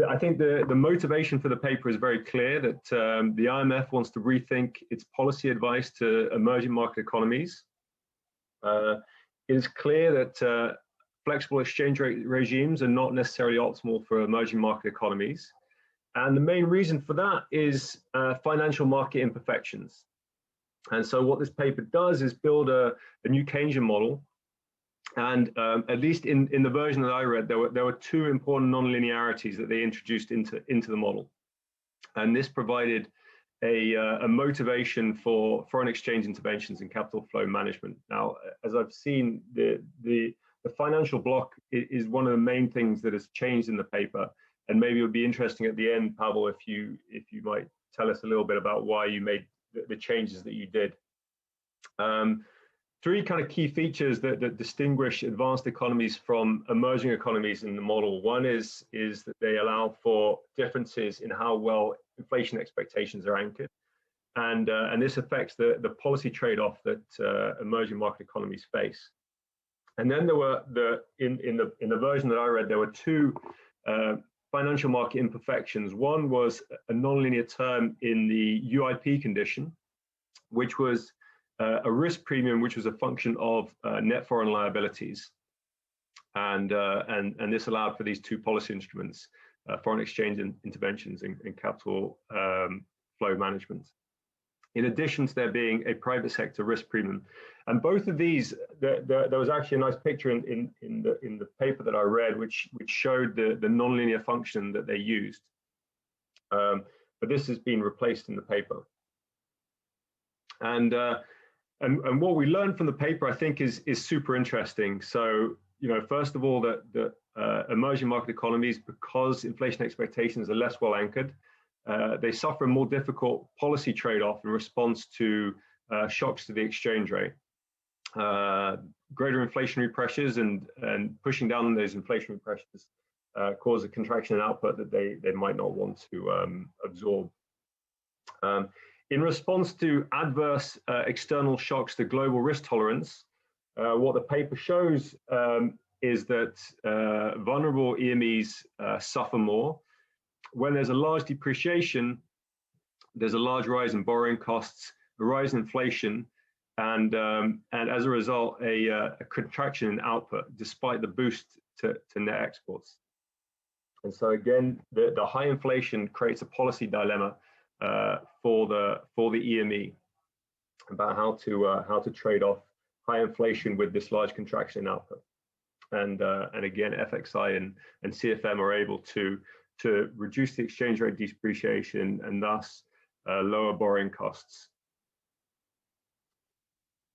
I think the motivation for the paper is very clear, that the IMF wants to rethink its policy advice to emerging market economies. It is clear that flexible exchange rate regimes are not necessarily optimal for emerging market economies, and the main reason for that is financial market imperfections. And so what this paper does is build a new Keynesian model. And at least in the version that I read, there were two important nonlinearities that they introduced into the model. And this provided a motivation for foreign exchange interventions and capital flow management. Now, as I've seen, the financial block is one of the main things that has changed in the paper. And maybe it would be interesting at the end, Pablo, if you might tell us a little bit about why you made the changes that you did. Three kind of key features that distinguish advanced economies from emerging economies in the model. One is that they allow for differences in how well inflation expectations are anchored, and this affects the policy trade-off that emerging market economies face. And then there were in the version that I read, there were two financial market imperfections. One was a nonlinear term in the UIP condition, which was a risk premium, which was a function of net foreign liabilities, and this allowed for these two policy instruments, foreign exchange interventions and capital flow management. In addition to there being a private sector risk premium, and both of these, there was actually a nice picture in the paper that I read, which showed the nonlinear function that they used, but this has been replaced in the paper. And what we learned from the paper, I think, is super interesting. So, first of all, that emerging market economies, because inflation expectations are less well anchored, they suffer a more difficult policy trade-off in response to shocks to the exchange rate. Greater inflationary pressures and pushing down those inflationary pressures cause a contraction in output that they might not want to absorb. In response to adverse external shocks to global risk tolerance, what the paper shows is that vulnerable EMEs suffer more. When there's a large depreciation, there's a large rise in borrowing costs, a rise in inflation, and as a result, a contraction in output, despite the boost to net exports. And so again, the high inflation creates a policy dilemma for the EME about how to trade off high inflation with this large contraction in output. And again, FXI and CFM are able to reduce the exchange rate depreciation and thus lower borrowing costs.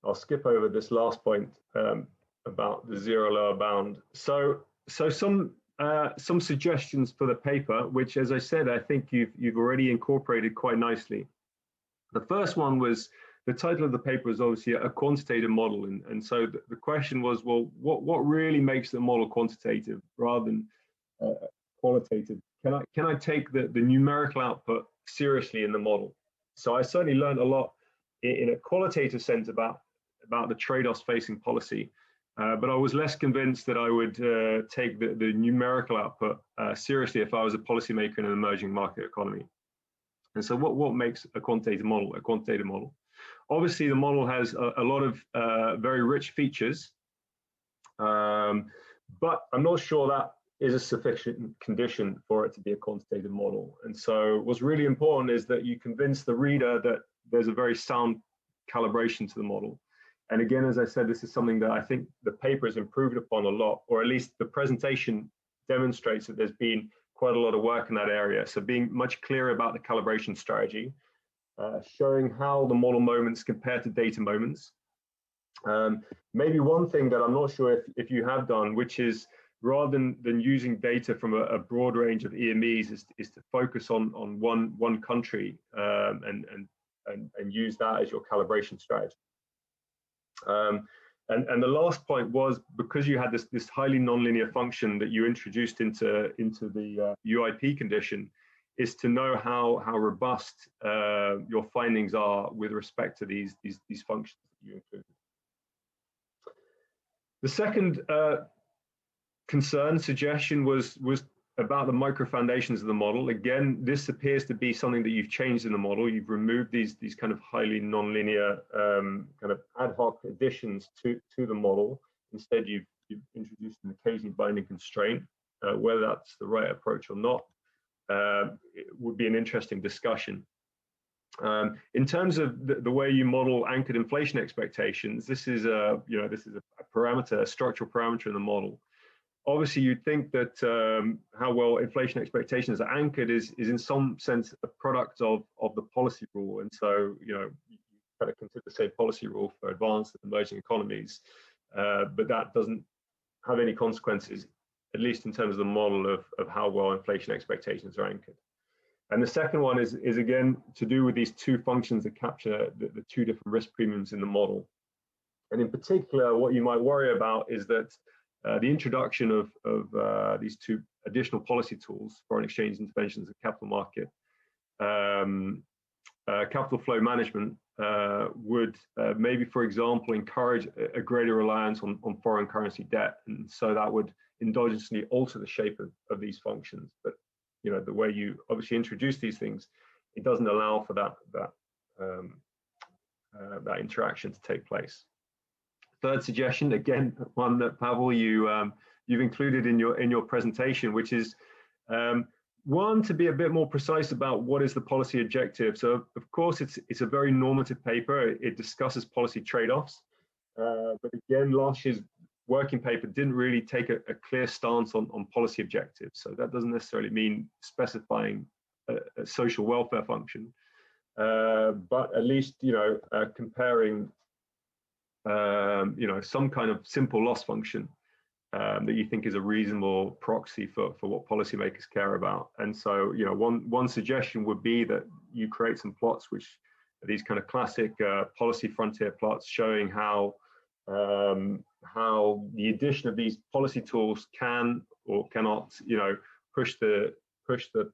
I'll skip over this last point about the zero lower bound. So some suggestions for the paper, which, as I said, I think you've already incorporated quite nicely. The first one was, the title of the paper is obviously a quantitative model, and so the question was, well, what really makes the model quantitative rather than qualitative? Can I take the numerical output seriously in the model? So I certainly learned a lot in a qualitative sense about the trade-offs facing policy. But I was less convinced that I would take the numerical output seriously if I was a policymaker in an emerging market economy. And so what makes a quantitative model a quantitative model? Obviously, the model has a lot of very rich features, but I'm not sure that is a sufficient condition for it to be a quantitative model. And so what's really important is that you convince the reader that there's a very sound calibration to the model. And again, as I said, this is something that I think the paper has improved upon a lot, or at least the presentation demonstrates that there's been quite a lot of work in that area. So being much clearer about the calibration strategy, showing how the model moments compare to data moments. Maybe one thing that I'm not sure if you have done, which is rather than using data from a broad range of EMEs, is to focus on one country and use that as your calibration strategy. And the last point was, because you had this highly nonlinear function that you introduced into the UIP condition, is to know how robust your findings are with respect to these functions that you included. The second suggestion was about the micro foundations of the model. Again, this appears to be something that you've changed in the model. You've removed these kind of highly nonlinear kind of ad hoc additions to the model. Instead, you've introduced an occasionally binding constraint. Whether that's the right approach or not, it would be an interesting discussion. In terms of the way you model anchored inflation expectations, this is a parameter, a structural parameter in the model. Obviously, you'd think that how well inflation expectations are anchored is in some sense a product of the policy rule, and so you kind of consider the same policy rule for advanced and emerging economies, but that doesn't have any consequences, at least in terms of the model of how well inflation expectations are anchored. And the second one is again to do with these two functions that capture the two different risk premiums in the model. And in particular, what you might worry about is that the introduction of these two additional policy tools, foreign exchange interventions and capital market, capital flow management, would maybe, for example, encourage a greater reliance on foreign currency debt. And so that would endogenously alter the shape of these functions. But the way you obviously introduce these things, it doesn't allow for that interaction to take place. Third suggestion, again, one that Pablo you've included in your presentation, which is one, to be a bit more precise about what is the policy objective. So of course it's a very normative paper. It discusses policy trade-offs, but again, last year's working paper didn't really take a clear stance on policy objectives. So that doesn't necessarily mean specifying a social welfare function, but at least comparing some kind of simple loss function that you think is a reasonable proxy for what policymakers care about. And so one suggestion would be that you create some plots which are these kind of classic policy frontier plots showing how the addition of these policy tools can or cannot push the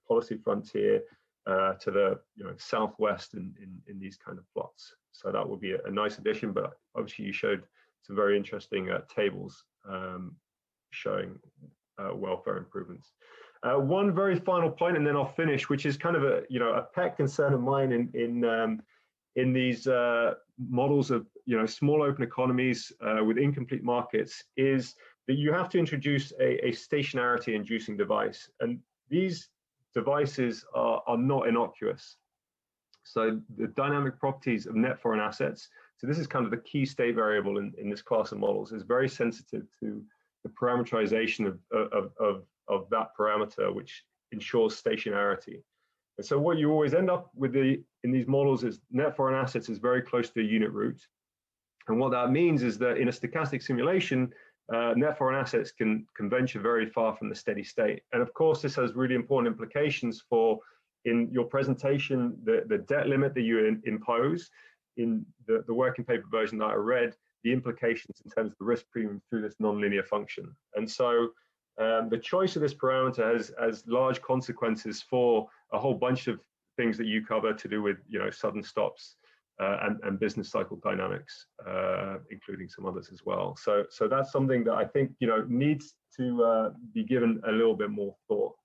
policy frontier to the southwest in these kind of plots. So that would be a nice addition, but obviously you showed some very interesting tables showing welfare improvements. One very final point, and then I'll finish, which is kind of a pet concern of mine in these models of small open economies with incomplete markets, is that you have to introduce a stationarity inducing device, and these devices are not innocuous. So the dynamic properties of net foreign assets, so this is kind of the key state variable in this class of models, is very sensitive to the parameterization of that parameter, which ensures stationarity. And so what you always end up with in these models is net foreign assets is very close to a unit root. And what that means is that in a stochastic simulation, net foreign assets can venture very far from the steady state. And of course, this has really important implications for, in your presentation, the debt limit that you impose. In the working paper version that I read, the implications in terms of the risk premium through this nonlinear function. And so the choice of this parameter has large consequences for a whole bunch of things that you cover to do with sudden stops and business cycle dynamics, including some others as well. So that's something that I think needs to be given a little bit more thought.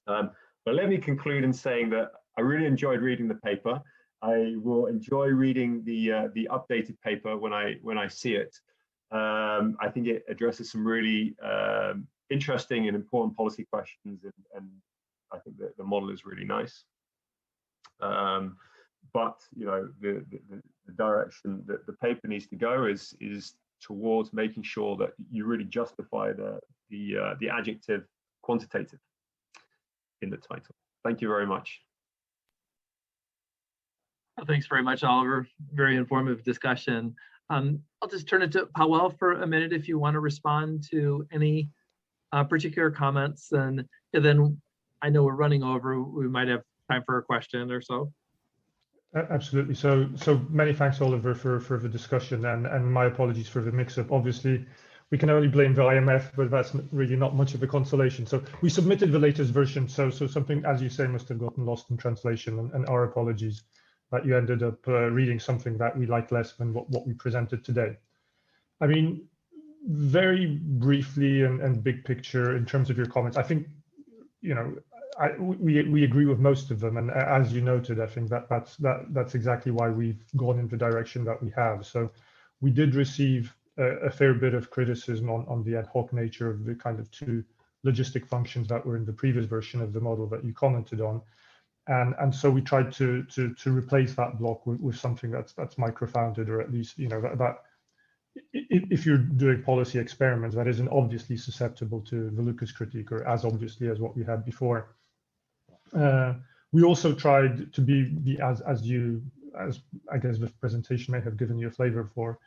But let me conclude in saying that I really enjoyed reading the paper. I will enjoy reading the updated paper when I see it. I think it addresses some really interesting and important policy questions, and I think that the model is really nice. But the direction that the paper needs to go is towards making sure that you really justify the adjective quantitative in the title. Thank you very much.
Well, thanks very much, Oliver. Very informative discussion. I'll just turn it to Pablo for a minute if you want to respond to any particular comments, and then I know we're running over. We might have time for a question or so.
Absolutely. So many thanks, Oliver, for the discussion, and my apologies for the mix-up. Obviously, we can only blame the IMF, but that's really not much of a consolation. So we submitted the latest version. So something, as you say, must have gotten lost in translation, and our apologies that you ended up reading something that we like less than what we presented today. I mean, very briefly and big picture in terms of your comments, I think, you know, we agree with most of them, and as you noted, I think that's exactly why we've gone in the direction that we have. So we did receive a fair bit of criticism on the ad hoc nature of the kind of two logistic functions that were in the previous version of the model that you commented on, and so we tried to replace that block with something that's micro-founded, or at least, you know, that if you're doing policy experiments, that isn't obviously susceptible to the Lucas critique, or as obviously as what we had before. We also tried to be as I guess the presentation may have given you a flavor for.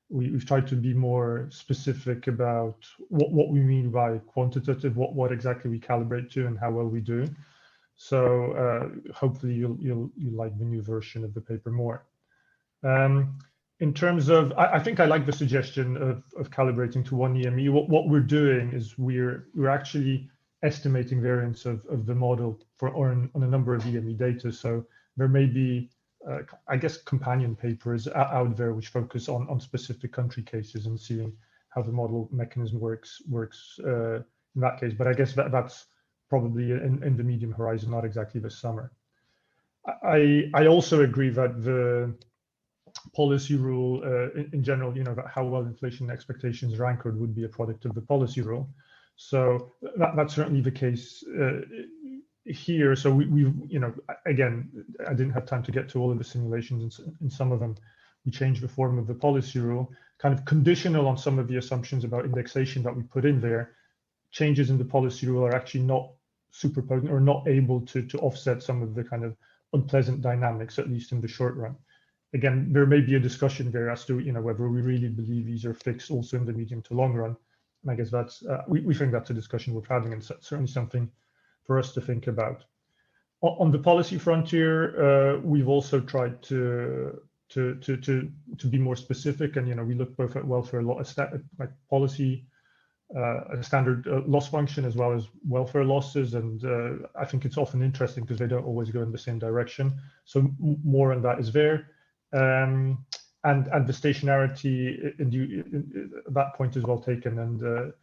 We've tried to be more specific about what we mean by quantitative, what exactly we calibrate to, and how well we do. So hopefully you'll like the new version of the paper more. In terms of, I think I like the suggestion of calibrating to one EME. What we're doing is we're actually estimating variance of the model on a number of EME data. So there may be, I guess, companion papers out there which focus on specific country cases and seeing how the model mechanism works in that case. But I guess that's probably in the medium horizon, not exactly this summer. I also agree that the policy rule in general, you know, that how well inflation expectations are anchored would be a product of the policy rule. So that's certainly the case here. So we you know, again, I didn't have time to get to all of the simulations. In some of them, we changed the form of the policy rule, kind of conditional on some of the assumptions about indexation that we put in there. Changes in the policy rule are actually not super potent or not able to offset some of the kind of unpleasant dynamics, at least in the short run. Again, there may be a discussion there as to, you know, whether we really believe these are fixed also in the medium to long run. And I guess that's we think that's a discussion worth having, and certainly something for us to think about. On the policy frontier, we've also tried to be more specific, and, you know, we look both at welfare like policy, a standard loss function, as well as welfare losses, and I think it's often interesting because they don't always go in the same direction. So more on that is there. And the stationarity in that point is well taken, and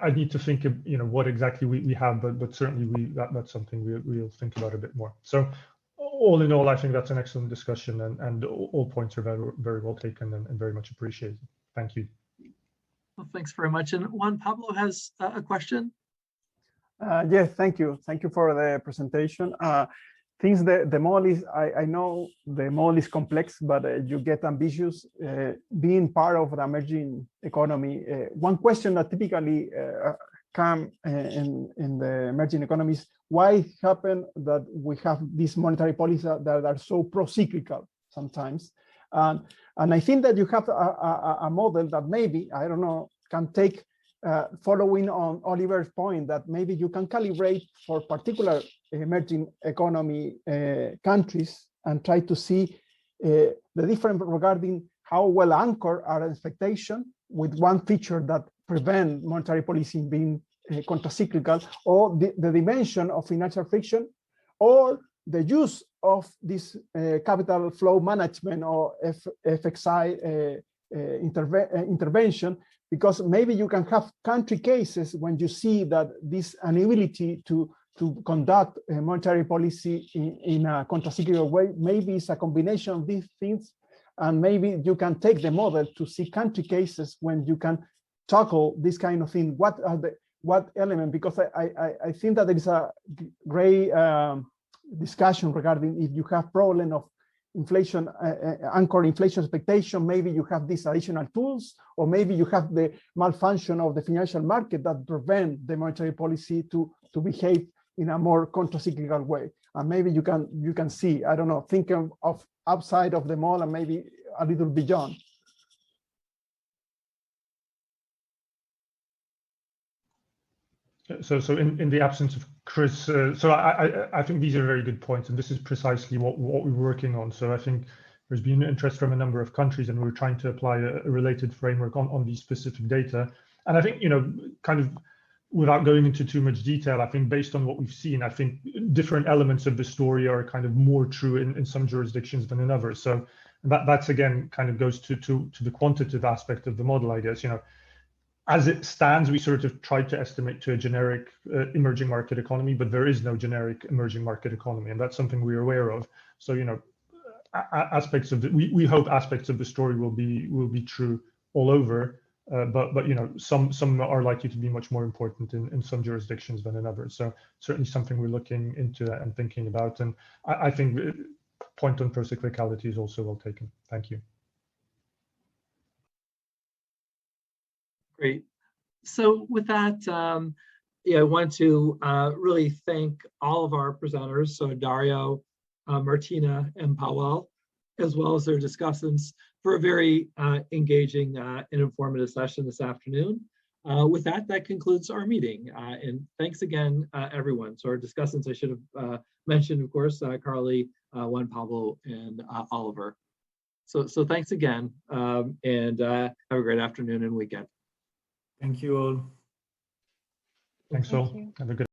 I need to think of, you know, what exactly we have, but certainly that's something we'll think about a bit more. So all in all, I think that's an excellent discussion, and all points are very, very well taken and very much appreciated. Thank you.
Well, thanks very much. And Juan, Pablo has a question.
Yes, thank you. Thank you for the presentation. Things the model is, I know the model is complex, but you get ambitious being part of the emerging economy. One question that typically come in the emerging economies, why happen that we have these monetary policies that are so pro-cyclical sometimes? And I think that you have a model that maybe, I don't know, can take, following on Oliver's point, that maybe you can calibrate for particular emerging economy countries and try to see the difference regarding how well anchored are expectation with one feature that prevent monetary policy being countercyclical, or the dimension of financial friction, or the use of this capital flow management or FXI intervention, because maybe you can have country cases when you see that this inability to conduct monetary policy in a countercyclical way, maybe it's a combination of these things, and maybe you can take the model to see country cases when you can tackle this kind of thing. What element? Because I think that there is a great discussion regarding if you have problem of inflation, anchor inflation expectation, maybe you have these additional tools, or maybe you have the malfunction of the financial market that prevent the monetary policy to behave in a more countercyclical way. And maybe you can see, I don't know, think of outside of the model and maybe a little beyond.
So in the absence of Chris, so I think these are very good points, and this is precisely what we're working on. So I think there's been interest from a number of countries, and we're trying to apply a related framework on these specific data. And I think, kind of without going into too much detail, I think based on what we've seen, I think different elements of the story are kind of more true in some jurisdictions than in others. So that's again kind of goes to the quantitative aspect of the model, I guess. As it stands, we sort of tried to estimate to a generic emerging market economy, but there is no generic emerging market economy, and that's something we're aware of. So, aspects of we hope aspects of the story will be true all over, but some are likely to be much more important in some jurisdictions than in others. So certainly something we're looking into and thinking about, and I think point on procyclicality is also well taken. Thank you.
Great. So with that, I want to really thank all of our presenters, so Dario, Martina, and Pablo, as well as their discussants, for a very engaging and informative session this afternoon. With that concludes our meeting. And thanks again, everyone. So our discussants, I should have mentioned, of course, Karlye, Juan, Pablo, and Oliver. So thanks again, and have a great afternoon and weekend.
Thank you all.
Thanks all. Have a good